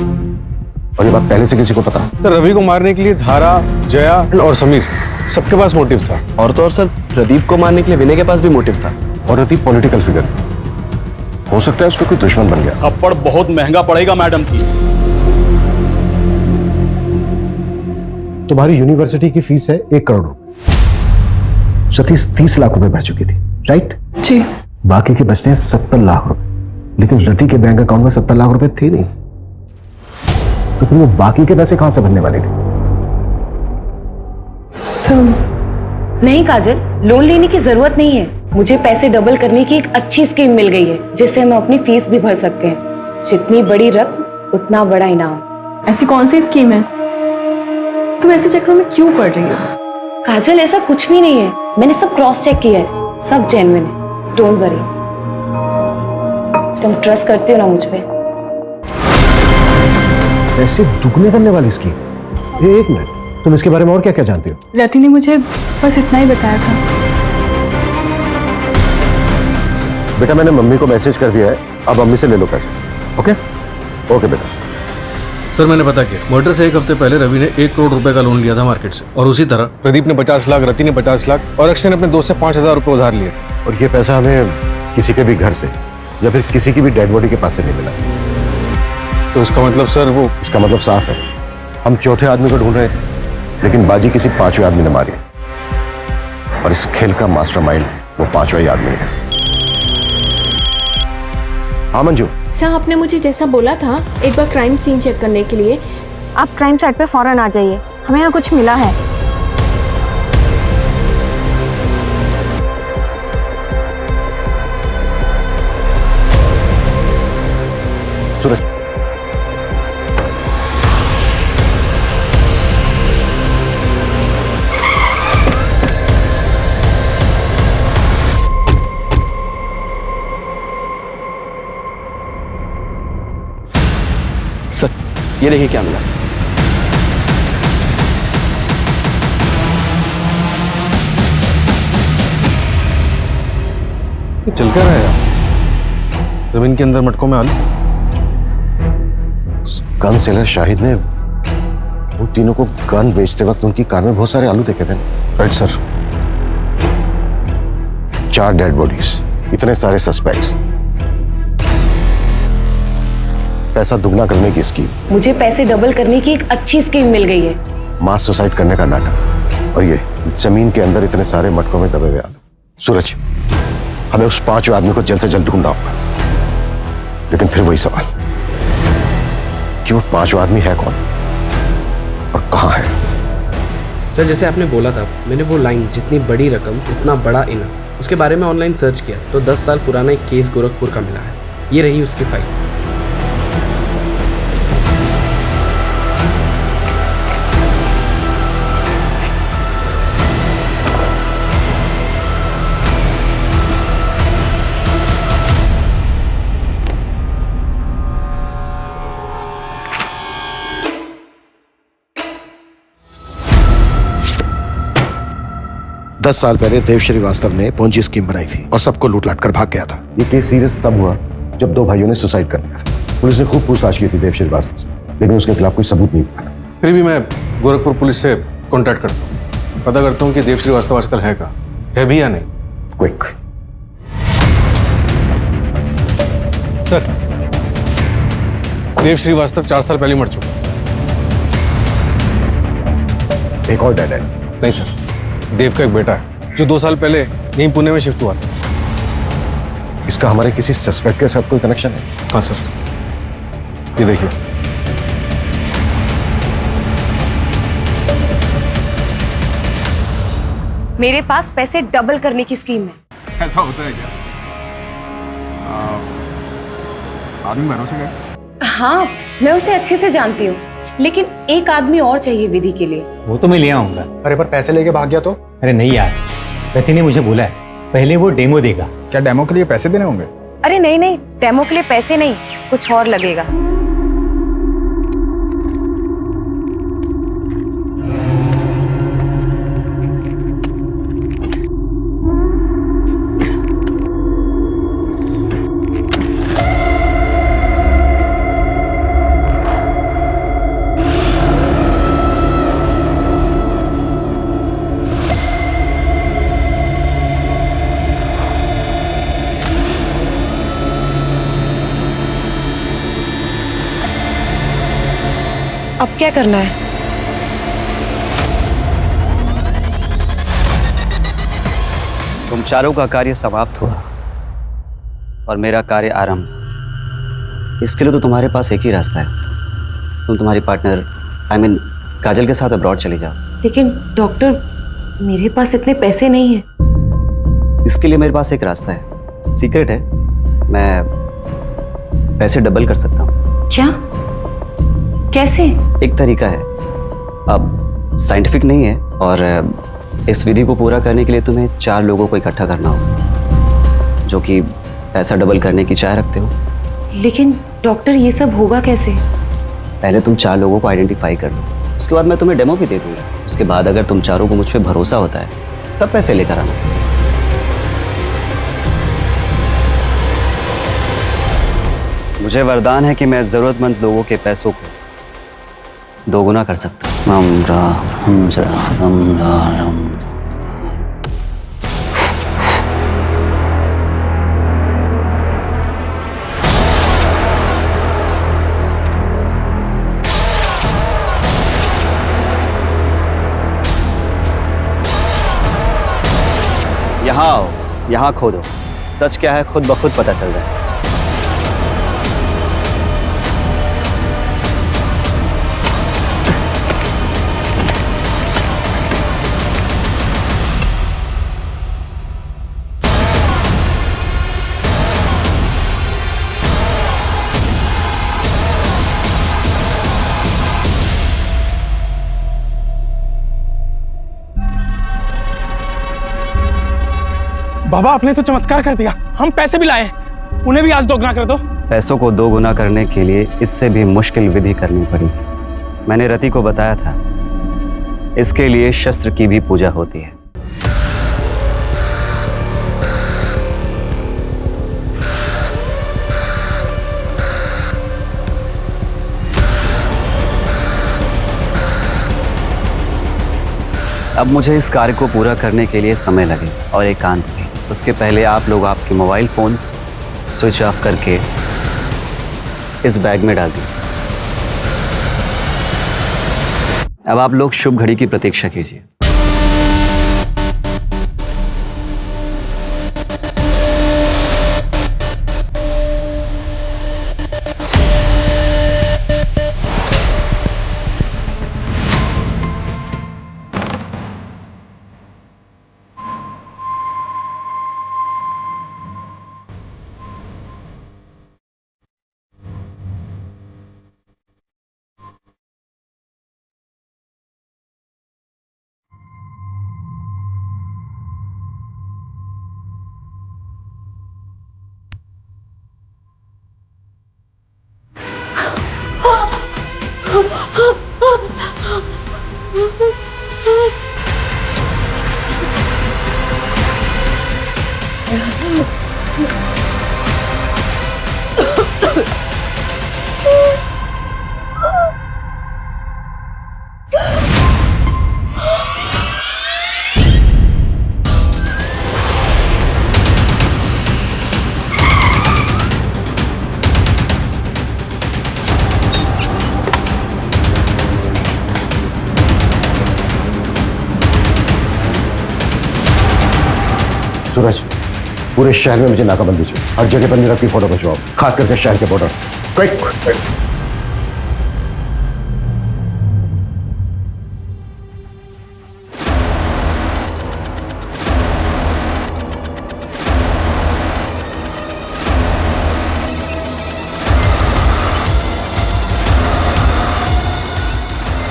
और ये बात पहले से किसी को पता है। सर रवि को मारने के लिए धारा, जया और समीर सबके पास मोटिव था। और तो और सर, प्रदीप को मारने के लिए विनय के पास भी मोटिव था। और रति पॉलिटिकल फिगर थी, हो सकता है उसका कोई दुश्मन बन गया। थप्पड़ बहुत महंगा पड़ेगा मैडम जी। तुम्हारी यूनिवर्सिटी की फीस है 1 करोड़ रुपए। सतीश 30 लाख रुपए भर चुकी थी, राइट? जी। बाकी के बचते हैं 70 लाख रुपए, लेकिन रति के बैंक अकाउंट में 70 लाख रुपए थे नहीं, तो फिर वो बाकी के पैसे कहां से भरने वाले थे? नहीं काजल, लोन लेने की जरूरत नहीं है। मुझे पैसे डबल करने की एक अच्छी स्कीम मिल गई है, जिससे हम अपनी फीस भी भर सकते हैं। जितनी बड़ी रकम उतना बड़ा इनाम। ऐसी कौन सी स्कीम है? तुम ऐसे चक्रों में क्यों पड़ रही हो? काजल ऐसा कुछ भी नहीं है, मैंने सब क्रॉस चेक किया है, सब जेन्युइन है, डोंट वरी। तुम ट्रस्ट करते हो ना मुझ पे? पैसे दुगने करने वाली स्कीम? एक मिनट, तुम इसके बारे में और क्या क्या जानती हो? रति ने मुझे बस इतना ही बताया था। बेटा मैंने मम्मी को मैसेज कर दिया है, अब मम्मी से ले लो पैसे। ओके ओके बेटा। सर मैंने पता किया, मर्डर से एक हफ्ते पहले रवि ने 1 करोड़ रुपए का लोन लिया था मार्केट से, और उसी तरह प्रदीप ने 50 लाख, रति ने 50 लाख और अक्षय ने अपने दोस्त से 5,000 रुपए उधार लिए थे। और ये पैसा हमें किसी के भी घर से या फिर किसी की भी डेड बॉडी के पास से नहीं मिला। तो इसका मतलब सर वो, इसका मतलब साफ है, हम चौथे आदमी को ढूंढ रहे थे, लेकिन बाजी किसी पांचवें आदमी ने मारी, और इस खेल का मास्टरमाइंड वो पांचवा ही आदमी है। हाँ मंजू। सर आपने मुझे जैसा बोला था एक बार क्राइम सीन चेक करने के लिए, आप क्राइम साइट पे फौरन आ जाइए, हमें यहाँ कुछ मिला है। सूरज, सर ये देखिए क्या मिला। ये चल क्या रहा है यार? जमीन के अंदर मटकों में आलू। गन सेलर शाहिद ने उन तीनों को गन बेचते वक्त उनकी कार में बहुत सारे आलू देखे थे। Right sir. 4 डेड बॉडीज, इतने सारे सस्पेक्ट्स, पैसा दुगना करने की स्कीम। मुझे पैसे डबल करने की एक अच्छी स्कीम मिल गई है। मास सुसाइड करने का नाटक, और ये जमीन के अंदर इतने सारे मटकों में दबे हुए आलू। सूरज, हमें उस 5वें आदमी को जल्द से जल्द ढूंढना होगा, लेकिन फिर वही सवाल कि वो 5वां आदमी है कौन और कहाँ है। सर जैसे आपने बोला था, मैंने वो लाइन जितनी बड़ी रकम उतना बड़ा इनाम, उसके बारे में ऑनलाइन सर्च किया तो 10 साल पुराना एक केस गोरखपुर का मिला है। ये रही उसकी फाइल। दस साल पहले देव श्रीवास्तव ने पोंजी स्कीम बनाई थी और सबको लूट-लाट कर भाग गया था। ये केस सीरियस तब हुआ जब 2 भाइयों ने सुसाइड कर लिया था। पुलिस ने खूब पूछताछ की थी देव श्रीवास्तव से, लेकिन उसके खिलाफ कोई सबूत नहीं मिला। फिर भी मैं गोरखपुर पुलिस से कांटेक्ट करता हूँ, पता करता हूँ कि देव श्रीवास्तव आजकल है कहाँ, है भी या नहीं। क्विक। सर, देव श्रीवास्तव 4 साल पहले मर चुका। एक और डेड है? नहीं सर, देव का एक बेटा है जो 2 साल पहले यहीं पुणे में शिफ्ट हुआ था। इसका हमारे किसी सस्पेक्ट के साथ कोई कनेक्शन है? हाँ सर, ये देखिए। मेरे पास पैसे डबल करने की स्कीम है। ऐसा होता है क्या? आदमी भरोसे गए? हाँ, मैं उसे अच्छे से जानती हूँ, लेकिन एक आदमी और चाहिए विधि के लिए। वो तो मैं ले आऊंगा। अरे पर पैसे लेके भाग गया तो? अरे नहीं यार, रति ने मुझे बोला है पहले वो डेमो देगा। क्या डेमो के लिए पैसे देने होंगे? अरे नहीं नहीं, डेमो के लिए पैसे नहीं, कुछ और लगेगा। अब क्या करना है? तुम चारों का कार्य समाप्त हुआ और मेरा कार्य आरंभ। इसके लिए तो तुम्हारे पास एक ही रास्ता है, तुम तुम्हारी पार्टनर काजल के साथ अब्रॉड चली जाओ। लेकिन डॉक्टर, मेरे पास इतने पैसे नहीं हैं। इसके लिए मेरे पास एक रास्ता है, सीक्रेट है, मैं पैसे डबल कर सकता हूँ। क्या? कैसे? एक तरीका है, अब साइंटिफिक नहीं है, और इस विधि को पूरा करने के लिए तुम्हें 4 लोगों को इकट्ठा करना होगा जो कि पैसा डबल करने की चाह रखते हो। लेकिन डॉक्टर, ये सब होगा कैसे? पहले तुम 4 लोगों को आइडेंटिफाई कर लो, उसके बाद मैं तुम्हें डेमो भी दे दूंगा। उसके बाद अगर तुम चारों को मुझ पे भरोसा होता है तब पैसे लेकर आना। मुझे वरदान है कि मैं जरूरतमंद लोगों के पैसों को दोगुना कर सकता हूँ। यहाँ आओ, यहाँ खोदो। सच क्या है खुद ब खुद पता चल जाए। बाबा आपने तो चमत्कार कर दिया, हम पैसे भी लाए, उन्हें भी आज दोगुना कर दो। पैसों को दोगुना करने के लिए इससे भी मुश्किल विधि करनी पड़ी। मैंने रति को बताया था, इसके लिए शस्त्र की भी पूजा होती है। अब मुझे इस कार्य को पूरा करने के लिए समय लगे और एकांत भी। उसके पहले आप लोग आपके मोबाइल फोन्स स्विच ऑफ करके इस बैग में डाल दीजिए। अब आप लोग शुभ घड़ी की प्रतीक्षा कीजिए। सूरज, पूरे शहर में मुझे नाकाबंदी चाहिए। हर जगह पर नीरव की फोटो खिंचवाओ, खास करके शहर के बॉर्डर। क्विक।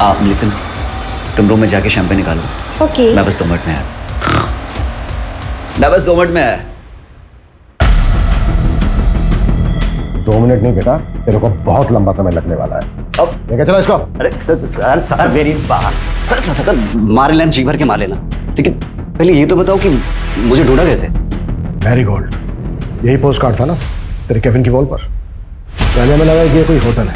आप लिसन, तुम रूम में जाके शैंपेन निकालो। ओके। मैं बस 2 मिनट में आया। मैं बस 2 मिनट में आया। 2 मिनट नहीं बेटा, तेरे को बहुत लंबा समय लगने वाला है। अब लेके चला इसको। अरे सर मेरी बात। सर मार लेना, जी भर के मार लेना, लेकिन पहले ये तो बताओ कि मुझे ढूंढा कैसे? मैरीगोल्ड, यही पोस्ट कार्ड था ना तेरे केबिन की वॉल पर। पहले हमें लगा कि ये कोई होटल है।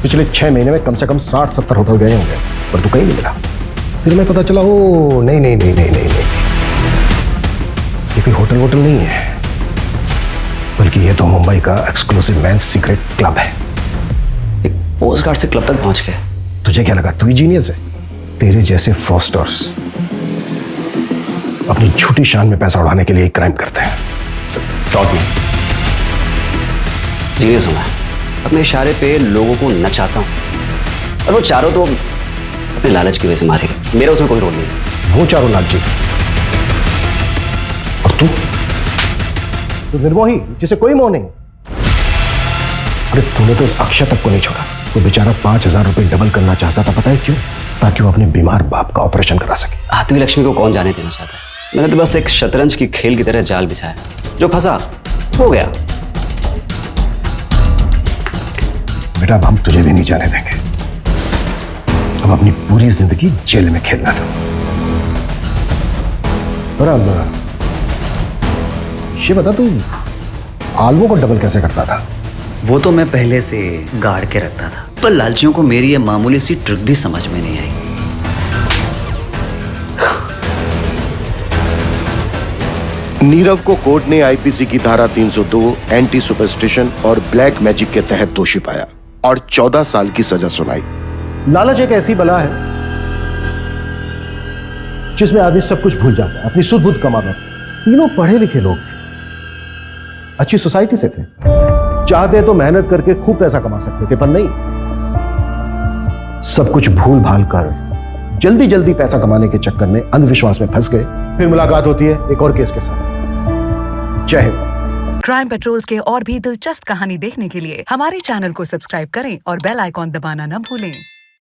पिछले 6 महीने में कम से कम 60-70 होटल गए होंगे, पर तू कहीं नहीं मिला। फिर मैं पता चला, ओ नहीं, ये कोई होटल वोटल नहीं है, बल्कि ये तो मुंबई का एक्सक्लूसिव मेंस सीक्रेट क्लब है। एक पोस्ट कार्ड से क्लब तक पहुंच गए। तुझे क्या लगा तू ही जीनियस है? तेरे जैसे फ्रॉस्टर्स अपनी झूठी शान में पैसा उड़ाने के लिए क्राइम करते हैं। फ्रॉड नहीं, जीनियस हूं मैं। अपने इशारे पे लोगों को नचाता हूं, और वो चारों तो अपने लालच की वजह से मारे गए। मेरा उसमें कोई रोल नहीं है। वो चारों लालची, और तू निर्मोही जिसे कोई मोह नहीं। अरे तूने तो उस अक्षय तक को नहीं छोड़ा। वो बेचारा 5000 रुपए डबल करना चाहता था, पता है क्यों? ताकि वो अपने बीमार बाप का ऑपरेशन करा सके। आत्मी लक्ष्मी को कौन जाने देना चाहता है? मैंने तो बस एक शतरंज की खेल की तरह जाल बिछाया, जो फंसा हो गया। बेटा अब हम तुझे भी नहीं जाने देंगे। अब अपनी पूरी जिंदगी जेल में खेलना था। और अब ये बता तू आलवों को डबल कैसे करता था? वो तो मैं पहले से गाड़ के रखता था, पर लालचियों को मेरी ये मामूली सी ट्रिक भी समझ में नहीं आई। नीरव को कोर्ट ने आईपीसी की धारा 302 एंटी सुपरस्टिशन और ब्लैक मैजिक के तहत दोषी पाया और 14 साल की सजा सुनाई। लालच एक ऐसी बला है जिसमें आदमी सब कुछ भूल जाता है, अपनी सुध बुध कमा बैठता है। तीनों पढ़े लिखे लोग अच्छी सोसाइटी से थे, चाहते तो मेहनत करके खूब पैसा कमा सकते थे, पर नहीं, सब कुछ भूल भाल कर जल्दी जल्दी पैसा कमाने के चक्कर में अंधविश्वास में फंस गए। फिर मुलाकात होती है एक और केस के साथ। जय हिंद। क्राइम पेट्रोल्स के और भी दिलचस्प कहानी देखने के लिए हमारे चैनल को सब्सक्राइब करें और बेल आइकॉन दबाना न भूलें।